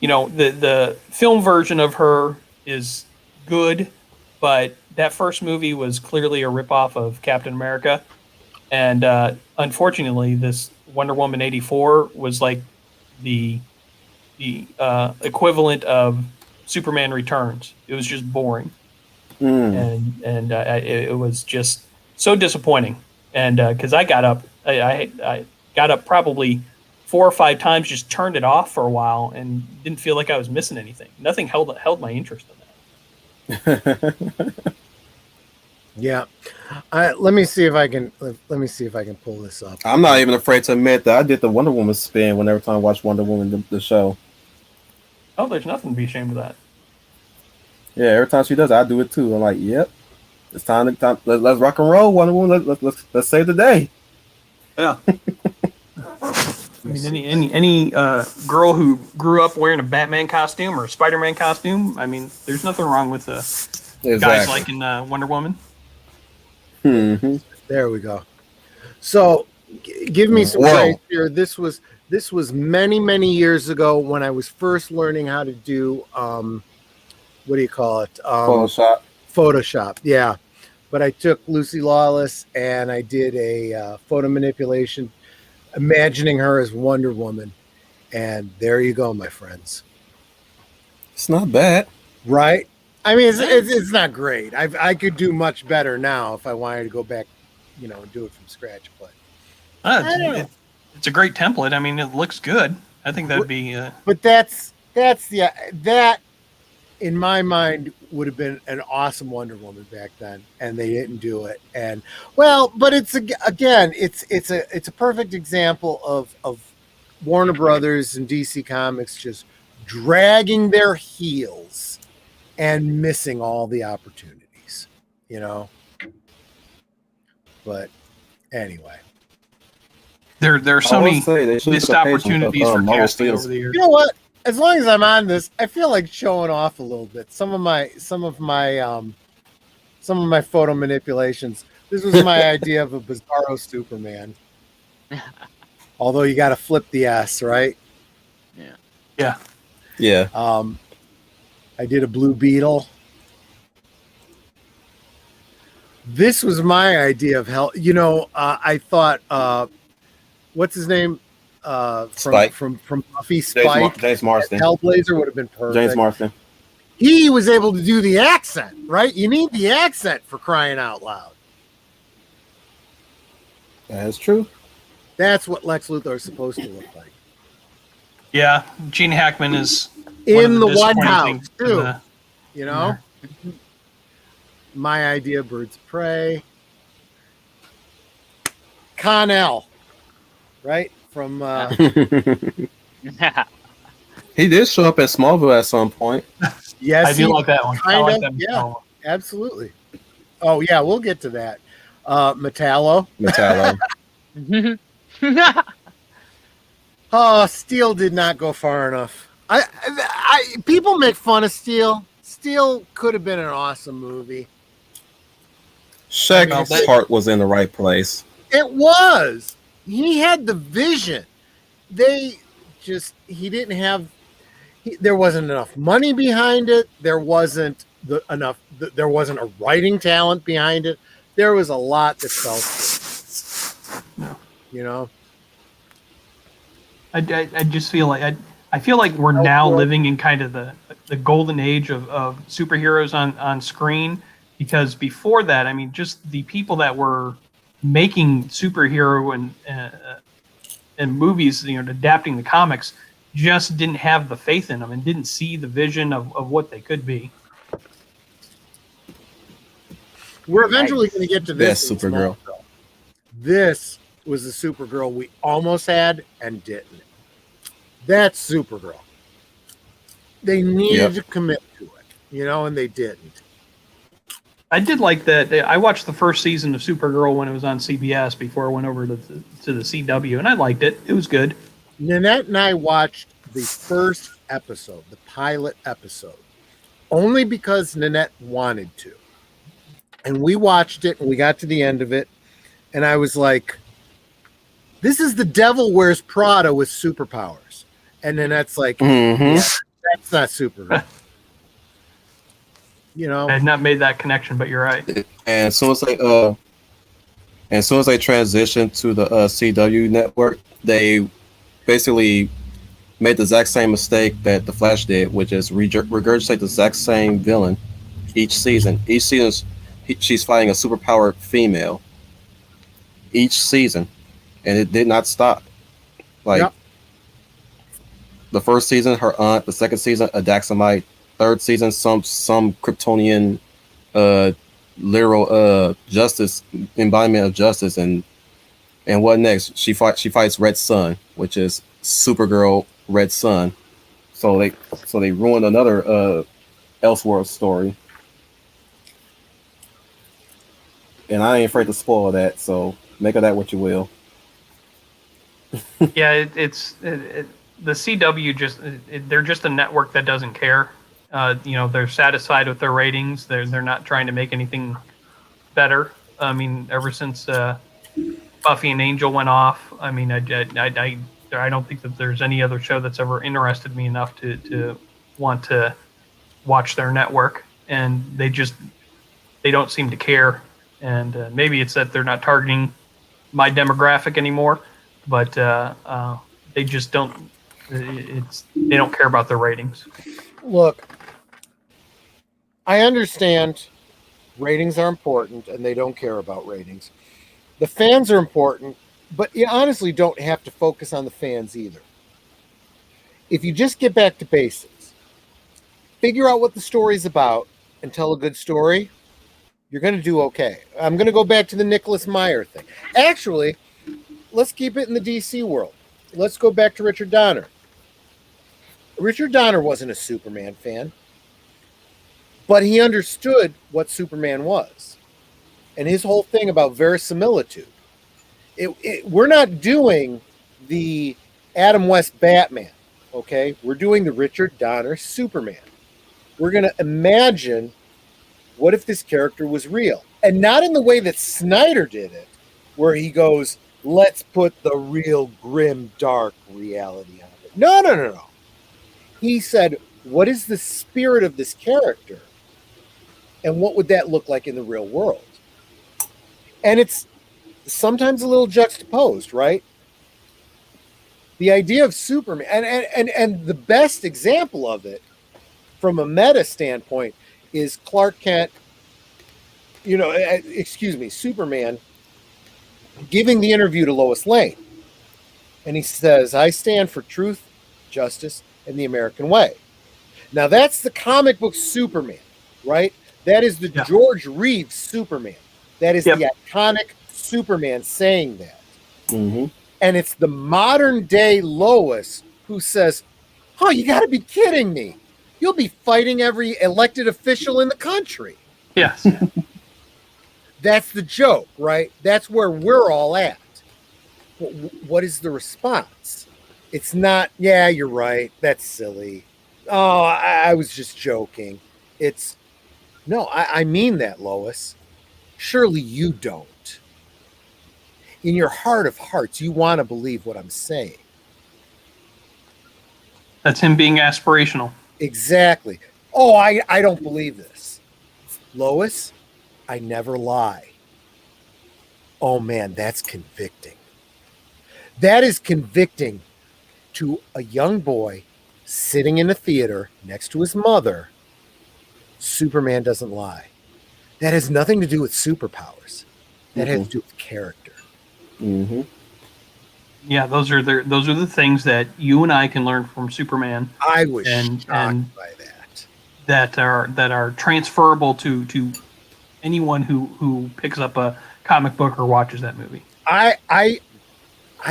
the film version of her is good, but that first movie was clearly a ripoff of Captain America. And unfortunately, this Wonder Woman 84 was like the equivalent of Superman Returns. It was just boring, and it was just so disappointing. And because I got up probably 4 or 5 times, just turned it off for a while and didn't feel like I was missing anything. Nothing held my interest in that. Yeah. Let me see if I can pull this up. I'm not even afraid to admit that I did the Wonder Woman spin whenever time I watched Wonder Woman the show. Oh, there's nothing to be ashamed of that. Yeah, every time she does, I do it too. I'm like, yep, it's time. Let's rock and roll, Wonder Woman. Let's save the day. Yeah. I mean, any girl who grew up wearing a Batman costume or a Spider-Man costume, I mean, there's nothing wrong with guys liking Wonder Woman. Mm-hmm. There we go. So, give me some praise here. This was many years ago when I was first learning how to do what do you call it? Photoshop. Yeah. But I took Lucy Lawless and I did a photo manipulation, imagining her as Wonder Woman, and there you go, my friends. It's not bad, right? I mean, it's not great. I could do much better now if I wanted to go back, and do it from scratch. But it's a great template. I mean, it looks good. I think that'd be. But that in my mind would have been an awesome Wonder Woman back then, and they didn't do it. And but it's a perfect example of Warner Brothers and DC Comics just dragging their heels and missing all the opportunities, But anyway, there are so many missed opportunities for casting over the years. You know what? As long as I'm on this, I feel like showing off a little bit. Some of my photo manipulations. This was my idea of a Bizarro Superman. Although you got to flip the S, right? Yeah. I did a Blue Beetle. This was my idea of hell. I thought, what's his name? From Buffy, Spike. James Marsden. Hellblazer would have been perfect. James Marsden. He was able to do the accent, right? You need the accent for crying out loud. That's true. That's what Lex Luthor is supposed to look like. Yeah, Gene Hackman is in the White House too. My idea, Birds of Prey. Connell, right? From he did show up at Smallville at some point. Yes, I do like that one. Yeah, absolutely. Oh yeah, we'll get to that. Metallo. Oh, Steel did not go far enough. People make fun of Steel. Steel could have been an awesome movie. Shaq's heart was in the right place. It was. He had the vision. There wasn't enough money behind it. There wasn't there wasn't a writing talent behind it. There was a lot that felt good. I just feel like I feel like we're now living in kind of the golden age of superheroes on screen, because before that, I mean, just the people that were making superhero and movies, adapting the comics, just didn't have the faith in them and didn't see the vision of what they could be. We're eventually going to get to this. That's Supergirl. This was the Supergirl we almost had and didn't. That's Supergirl. They needed to commit to it, and they didn't. I did like that. I watched the first season of Supergirl when it was on CBS before I went over to the CW, and I liked it. It was good. Nanette and I watched the first episode, the pilot episode, only because Nanette wanted to. And we watched it, and we got to the end of it, and I was like, this is the Devil Wears Prada with superpowers. And Nanette's like, yeah, that's not Supergirl. I had not made that connection, but you're right. And as soon as they transitioned to the CW network, they basically made the exact same mistake that the Flash did, which is regurgitate the exact same villain each season. Each season, she's fighting a superpowered female. Each season, and it did not stop. the first season, her aunt. The second season, a Daxamite. Third season, some Kryptonian, literal justice embodiment of justice. And what next? She fights Red Sun, which is Supergirl Red Sun. So they ruined another Elseworld story. And I ain't afraid to spoil that, so make of that what you will. Yeah, the CW they're just a network that doesn't care. They're satisfied with their ratings. They're not trying to make anything better. I mean, ever since Buffy and Angel went off, I mean, I don't think that there's any other show that's ever interested me enough to want to watch their network, and they don't seem to care. And maybe it's that they're not targeting my demographic anymore, but they just don't. They don't care about their ratings. Look, I understand ratings are important, and they don't care about ratings. The fans are important, but you honestly don't have to focus on the fans either. If you just get back to basics, figure out what the story's about, and tell a good story, you're going to do okay. I'm going to go back to the Nicholas Meyer thing. Actually, let's keep it in the DC world. Let's go back to Richard Donner. Richard Donner wasn't a Superman fan, but he understood what Superman was. And his whole thing about verisimilitude. We're not doing the Adam West Batman, okay? We're doing the Richard Donner Superman. We're going to imagine, what if this character was real? And not in the way that Snyder did it, where he goes, let's put the real grim, dark reality on it. No. He said, what is the spirit of this character? And what would that look like in the real world? And it's sometimes a little juxtaposed, right? The idea of Superman, and the best example of it from a meta standpoint is Clark Kent, Superman giving the interview to Lois Lane. And he says, I stand for truth, justice, and the American way. Now that's the comic book Superman, right? That is the George Reeves Superman. That is the iconic Superman saying that. Mm-hmm. And it's the modern day Lois who says, oh, you got to be kidding me. You'll be fighting every elected official in the country. Yes. That's the joke, right? That's where we're all at. What is the response? It's not, yeah, you're right. That's silly. Oh, I was just joking. It's, no, I mean that, Lois. Surely you don't. In your heart of hearts, you want to believe what I'm saying. That's him being aspirational. Exactly. Oh, I don't believe this. Lois, I never lie. Oh, man, that's convicting. That is convicting to a young boy sitting in a theater next to his mother. Superman doesn't lie. That has nothing to do with superpowers. That has to do with character. Mm-hmm. Yeah, those are the things that you and I can learn from Superman. I was shocked by that. That are transferable to anyone who picks up a comic book or watches that movie. I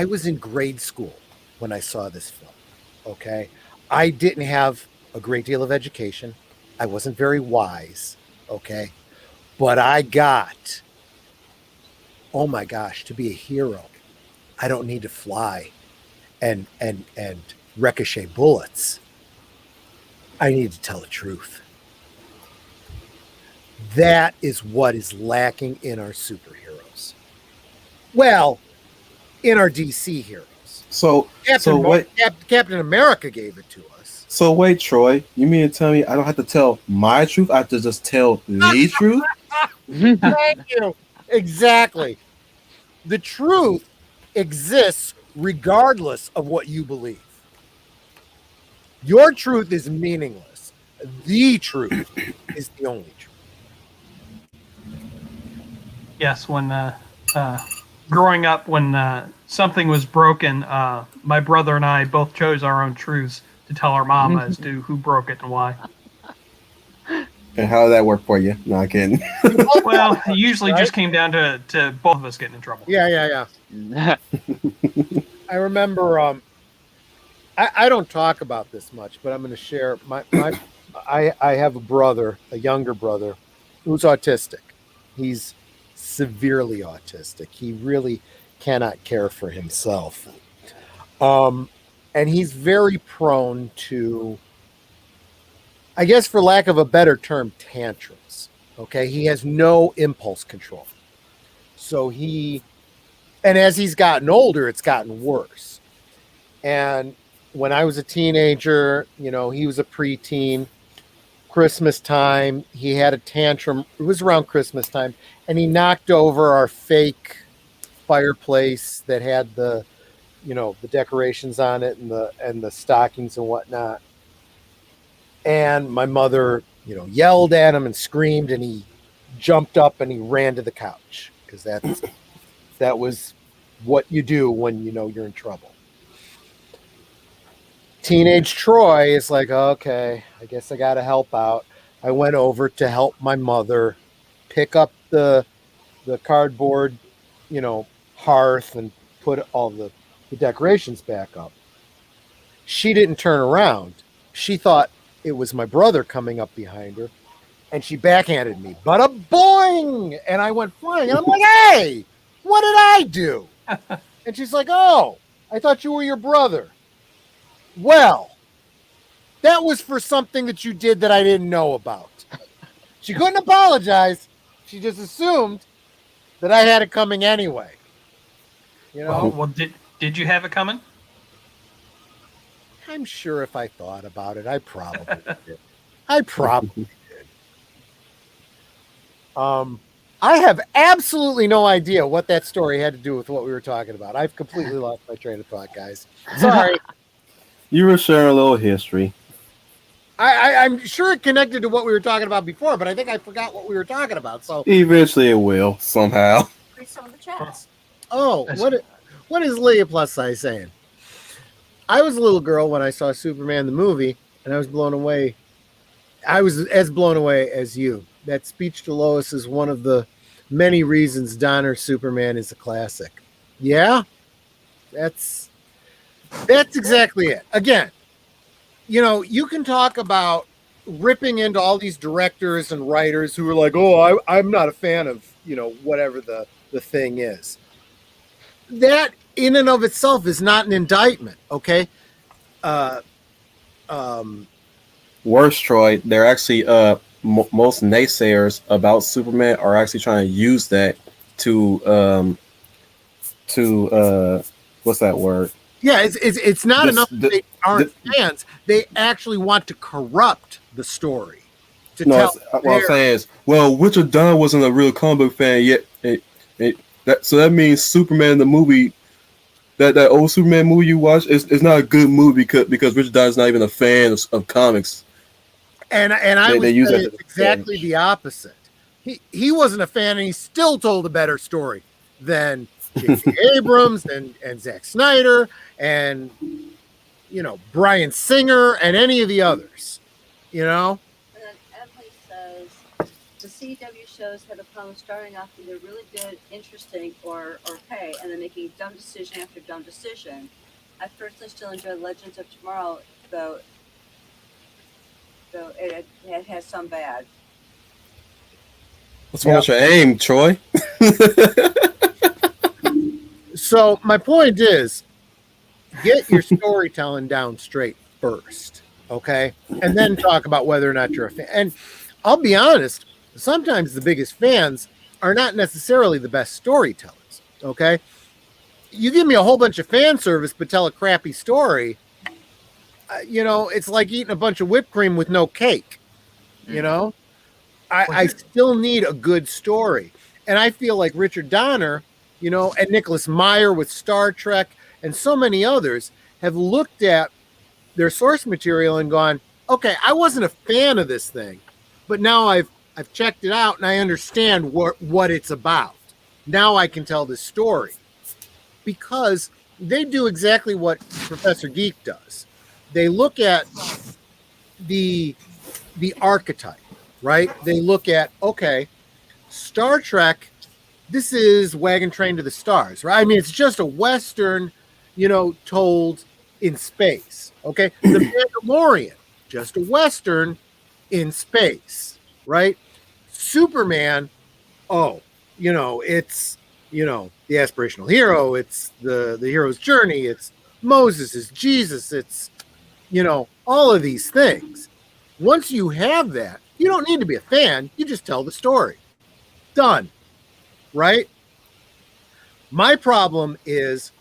was in grade school when I saw this film. Okay, I didn't have a great deal of education. I wasn't very wise. Okay, but I got, oh my gosh, to be a hero, I don't need to fly and ricochet bullets. I need to tell the truth. That is what is lacking in our superheroes. Well, in our DC heroes. So Captain America gave it to us. So wait, Troy, you mean to tell me I don't have to tell my truth? I have to just tell the truth? Thank you. Exactly. The truth exists regardless of what you believe. Your truth is meaningless. The truth is the only truth. Yes, when growing up, when something was broken, my brother and I both chose our own truths to tell our mom as to who broke it and why. And how did that work for you? No, I'm kidding. Well, it usually just came down to both of us getting in trouble. Yeah. I remember. I don't talk about this much, but I'm going to share I have a brother, a younger brother, who's autistic. He's severely autistic. He really cannot care for himself. And he's very prone to, I guess for lack of a better term, tantrums. Okay. He has no impulse control. So and as he's gotten older, it's gotten worse. And when I was a teenager, he was a preteen. Christmas time, he had a tantrum. It was around Christmas time, and he knocked over our fake fireplace that had the decorations on it and the stockings and whatnot. And my mother, yelled at him and screamed, and he jumped up and he ran to the couch because that was what you do when you're in trouble. Teenage Troy is like, okay, I guess I got to help out. I went over to help my mother pick up the cardboard, hearth and put all the decorations back up. She didn't turn around. She thought it was my brother coming up behind her, and she backhanded me. Bada boing! And I went flying. And I'm like, hey, what did I do? And she's like, oh, I thought you were your brother. Well, that was for something that you did that I didn't know about. She couldn't apologize. She just assumed that I had it coming anyway. Well, did you have it coming? I'm sure if I thought about it, I probably did. I probably did. I have absolutely no idea what that story had to do with what we were talking about. I've completely lost my train of thought, guys. Sorry. You were sharing a little history. I'm sure it connected to what we were talking about before, but I think I forgot what we were talking about. So eventually it will somehow. Read some of the chats. Oh, what is Leah Plus Size saying? I was a little girl when I saw Superman the movie, and I was blown away. I was as blown away as you. That speech to Lois is one of the many reasons Donner's Superman is a classic. Yeah, that's exactly it. Again, you can talk about ripping into all these directors and writers who are like, oh, I'm not a fan of, whatever the thing is. That in and of itself is not an indictment, okay? Worse, Troy, they're actually most naysayers about Superman are actually trying to use that to what's that word? Yeah, it's not enough that they aren't fans. They actually want to corrupt the story. What I'm saying is, Richard Donner wasn't a real comic book fan yet. So that means Superman the movie, that old Superman movie you watched, is not a good movie because Richard Donner's not even a fan of comics. And I would say it's exactly the opposite. He wasn't a fan, and he still told a better story than J.J. Abrams and Zack Snyder and Bryan Singer and any of the others. And then Emily says the CW shows have a problem starting off either really good, interesting, or okay, and then making dumb decision after dumb decision. I personally still enjoy Legends of Tomorrow, though it has some bad. What's wrong with your aim, Troy? So my point is, get your storytelling down straight first, okay? And then talk about whether or not you're a fan. And I'll be honest, sometimes the biggest fans are not necessarily the best storytellers, okay? You give me a whole bunch of fan service but tell a crappy story, it's like eating a bunch of whipped cream with no cake, I still need a good story. And I feel like Richard Donner, and Nicholas Meyer with Star Trek and so many others have looked at their source material and gone, okay, I wasn't a fan of this thing, but now I've checked it out and I understand what it's about. Now I can tell this story. Because they do exactly what Professor Geek does. They look at the archetype, right? They look at, okay, Star Trek, this is Wagon Train to the Stars, right? I mean, it's just a Western, told in space, okay? The Mandalorian, just a Western in space, right? Superman, it's, the aspirational hero, it's the hero's journey, it's Moses, it's Jesus, it's, all of these things. Once you have that, you don't need to be a fan, you just tell the story. Done. Right? My problem is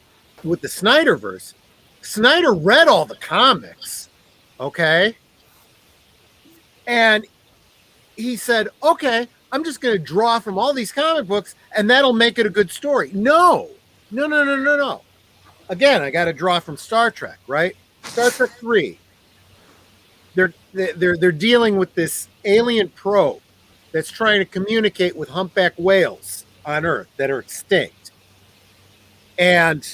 with the Snyderverse. Snyder read all the comics, okay? And he said, okay, I'm just going to draw from all these comic books and that'll make it a good story. No. Again, I got to draw from Star Trek, right? Star Trek 3. They're dealing with this alien probe that's trying to communicate with humpback whales on Earth that are extinct. And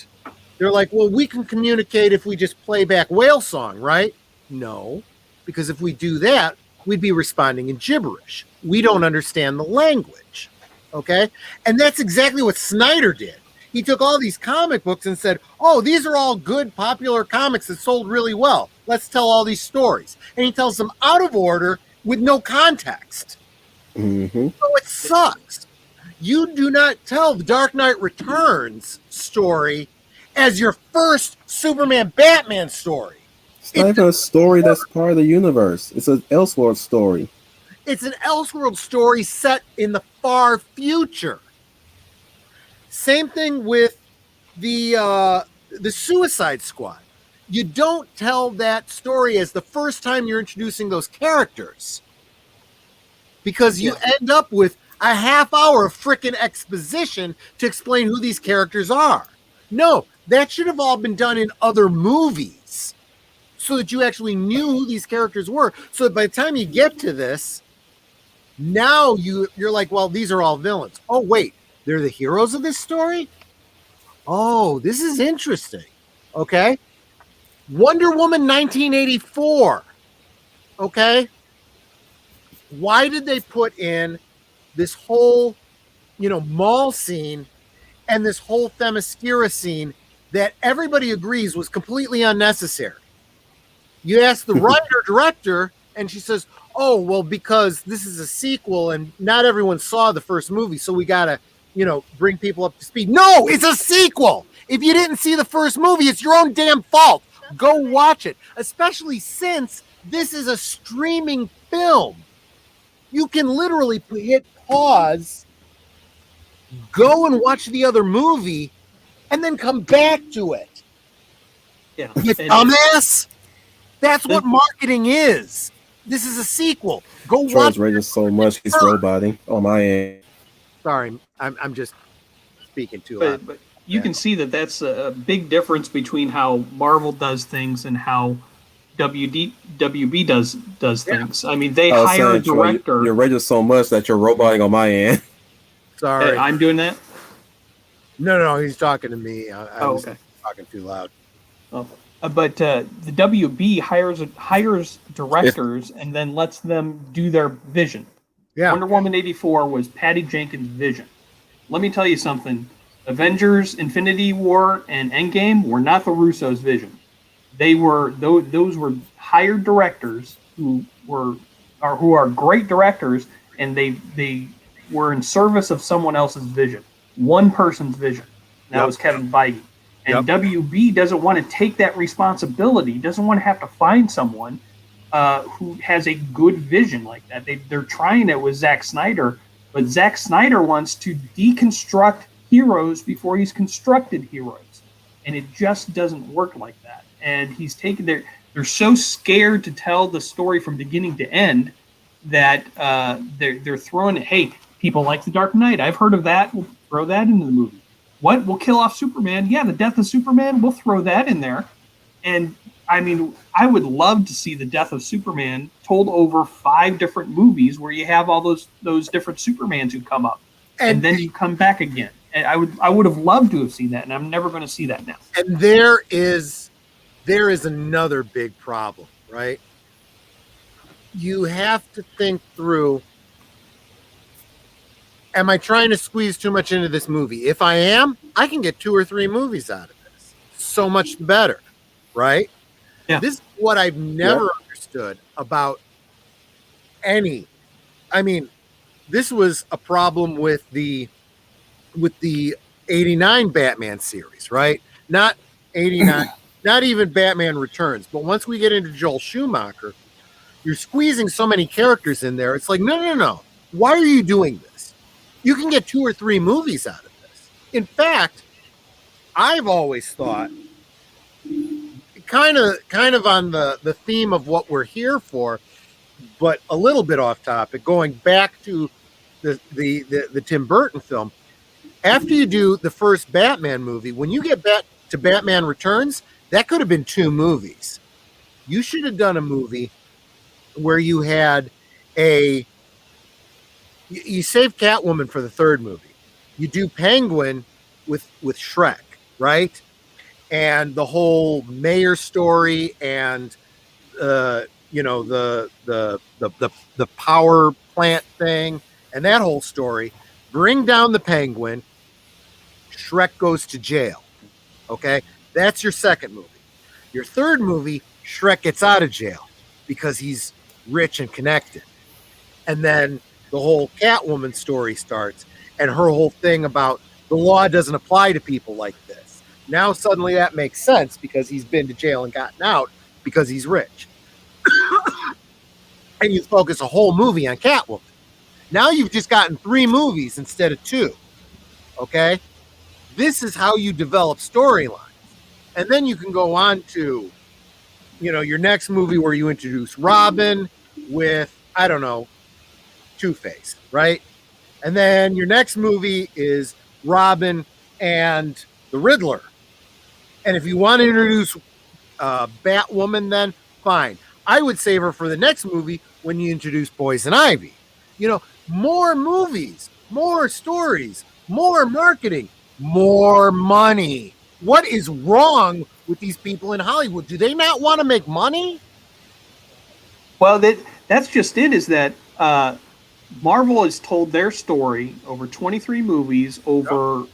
they're like, well, we can communicate if we just play back whale song, right? No, because if we do that, we'd be responding in gibberish. We don't understand the language, okay? And that's exactly what Snyder did. He took all these comic books and said, oh, these are all good, popular comics that sold really well. Let's tell all these stories. And he tells them out of order with no context. Mm-hmm. So it sucks. You do not tell the Dark Knight Returns story as your first Superman Batman story. It's not even a story that's part of the universe. It's an Elseworld story. It's an Elseworld story set in the far future. Same thing with the Suicide Squad. You don't tell that story as the first time you're introducing those characters, because you end up with a half hour of frickin' exposition to explain who these characters are. No, that should have all been done in other movies so that you actually knew who these characters were. So that by the time you get to this, now you're like, well, these are all villains. Oh, wait, they're the heroes of this story? Oh, this is interesting. Okay. Wonder Woman 1984. Okay. Why did they put in this whole, mall scene and this whole Themyscira scene that everybody agrees was completely unnecessary? You ask the writer-director, and she says, oh, well, because this is a sequel and not everyone saw the first movie, so we got to, bring people up to speed. No, it's a sequel. If you didn't see the first movie, it's your own damn fault. Go watch it, especially since this is a streaming film. You can literally hit pause, go and watch the other movie, and then come back to it. Yeah. You dumbass. That's what marketing is. This is a sequel. Go watch. Charles rated so much he's roboting on my end. Sorry, I'm just speaking too loud. But you can see that that's a big difference between how Marvel does things and how WB does things. I mean, they hire a director. You're rated so much that you're roboting on my end. Sorry, I'm doing that. No, he's talking to me. I was okay. Talking too loud. Oh. But the WB hires directors and then lets them do their vision. Yeah. Wonder Woman 84 was Patty Jenkins' vision. Let me tell you something. Avengers, Infinity War, and Endgame were not the Russo's vision. They were those were hired directors who are great directors, and they were in service of someone else's vision, one person's vision. That was Kevin Feige. And WB doesn't want to take that responsibility, doesn't want to have to find someone who has a good vision like that. They're trying it with Zack Snyder, but Zack Snyder wants to deconstruct heroes before he's constructed heroes. And it just doesn't work like that. And he's taken they're so scared to tell the story from beginning to end that they're throwing it, hey, people like The Dark Knight. I've heard of that. We'll throw that into the movie. What? We'll kill off Superman? Yeah, the death of Superman, we'll throw that in there. And, I mean, I would love to see the death of Superman told over 5 different movies where you have all those different Supermans who come up. And then you come back again. And I would have loved to have seen that, and I'm never going to see that now. And there is another big problem, right? You have to think through, am I trying to squeeze too much into this movie? If I am, I can get 2 or 3 movies out of this. So much better, right? Yeah. This is what I've never understood about any. I mean, this was a problem with the 89 Batman series, right? Not 89, not even Batman Returns. But once we get into Joel Schumacher, you're squeezing so many characters in there. It's like, no. Why are you doing this? You can get 2 or 3 movies out of this. In fact, I've always thought, kind of on the theme of what we're here for, but a little bit off topic, going back to the Tim Burton film. After you do the first Batman movie, when you get back to Batman Returns, that could have been 2 movies. You should have done a movie where you had you save Catwoman for the 3rd movie. You do Penguin with Shrek, right? And the whole mayor story, and the power plant thing, and that whole story. Bring down the Penguin. Shrek goes to jail. Okay, that's your 2nd movie. Your 3rd movie, Shrek gets out of jail because he's rich and connected, and then the whole Catwoman story starts, and her whole thing about the law doesn't apply to people like this. Now suddenly that makes sense because he's been to jail and gotten out because he's rich. And you focus a whole movie on Catwoman. Now you've just gotten 3 movies instead of 2. Okay? This is how you develop storylines. And then you can go on to, your next movie where you introduce Robin with, I don't know, Two-Face, right? And then your next movie is Robin and the Riddler. And if you want to introduce Batwoman, then fine. I would save her for the next movie when you introduce Poison Ivy. More movies, more stories, more marketing, more money. What is wrong with these people in Hollywood? Do they not want to make money? Well, that's just it, is that Marvel has told their story over 23 movies over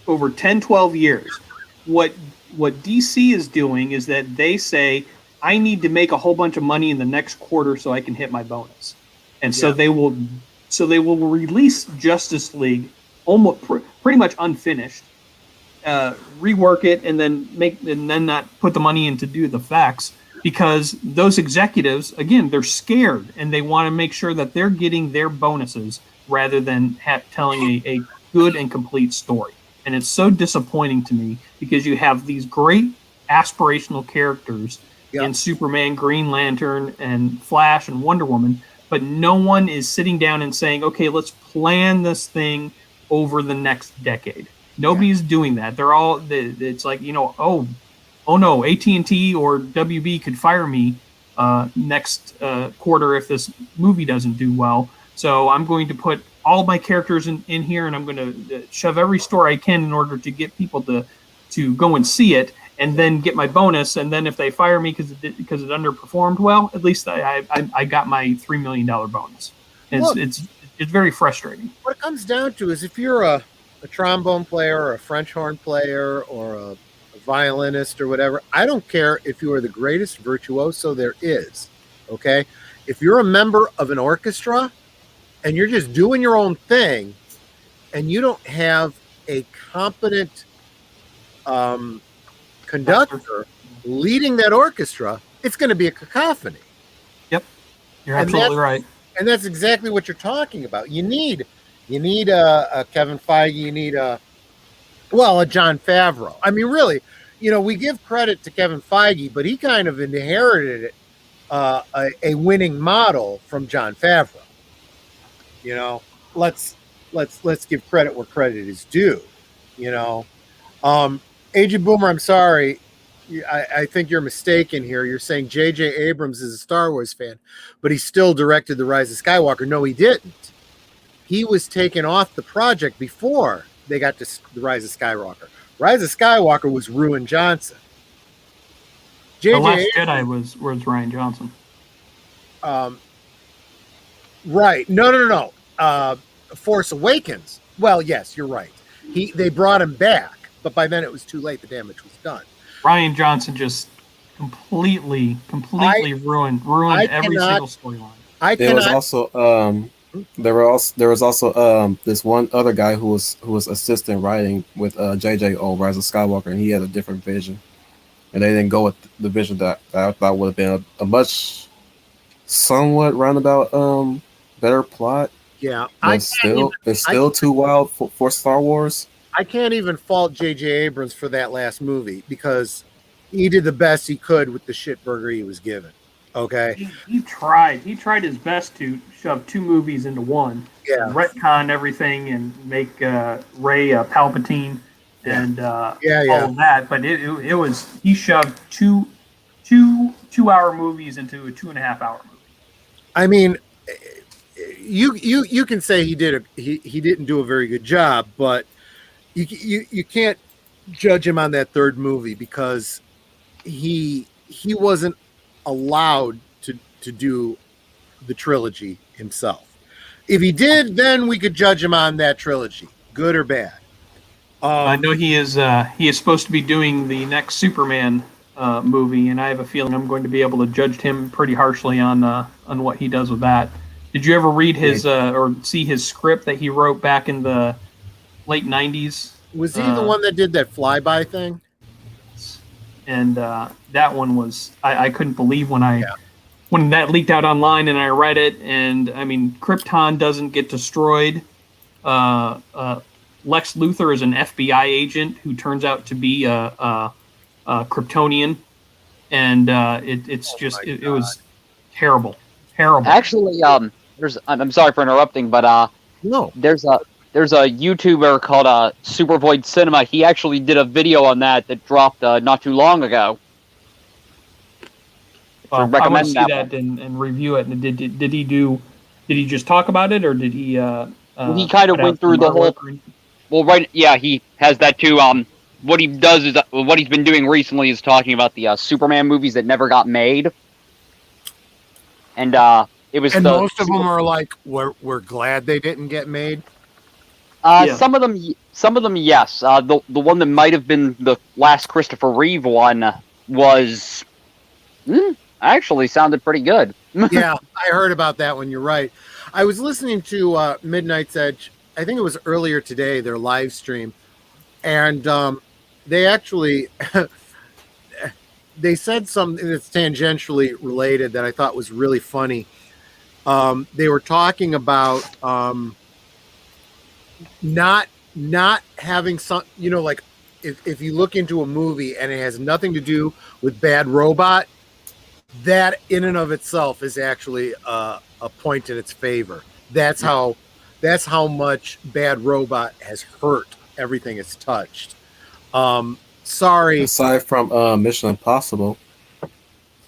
10, 12 years. What DC is doing is that they say, I need to make a whole bunch of money in the next quarter so I can hit my bonus. And so they will release Justice League almost pretty much unfinished, rework it, and then not put the money in to do the facts, because those executives, again, they're scared and they want to make sure that they're getting their bonuses rather than telling a good and complete story. And it's so disappointing to me because you have these great aspirational characters in Superman, Green Lantern, and Flash, and Wonder Woman, but no one is sitting down and saying, okay, let's plan this thing over the next decade. Nobody's doing that. They're all, it's like, oh no, AT&T or WB could fire me next quarter if this movie doesn't do well. So I'm going to put all my characters in here, and I'm going to shove every story I can in order to get people to go and see it, and then get my bonus. And then if they fire me because it underperformed, well, at least I got my $3 million bonus. It's very frustrating. What it comes down to is, if you're a trombone player or a French horn player or a violinist or whatever, I don't care if you are the greatest virtuoso there is. Okay, if you're a member of an orchestra and you're just doing your own thing, and you don't have a competent conductor leading that orchestra, it's going to be a cacophony. Yep, you're absolutely right. And that's exactly what you're talking about. You need a Kevin Feige. You need a Jon Favreau. I mean, really, we give credit to Kevin Feige, but he kind of inherited a winning model from Jon Favreau. Let's give credit where credit is due. Agent Boomer, I'm sorry. I think you're mistaken here. You're saying J.J. Abrams is a Star Wars fan, but he still directed The Rise of Skywalker. No, he didn't. He was taken off the project before they got to the Rise of Skywalker. Rise of Skywalker was Ruin Johnson. The Last JJ, Jedi was Ryan Johnson. Right? No. Force Awakens. Well, yes, you're right. They brought him back, but by then it was too late. The damage was done. Ryan Johnson just completely ruined every single storyline. There was also this one other guy who was assistant writing with JJ on Rise of Skywalker, and he had a different vision, and they didn't go with the vision that I thought would have been a much somewhat roundabout better plot. Yeah, it's still too wild for Star Wars. I can't even fault J.J. Abrams for that last movie because he did the best he could with the shit burger he was given. Okay, he tried his best to shove two movies into one. Yeah, retcon everything and make Rey Palpatine and all of that. But it was he shoved two 2-hour movies into a 2.5-hour movie. I mean, you can say he didn't do a very good job, but you can't judge him on that third movie because he wasn't allowed to do the trilogy himself. If he did, then we could judge him on that trilogy, good or bad. I know he is supposed to be doing the next Superman movie, and I have a feeling I'm going to be able to judge him pretty harshly on what he does with that. Did you ever read his or see his script that he wrote back in the late 90s? Was he the one that did that flyby thing? And that one was I couldn't believe when that leaked out online and I read it. And I mean, Krypton doesn't get destroyed. Lex Luthor is an FBI agent who turns out to be a Kryptonian, and it was terrible. Actually, I'm sorry for interrupting, but no, there's a YouTuber called Supervoid Cinema. He actually did a video on that dropped not too long ago. I want to see that and review it. And did he just talk about it, or did he? He kind of went through the whole. Well, right, yeah, he has that too. What he does is what he's been doing recently is talking about the Superman movies that never got made, and it was. And most of them are like, we're glad they didn't get made. Some of them, yes. The one that might have been the last Christopher Reeve one was actually sounded pretty good. Yeah, I heard about that one. You're right. I was listening to Midnight's Edge. I think it was earlier today, their live stream, and they actually they said something that's tangentially related that I thought was really funny. They were talking about not having some, like if you look into a movie and it has nothing to do with Bad Robot, that in and of itself is actually a point in its favor. That's how much Bad Robot has hurt everything it's touched. Sorry. Aside from Mission Impossible.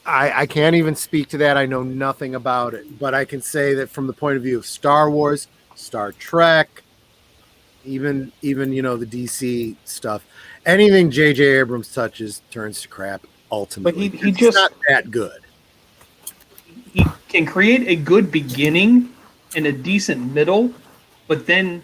I can't even speak to that. I know nothing about it, but I can say that from the point of view of Star Wars, Star Trek, even the DC stuff, anything J.J. Abrams touches turns to crap ultimately. But he just not that good. He can create a good beginning and a decent middle, but then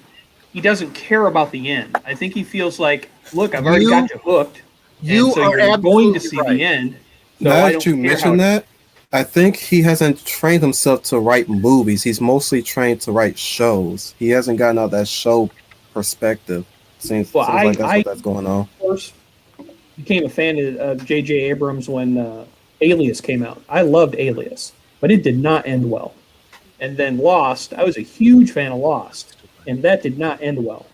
he doesn't care about the end. I think he feels like, look, I've already got you hooked. You're going to see the end. So now that you mention that, I think he hasn't trained himself to write movies. He's mostly trained to write shows. He hasn't gotten out that show perspective. Seems like that's going on. Of course, became a fan of J.J. Abrams when Alias came out. I loved Alias, but it did not end well. And then Lost, I was a huge fan of Lost, and that did not end well.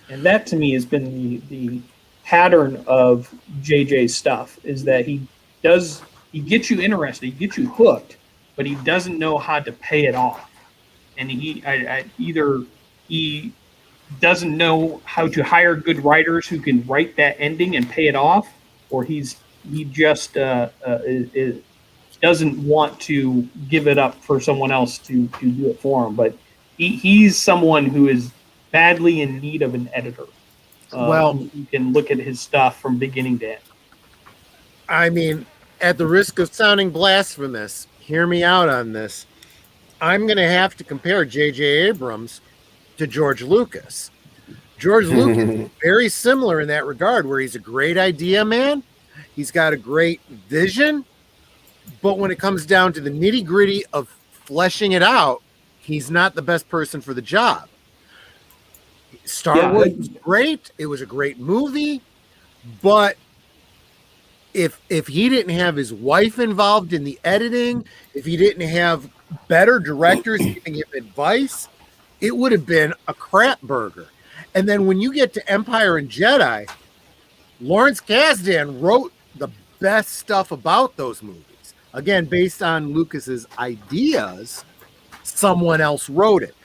And that to me has been the pattern of JJ's stuff, is that he gets you interested, he gets you hooked, but he doesn't know how to pay it off. And either he doesn't know how to hire good writers who can write that ending and pay it off, or he just doesn't want to give it up for someone else to do it for him. But he's someone who is badly in need of an editor. You can look at his stuff from beginning to end. I mean, at the risk of sounding blasphemous, hear me out on this. I'm going to have to compare J.J. Abrams to George Lucas. George Lucas is very similar in that regard, where he's a great idea man. He's got a great vision. But when it comes down to the nitty gritty of fleshing it out, he's not the best person for the job. Star Wars was great. It was a great movie. But if he didn't have his wife involved in the editing, if he didn't have better directors giving him advice, it would have been a crap burger. And then when you get to Empire and Jedi, Lawrence Kasdan wrote the best stuff about those movies. Again, based on Lucas's ideas, someone else wrote it.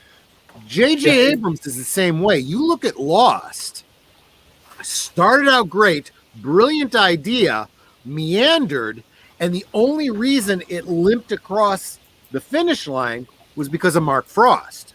J.J. Abrams is the same way. You look at Lost, started out great, brilliant idea, meandered, and the only reason it limped across the finish line was because of Mark Frost.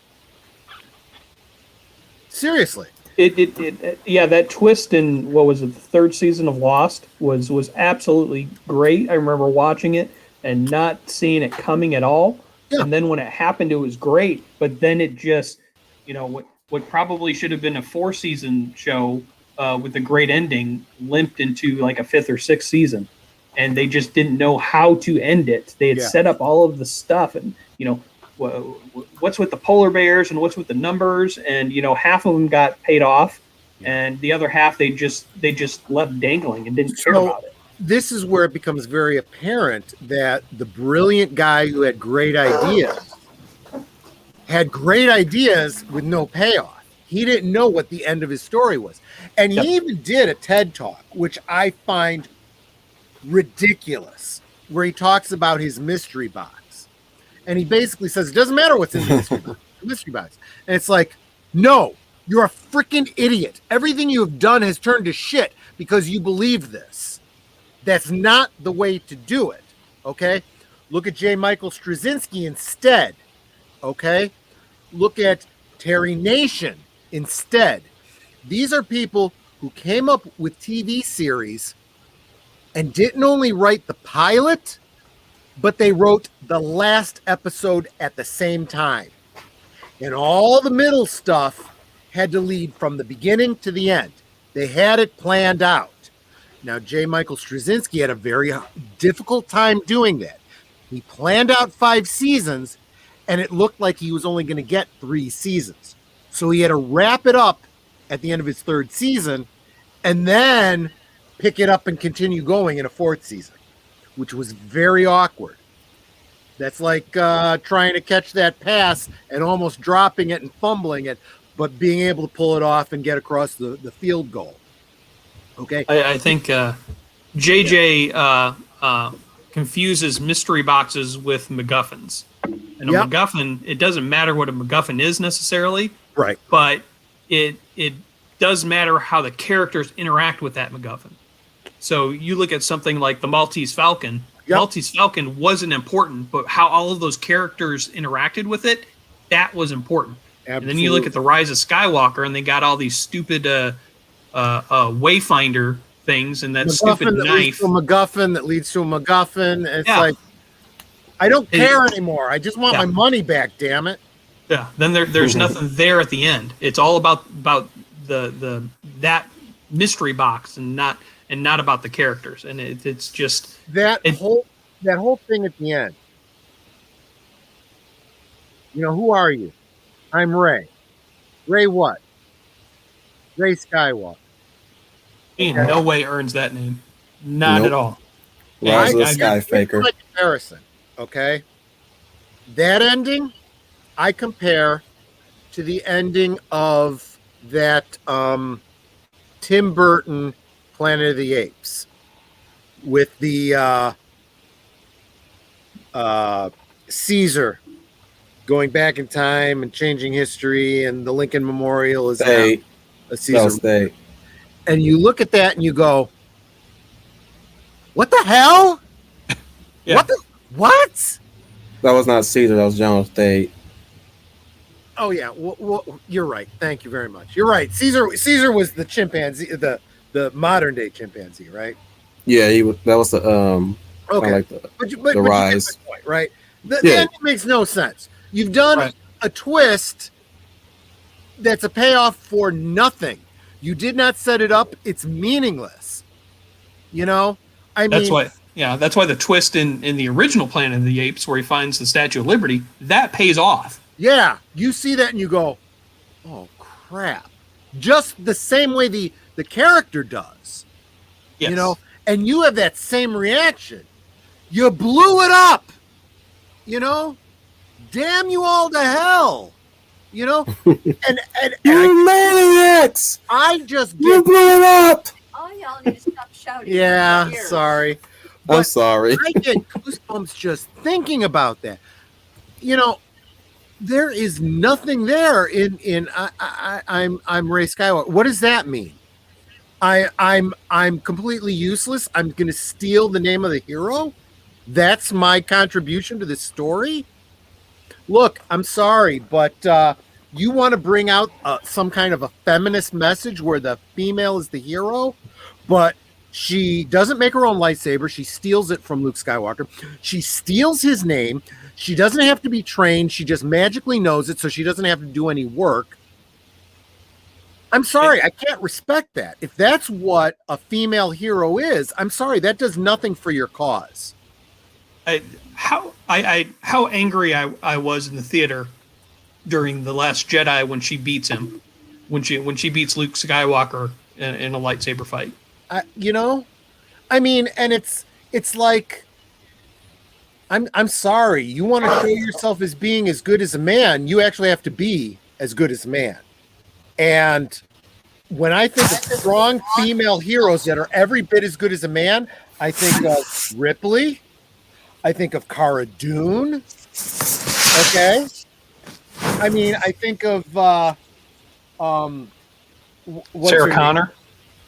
Seriously. That twist in, what was it, the third season of Lost was absolutely great. I remember watching it and not seeing it coming at all. Yeah. And then when it happened, it was great. But then it just, what probably should have been a 4-season show with a great ending limped into like a 5th or 6th season. And they just didn't know how to end it. They had set up all of the stuff and, what's with the polar bears and what's with the numbers, and half of them got paid off, and the other half they just left dangling and didn't care about it. This is where it becomes very apparent that the brilliant guy who had great ideas with no payoff. He didn't know what the end of his story was, and he even did a TED talk, which I find ridiculous, where he talks about his mystery box. And he basically says, it doesn't matter what's in the mystery box. And it's like, no, you're a freaking idiot. Everything you have done has turned to shit because you believe this. That's not the way to do it. Okay? Look at J. Michael Straczynski instead. Okay? Look at Terry Nation instead. These are people who came up with TV series and didn't only write the pilot, but they wrote the last episode at the same time. And all the middle stuff had to lead from the beginning to the end. They had it planned out. Now, J. Michael Straczynski had a very difficult time doing that. He planned out 5 seasons, and it looked like he was only going to get 3 seasons. So he had to wrap it up at the end of his 3rd season, and then pick it up and continue going in a 4th season, which was very awkward. That's like trying to catch that pass and almost dropping it and fumbling it, but being able to pull it off and get across the field goal. Okay? I think JJ confuses mystery boxes with MacGuffins. And a MacGuffin, it doesn't matter what a MacGuffin is necessarily, right? But it does matter how the characters interact with that MacGuffin. So you look at something like the Maltese Falcon. Maltese Falcon wasn't important, but how all of those characters interacted with it, that was important. Absolutely. And then you look at the Rise of Skywalker, and they got all these stupid Wayfinder things and that MacGuffin stupid knife. MacGuffin that leads to a MacGuffin. It's like, I don't care anymore. I just want my money back, damn it. Yeah. Then there's nothing there at the end. It's all about that mystery box and not about the characters. And it's just that whole thing at the end. Who are you? I'm Ray. Ray what? Ray Skywalker. He in no way earns that name. Not at all. Rise of the Skyfaker. Comparison, okay? That ending, I compare to the ending of that Tim Burton Planet of the Apes with the Caesar going back in time and changing history, and the Lincoln Memorial is a Caesar. And you look at that and you go, what the hell? Yeah. What? That was not Caesar, that was John State. Oh yeah, well, you're right. Thank you very much. You're right. Caesar was the chimpanzee, the modern day chimpanzee, right? Yeah, that was the Okay, like but the you get rise. my point, right? The Yeah. ending makes no sense. You've done Right. a twist that's a payoff for nothing. You did not set it up. It's meaningless. You know, I That's mean, why. Yeah, that's why the twist in the original Planet of the Apes, where he finds the Statue of Liberty, that pays off. yeah, you see that and you go, "Oh crap!" Just the same way the character does. Yes. You know, and you have that same reaction. You blew it up. You know, damn you all to hell. You know, and You maniacs! I just You get, blew it up! All y'all need to stop shouting. yeah, in your ears. sorry. I'm But sorry. I get goosebumps just thinking about that. You know, there is nothing there in I'm Ray Skywalker. What does that mean? I'm completely useless. I'm going to steal the name of the hero. That's my contribution to this story. Look, I'm sorry, but you want to bring out some kind of a feminist message where the female is the hero, but she doesn't make her own lightsaber. She steals it from Luke Skywalker. She steals his name. She doesn't have to be trained. She just magically knows it, so she doesn't have to do any work. I'm sorry, I can't respect that. If that's what a female hero is, I'm sorry, that does nothing for your cause. How angry I was in the theater during The Last Jedi when she beats him, when she beats Luke Skywalker in a lightsaber fight. You know, I mean, and it's like, I'm sorry, you want to show yourself as being as good as a man, you actually have to be as good as a man. And when I think of strong female heroes that are every bit as good as a man, I think of Ripley. I think of Cara Dune. Okay. I mean, I think of what's Sarah her name? Connor.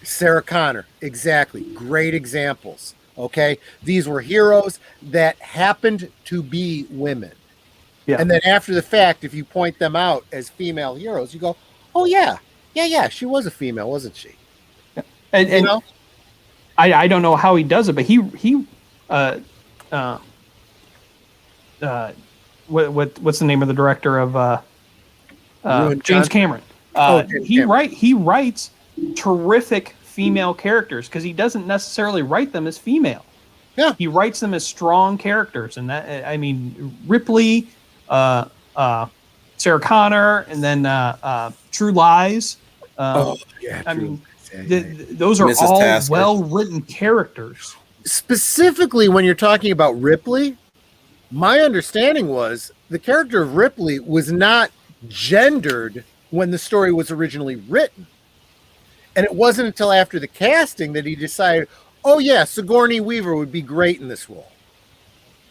Sarah Connor, exactly. Great examples. Okay, these were heroes that happened to be women. Yeah. And then after the fact, if you point them out as female heroes, you go, "Oh yeah, she was a female, wasn't she?" And You know, I don't know how he does it, but what's the name of the director of Ruined James Concept? Cameron? James Cameron. He writes terrific female characters because he doesn't necessarily write them as female. Yeah. He writes them as strong characters, and that, I mean, Ripley, Sarah Connor, and then True Lies. Yeah, I true. mean, Yeah. those are Mrs. all Tasker. well-written characters. Specifically, when you're talking about Ripley, my understanding was the character of Ripley was not gendered when the story was originally written. And it wasn't until after the casting that he decided, oh yeah, Sigourney Weaver would be great in this role.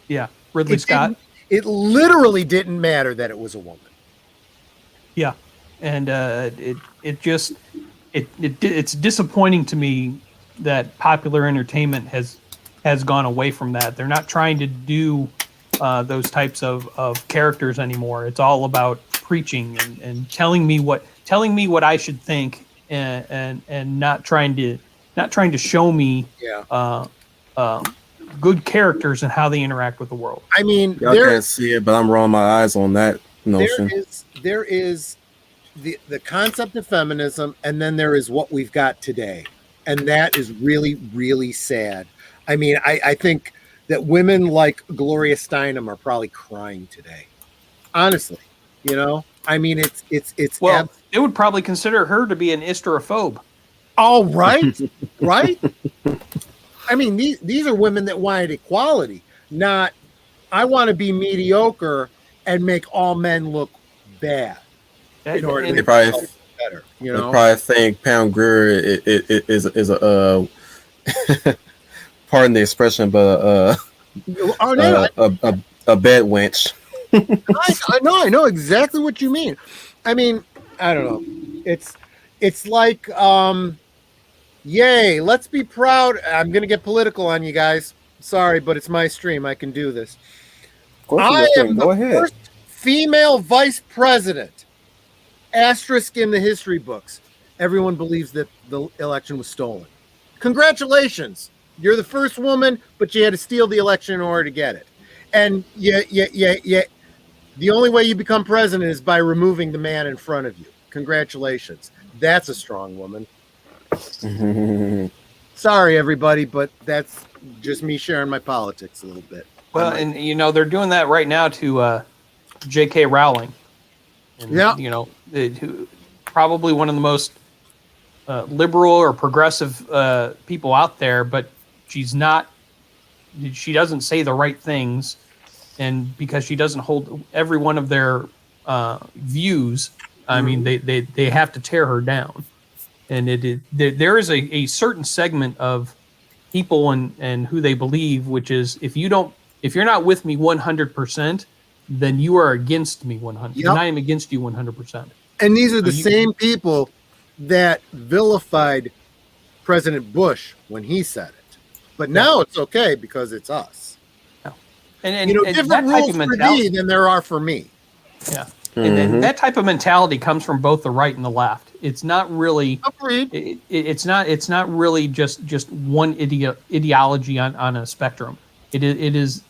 Yeah, Ridley Scott. It literally didn't matter that it was a woman. Yeah, and it's disappointing to me that popular entertainment has gone away from that. They're not trying to do those types of characters anymore. It's all about preaching and telling me what I should think, and not trying to show me good characters and how they interact with the world. I mean, Y'all can't see it, but I'm rolling my eyes on that notion. there is the concept of feminism, and then there is what we've got today, and that is really, really sad. I mean, I think that women like Gloria Steinem are probably crying today, honestly. You know, I mean, it's Well, they would probably consider her to be an hysterophobe. all right, right. I mean, these are women that wanted equality, not I want to be mediocre and make all men look bad in order to And- make probably- myself better. You I know, probably think Pam Grier is a pardon the expression, but oh, no, a bed wench. I know exactly what you mean. I mean, I don't know. It's like, yay, let's be proud. I'm gonna get political on you guys. Sorry, but it's my stream. I can do this. Of course, I you am can. Go the ahead. first female vice president asterisk in the history books. Everyone believes that the election was stolen. Congratulations. You're the first woman, but you had to steal the election in order to get it. And yeah. The only way you become president is by removing the man in front of you. Congratulations. That's a strong woman. Sorry, everybody, but that's just me sharing my politics a little bit. Well, and they're doing that right now to J.K. Rowling. And, who probably one of the most liberal or progressive people out there, but she doesn't say the right things, and because she doesn't hold every one of their views, I mean, they have to tear her down. And there is a certain segment of people and who they believe, which is if you're not with me 100%, then you are against me 100%. Yep. And I am against you 100%. And these are the same people that vilified President Bush when he said it. But now it's okay because it's us. Yeah. And different rules for thee than there are for me. Yeah. And that type of mentality comes from both the right and the left. It's not really. Agreed. It's not really just one ideology on a spectrum. It is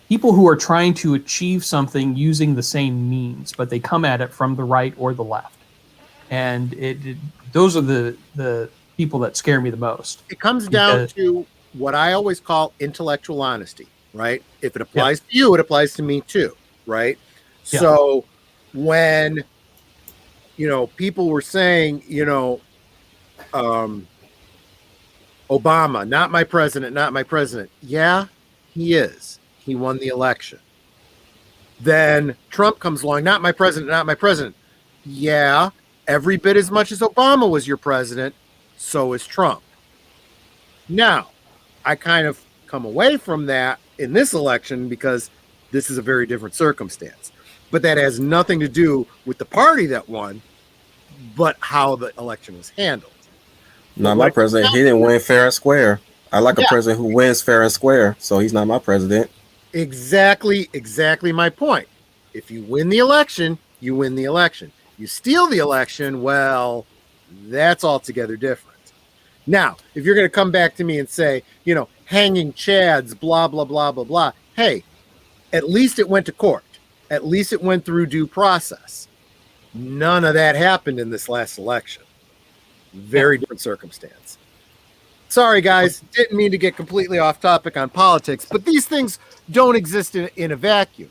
people who are trying to achieve something using the same means, but they come at it from the right or the left. And those are the people that scare me the most. It comes down to what I always call intellectual honesty, right? If it applies to you, it applies to me too, right? Yeah. So when, people were saying, Obama, not my president, not my president. Yeah, he is. He won the election. Then Trump comes along, not my president, not my president. Yeah, every bit as much as Obama was your president, so is Trump. Now, I kind of come away from that in this election because this is a very different circumstance. But that has nothing to do with the party that won, but how the election was handled. Not my president. He didn't win fair and square. I like a president who wins fair and square, so he's not my president. Exactly my point. If you win the election, you win the election. You steal the election, well, that's altogether different. Now, if you're going to come back to me and say, hanging chads, blah, blah, blah, blah, blah. Hey, at least it went to court. At least it went through due process. None of that happened in this last election. Very different circumstance. Sorry, guys. Didn't mean to get completely off topic on politics, but these things don't exist in a vacuum.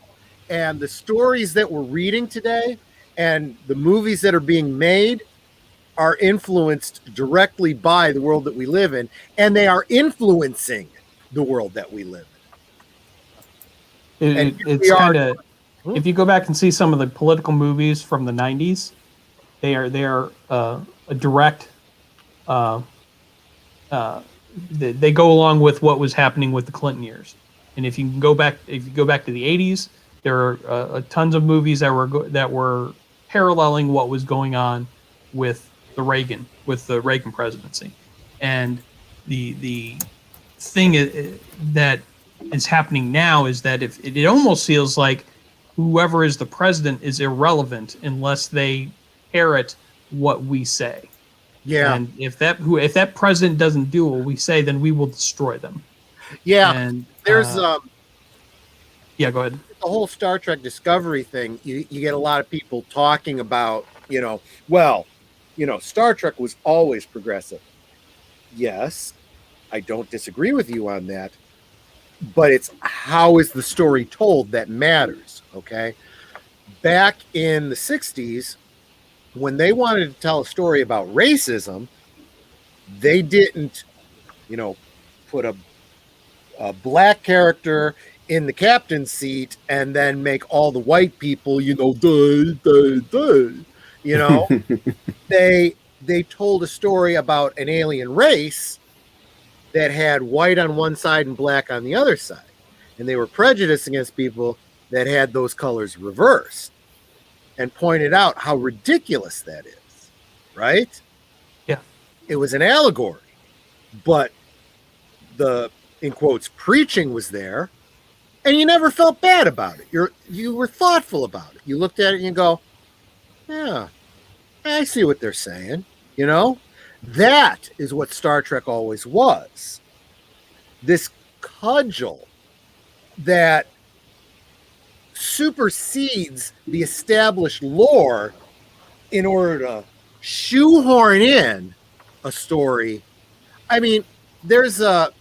And the stories that we're reading today and the movies that are being made are influenced directly by the world that we live in, and they are influencing the world that we live in. It's kind of, if you go back and see some of the political movies from the 90s, they are a direct. They go along with what was happening with the Clinton years, and if you go back to the 80s, there are tons of movies that were paralleling what was going on with the Reagan presidency, and the thing that is happening now is that if it almost feels like whoever is the president is irrelevant unless they parrot what we say. Yeah. And if that president doesn't do what we say, then we will destroy them. Yeah. And there's yeah, go ahead. The whole Star Trek Discovery thing, you get a lot of people talking about, Star Trek was always progressive. Yes, I don't disagree with you on that. But it's how is the story told that matters, okay? Back in the 60s, when they wanted to tell a story about racism, they didn't, put a black character in the captain's seat and then make all the white people, they told a story about an alien race that had white on one side and black on the other side. And they were prejudiced against people that had those colors reversed and pointed out how ridiculous that is, right? Yeah. It was an allegory, but the, in quotes, preaching was there, and you never felt bad about it. You were thoughtful about it. You looked at it and you go, Yeah, I see what they're saying. You know, that is what Star Trek always was. This cudgel that supersedes the established lore in order to shoehorn in a story. I mean, there's a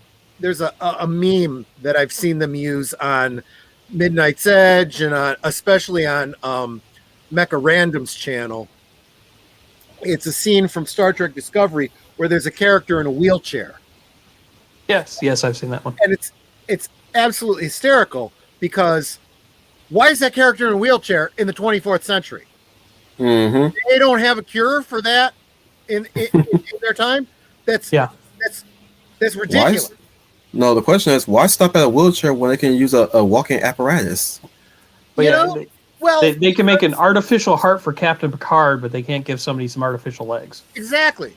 meme that I've seen them use on Midnight's Edge and especially on Mecha Random's channel. It's a scene from Star Trek Discovery where there's a character in a wheelchair, Yes, I've seen that one. and it's absolutely hysterical because why is that character in a wheelchair in the 24th century? Mm-hmm. They don't have a cure for that in their time. That's ridiculous. No, the question is, why stop at a wheelchair when they can use a walking apparatus? But You yeah, know, well, they can make an artificial heart for Captain Picard, but they can't give somebody some artificial legs. exactly,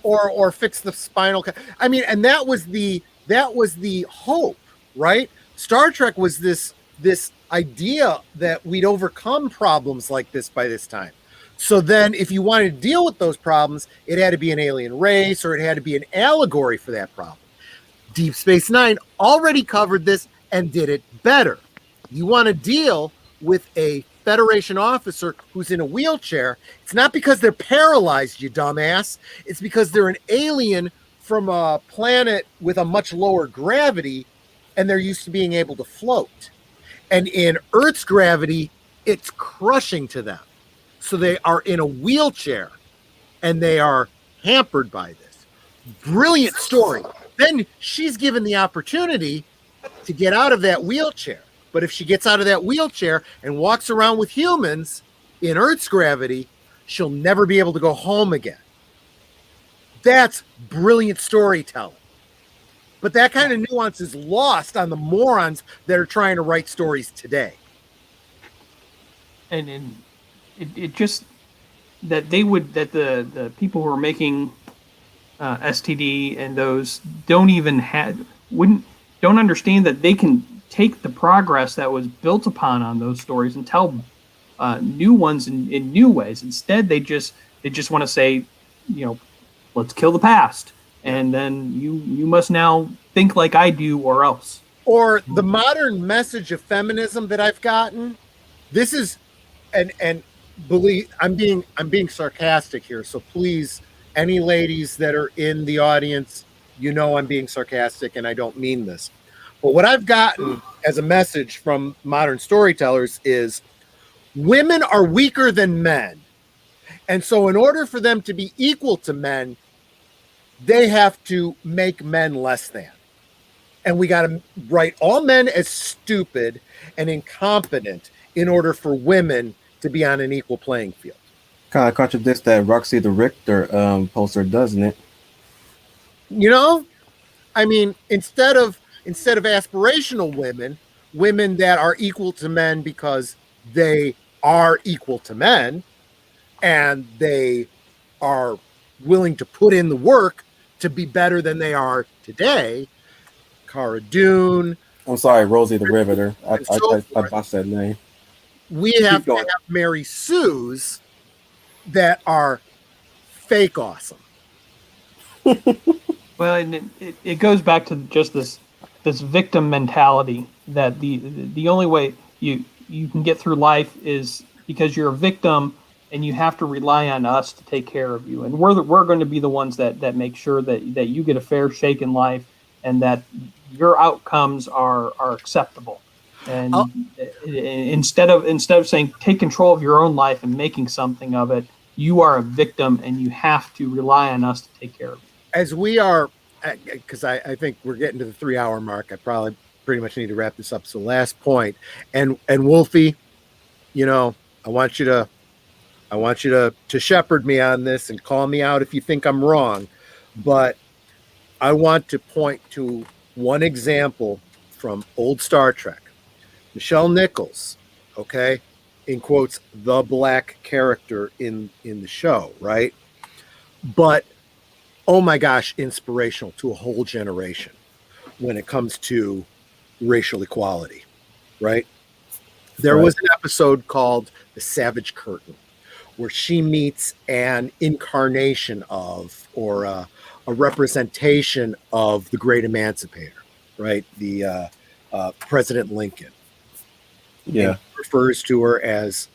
or fix the spinal. I mean, and that was the hope, right? Star Trek was this idea that we'd overcome problems like this by this time. So then, if you wanted to deal with those problems, it had to be an alien race, or it had to be an allegory for that problem. Deep Space Nine already covered this and did it better. You want to deal with a Federation officer who's in a wheelchair, it's not because they're paralyzed, you dumbass. It's because they're an alien from a planet with a much lower gravity, and they're used to being able to float. And in Earth's gravity, it's crushing to them. So they are in a wheelchair, and they are hampered by this. Brilliant story. Then she's given the opportunity to get out of that wheelchair. But if she gets out of that wheelchair and walks around with humans in Earth's gravity, she'll never be able to go home again. That's brilliant storytelling. But that kind of nuance is lost on the morons that are trying to write stories today. And it just that the people who are making STD and those don't understand that they can take the progress that was built upon on those stories and tell new ones in new ways. Instead, they just want to say, let's kill the past, and then you must now think like I do, or else. Or the modern message of feminism that I've gotten. This is, and believe I'm being sarcastic here. So please, any ladies that are in the audience, I'm being sarcastic and I don't mean this. But what I've gotten as a message from modern storytellers is women are weaker than men. And so in order for them to be equal to men, they have to make men less than. And we got to write all men as stupid and incompetent in order for women to be on an equal playing field. Kind of contradicts that Roxy the Richter poster, doesn't it? I mean, instead of aspirational women that are equal to men because they are equal to men and they are willing to put in the work to be better than they are today. Cara Dune. I'm sorry, Rosie the Riveter. I botched that name. We have to have Mary Sues that are fake awesome. Well, and it goes back to just this victim mentality that the only way you can get through life is because you're a victim and you have to rely on us to take care of you. And we're going to be the ones that make sure that you get a fair shake in life and that your outcomes are acceptable. And instead of saying take control of your own life and making something of it, you are a victim and you have to rely on us to take care of you. As we are, because I think we're getting to the 3-hour mark. I probably pretty much need to wrap this up. So last point, and Wolfie, I want you to shepherd me on this and call me out if you think I'm wrong. But I want to point to one example from old Star Trek. Nichelle Nichols, okay, in quotes, the black character in the show, right? But oh my gosh, inspirational to a whole generation when it comes to racial equality, right? There was an episode called The Savage Curtain, where she meets an incarnation of, or a representation of the great emancipator, right? The President Lincoln. Yeah. And he refers to her as,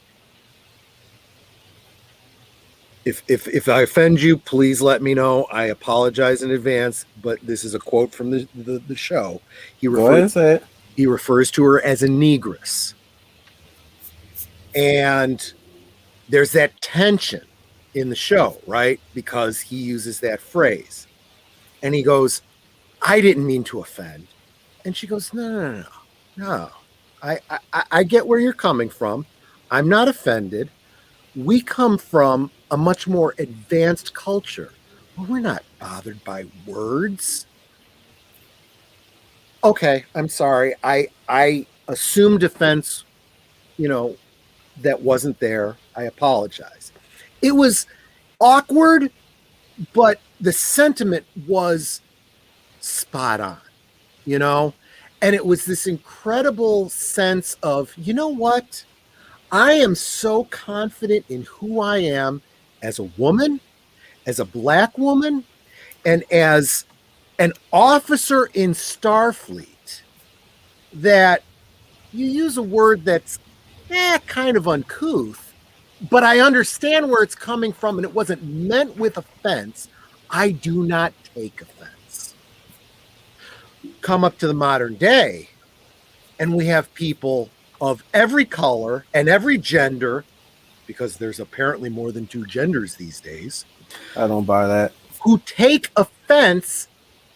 if I offend you, please let me know. I apologize in advance, but this is a quote from the show. Go ahead and say it. He refers to her as a negress. And there's that tension in the show, right? Because he uses that phrase. And he goes, I didn't mean to offend. And she goes, no. I get where you're coming from. I'm not offended. We come from a much more advanced culture where we're not bothered by words. Okay, I'm sorry. I assumed offense, that wasn't there. I apologize. It was awkward, but the sentiment was spot on, and it was this incredible sense of, you know what? I am so confident in who I am as a woman, as a Black woman, and as an officer in Starfleet, that you use a word that's kind of uncouth, but I understand where it's coming from, and it wasn't meant with offense. I do not take offense. Come up to the modern day, and we have people of every color and every gender, because there's apparently more than 2 genders these days. I don't buy that. Who take offense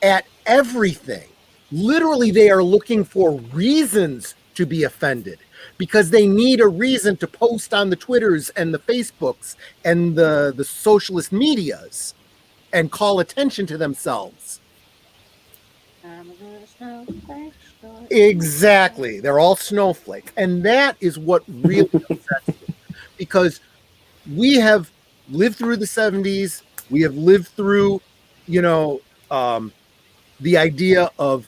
at everything. Literally, they are looking for reasons to be offended, because they need a reason to post on the Twitters and the Facebooks and the socialist medias and call attention to themselves. Exactly. They're all snowflakes. And that is what really upsets me, because we have lived through the 70s. We have lived through, the idea of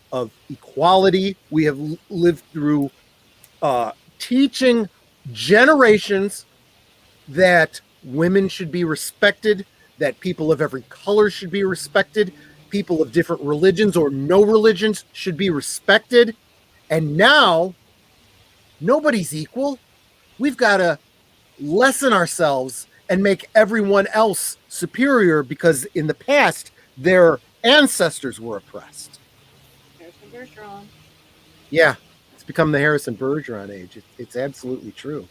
equality. We have lived through teaching generations that women should be respected, that people of every color should be respected, people of different religions or no religions should be respected. And now nobody's equal. We've got to lessen ourselves and make everyone else superior, because in the past their ancestors were oppressed. Harrison Bergeron. Yeah, it's become the Harrison Bergeron age. It's absolutely true.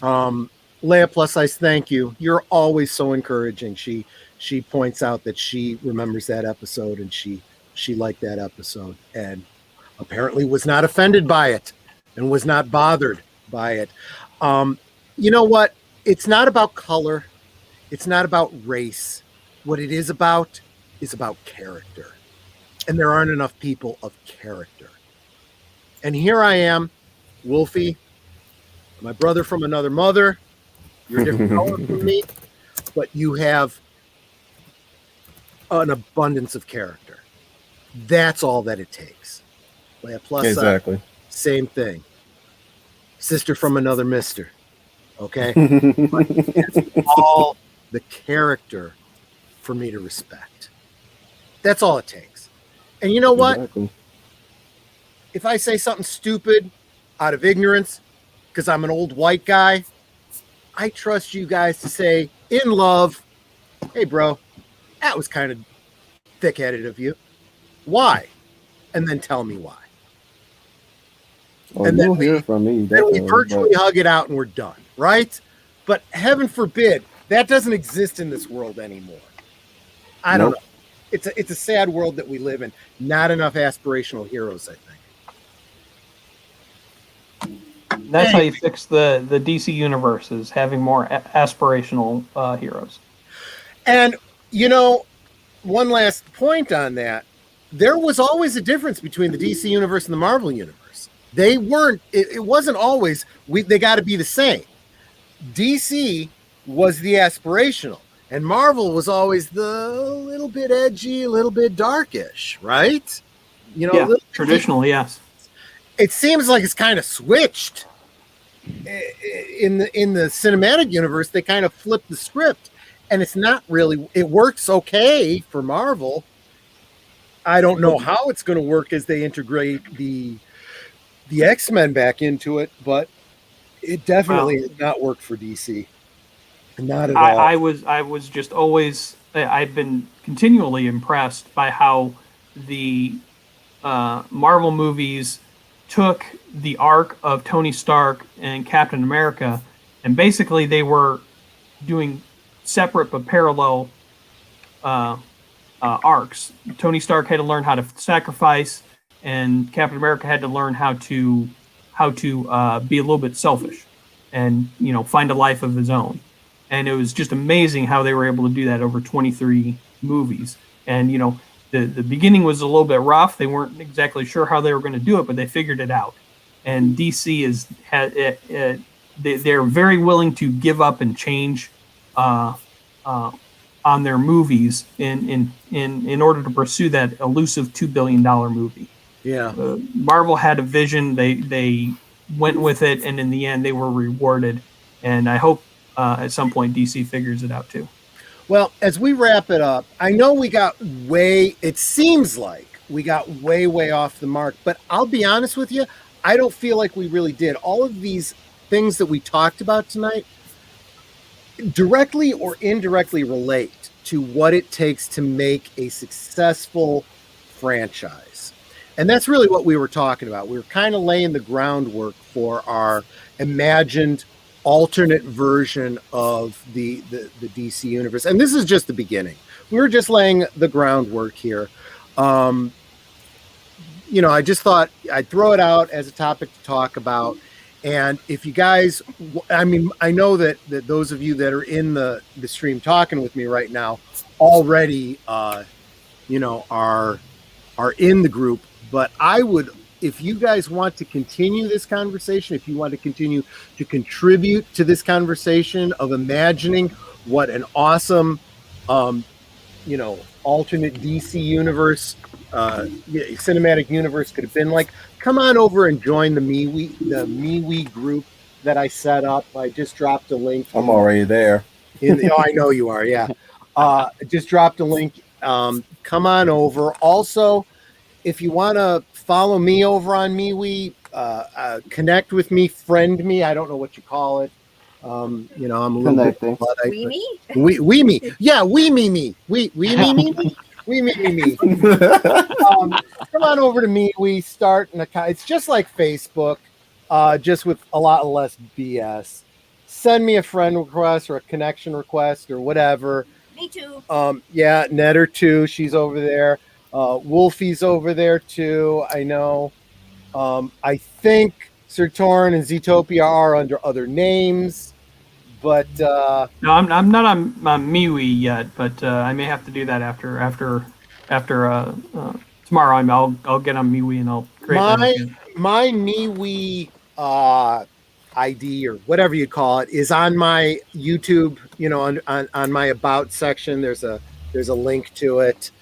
Leia Plus Size, thank you. You're always so encouraging. She points out that she remembers that episode, and she liked that episode, and apparently was not offended by it and was not bothered by it. You know what? It's not about color. It's not about race. What it is about character. And there aren't enough people of character. And here I am, Wolfie, my brother from another mother. You're a different color from me, but you have an abundance of character. That's all that it takes. Leia Plus, exactly. Same thing. Sister from another mister. Okay? But it's all the character for me to respect. That's all it takes. And you know what? Exactly. If I say something stupid out of ignorance, because I'm an old white guy, I trust you guys to say, in love, hey, bro, that was kind of thick-headed of you. Why? And then tell me why. Oh, and you'll hear from me. Then we virtually hug it out and we're done, right? But heaven forbid, that doesn't exist in this world anymore. I don't know. It's a sad world that we live in. Not enough aspirational heroes, I think. That's how you fix the DC universe, is having more aspirational heroes. And, one last point on that. There was always a difference between the DC universe and the Marvel universe. They weren't, it wasn't always, they got to be the same. DC was the aspirational, and Marvel was always the little bit edgy, a little bit darkish, right? Traditionally, yes. It seems like it's kind of switched. in the cinematic universe, they kind of flipped the script, and it's not really. It works okay for Marvel. I don't know how it's going to work as they integrate the X-Men back into it, but it definitely has not worked for DC. Not at all. I was just always, I've been continually impressed by how the Marvel movies took the arc of Tony Stark and Captain America, and basically they were doing separate but parallel arcs. Tony Stark had to learn how to sacrifice, and Captain America had to learn how to be a little bit selfish, and find a life of his own. And it was just amazing how they were able to do that over 23 movies. And the beginning was a little bit rough. They weren't exactly sure how they were going to do it, but they figured it out. And DC they're very willing to give up and change on their movies in order to pursue that elusive $2 billion movie. Yeah. Marvel had a vision. They went with it, and in the end, they were rewarded. And I hope at some point DC figures it out too. Well, as we wrap it up, I know it seems like we got way off the mark, but I'll be honest with you, I don't feel like we really did. All of these things that we talked about tonight directly or indirectly relate to what it takes to make a successful franchise. And that's really what we were talking about. We were kind of laying the groundwork for our imagined alternate version of the DC universe. And this is just the beginning. We were just laying the groundwork here. I just thought I'd throw it out as a topic to talk about. And if you guys, I know that those of you that are in the stream talking with me right now already, are in the group. But I would, if you guys want to continue this conversation, if you want to continue to contribute to this conversation of imagining what an awesome, alternate DC universe, cinematic universe could have been like, come on over and join the MeWe group that I set up. I just dropped a link. I'm already there. I know you are. Yeah. Just dropped a link. Come on over. Also, if you want to follow me over on MeWe, connect with me, friend me. I don't know what you call it. I'm a little Connecting. bit we me. Yeah, we me. We me. Come on over to MeWe, start an account. It's just like Facebook, just with a lot less BS. Send me a friend request or a connection request or whatever. Me too. Yeah, Netter too. She's over there. Wolfie's over there too. I know. I think Sir Torn and Zootopia are under other names, but no, I'm not on MeWe yet. But I may have to do that after tomorrow. I'll get on MeWe and I'll create my MeWe ID or whatever you call it is on my YouTube. On my about section. There's a link to it.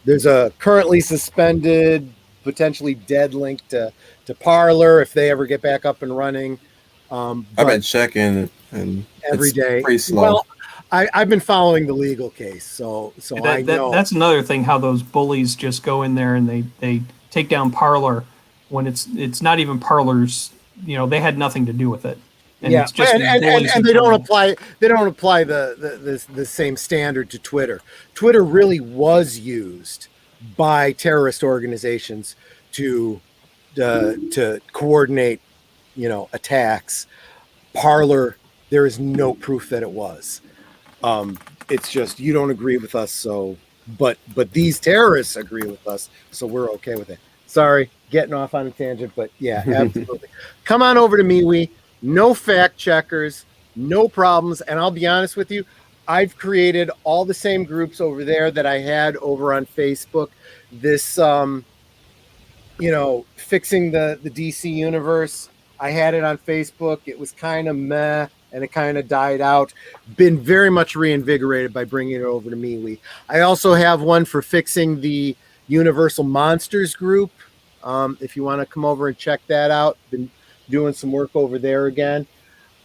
There's a currently suspended, potentially dead link to Parler if they ever get back up and running. I've been checking and every day. Pretty slow. Well, I've been following the legal case, so I know. That's another thing. How those bullies just go in there and they take down Parler when it's not even Parler's. They had nothing to do with it. And yeah, it's just and they don't apply the same standard to Twitter. Twitter really was used by terrorist organizations to coordinate, attacks. Parler, there is no proof that it was. It's just you don't agree with us, so but these terrorists agree with us, so we're okay with it. Sorry, getting off on a tangent, but yeah, absolutely. Come on over to MeWe. No fact checkers, no problems. And I'll be honest with you, I've created all the same groups over there that I had over on Facebook. This, fixing the DC universe. I had it on Facebook. It was kind of meh, and it kind of died out. Been very much reinvigorated by bringing it over to MeWe. I also have one for fixing the Universal Monsters group. If you want to come over and check that out, been doing some work over there again.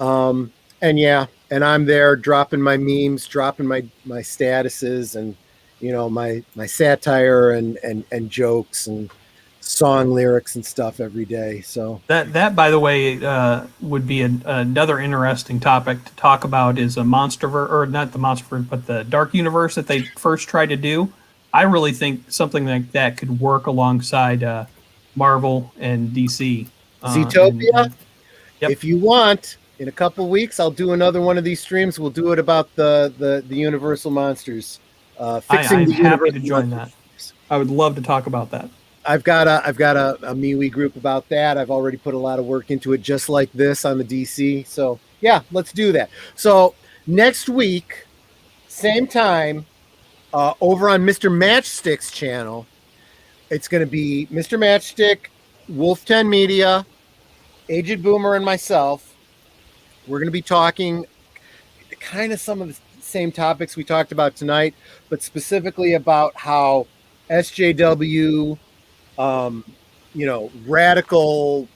And yeah, and I'm there dropping my memes, dropping my statuses, and my satire and jokes and song lyrics and stuff every day. So That by the way, would be another interesting topic to talk about is a monsterverse, or not the monsterverse, but the dark universe that they first tried to do. I really think something like that could work alongside Marvel and DC. Zootopia, Yep. if you want, in a couple weeks, I'll do another one of these streams. We'll do it about the Universal Monsters. Fixing I'm the happy to Universal join Monsters. that. I would love to talk about that. I've got a MeWe group about that. I've already put a lot of work into it, just like this on the DC. So yeah, let's do that. So next week, same time, over on Mr. Matchstick's channel, it's going to be Mr. Matchstick, Wolf 10 Media, Aged Boomer, and myself. We're going to be talking kind of some of the same topics we talked about tonight, but specifically about how SJW, radical,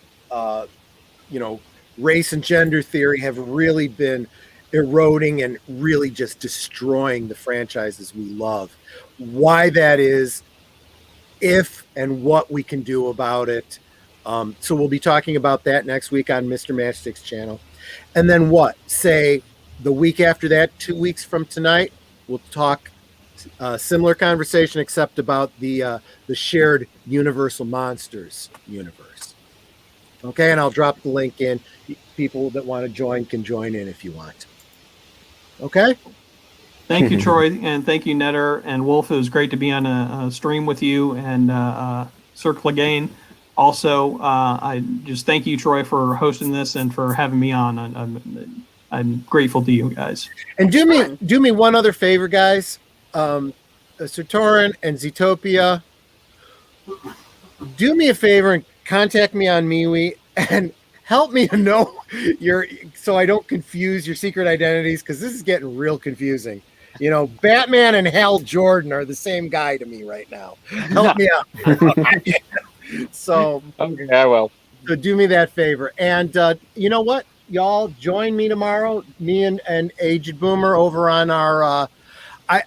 race and gender theory have really been eroding and really just destroying the franchises we love. Why that is, if and what we can do about it. So we'll be talking about that next week on Mr. Matchstick's channel. And then say the week after that, 2 weeks from tonight, we'll talk similar conversation, except about the shared Universal Monsters universe. Okay, and I'll drop the link in. People that want to join can join in if you want. Okay? Thank you, Troy, and thank you, Netter and Wolf. It was great to be on a stream with you and Circle Again. Also, I just thank you, Troy, for hosting this and for having me on. I'm grateful to you guys. And do me one other favor, guys. Sertorin and Zootopia, do me a favor and contact me on MeWe and help me to know so I don't confuse your secret identities, because this is getting real confusing. Batman and Hal Jordan are the same guy to me right now. Help me out. So Okay, I will. So do me that favor. And you know what? Y'all join me tomorrow, me and Aged Boomer over on our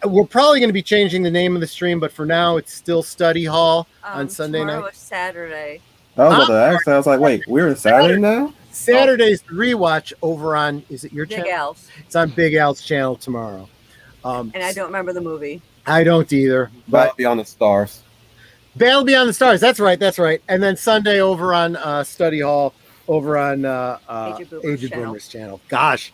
we're probably going to be changing the name of the stream, but for now it's still Study Hall on Sunday night. Tomorrow is Saturday. I was about to ask. I was like, wait, we're in Saturday now? Saturday's rewatch over on, is it your Big channel? Al's. It's on Big Al's channel tomorrow. And I don't remember the movie. I don't either. But Beyond the Stars. Battle Beyond the Stars. That's right. And then Sunday over on Study Hall over on Aged Boomer's channel. Gosh.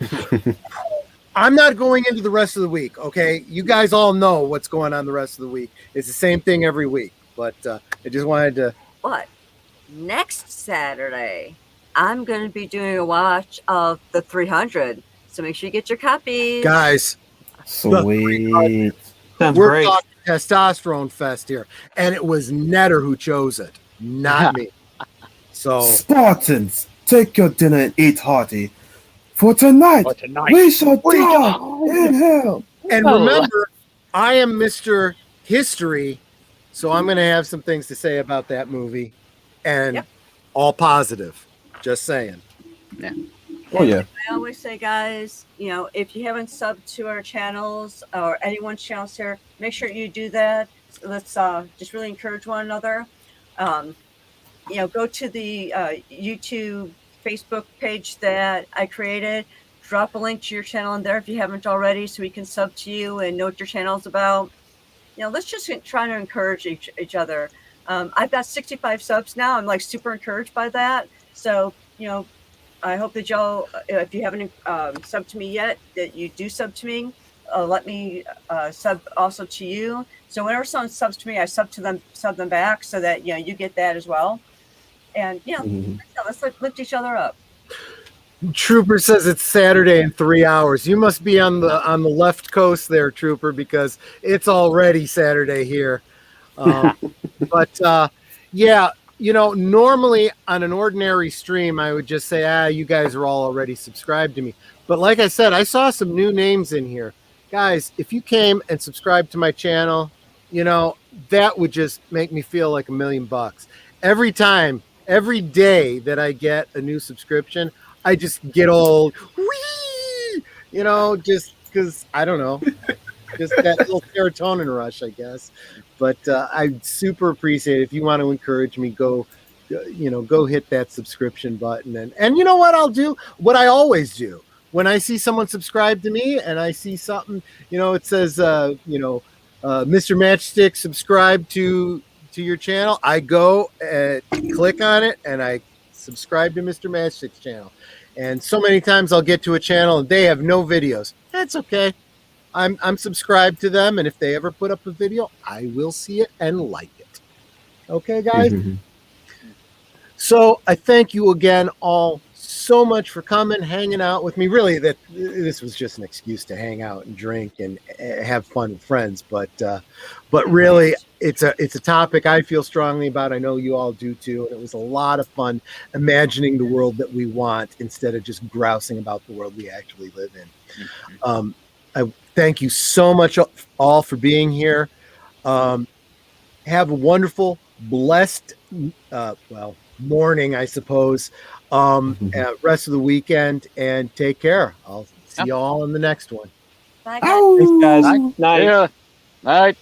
I'm not going into the rest of the week, okay? You guys all know what's going on the rest of the week. It's the same thing every week. But I just wanted to... But next Saturday, I'm going to be doing a watch of the 300. So make sure you get your copies. Guys. Sweet. Sounds We're great. talking testosterone fest here. And it was Netter who chose it, not me. So... Spartans, take your dinner and eat hearty. For tonight, we shall die in hell. And remember, I am Mr. History, so I'm going to have some things to say about that movie, and all positive. Just saying. Yeah. Oh, yeah. I always say, guys, if you haven't subbed to our channels or anyone's channels here, make sure you do that. Let's just really encourage one another. Go to the YouTube, Facebook page that I created. Drop a link to your channel in there if you haven't already, so we can sub to you and know what your channel's about. Let's just try to encourage each other. I've got 65 subs now. I'm super encouraged by that. So, I hope that y'all, if you haven't subbed to me yet, that you do sub to me. Let me sub also to you. So whenever someone subs to me, I sub them back, so that you get that as well. And let's lift each other up. Trooper says it's Saturday in 3 hours. You must be on the left coast there, Trooper, because it's already Saturday here. But normally on an ordinary stream, I would just say, you guys are all already subscribed to me. But like I said, I saw some new names in here. Guys, if you came and subscribed to my channel, that would just make me feel like $1 million. Every time every day that I get a new subscription, I just get all whee, just because I don't know, just that little serotonin rush, I guess. But I super appreciate it. If you want to encourage me, go hit that subscription button. And you know what I'll do? What I always do when I see someone subscribe to me and I see something, it says, Mr. Matchstick subscribe to your channel. I go and click on it and I subscribe to Mr. Matchstick's channel. And so many times I'll get to a channel and they have no videos. That's okay. I'm subscribed to them, and if they ever put up a video, I will see it and like it. Okay, guys? So I thank you again all so much for coming, hanging out with me. Really, this was just an excuse to hang out and drink and have fun with friends. But really, it's a topic I feel strongly about. I know you all do too. And it was a lot of fun imagining the world that we want instead of just grousing about the world we actually live in. I thank you so much all for being here. Have a wonderful, blessed, morning, I suppose. Rest of the weekend, and take care. I'll see you all in the next one. Bye, guys. Thanks, guys. Night. Yeah. All right.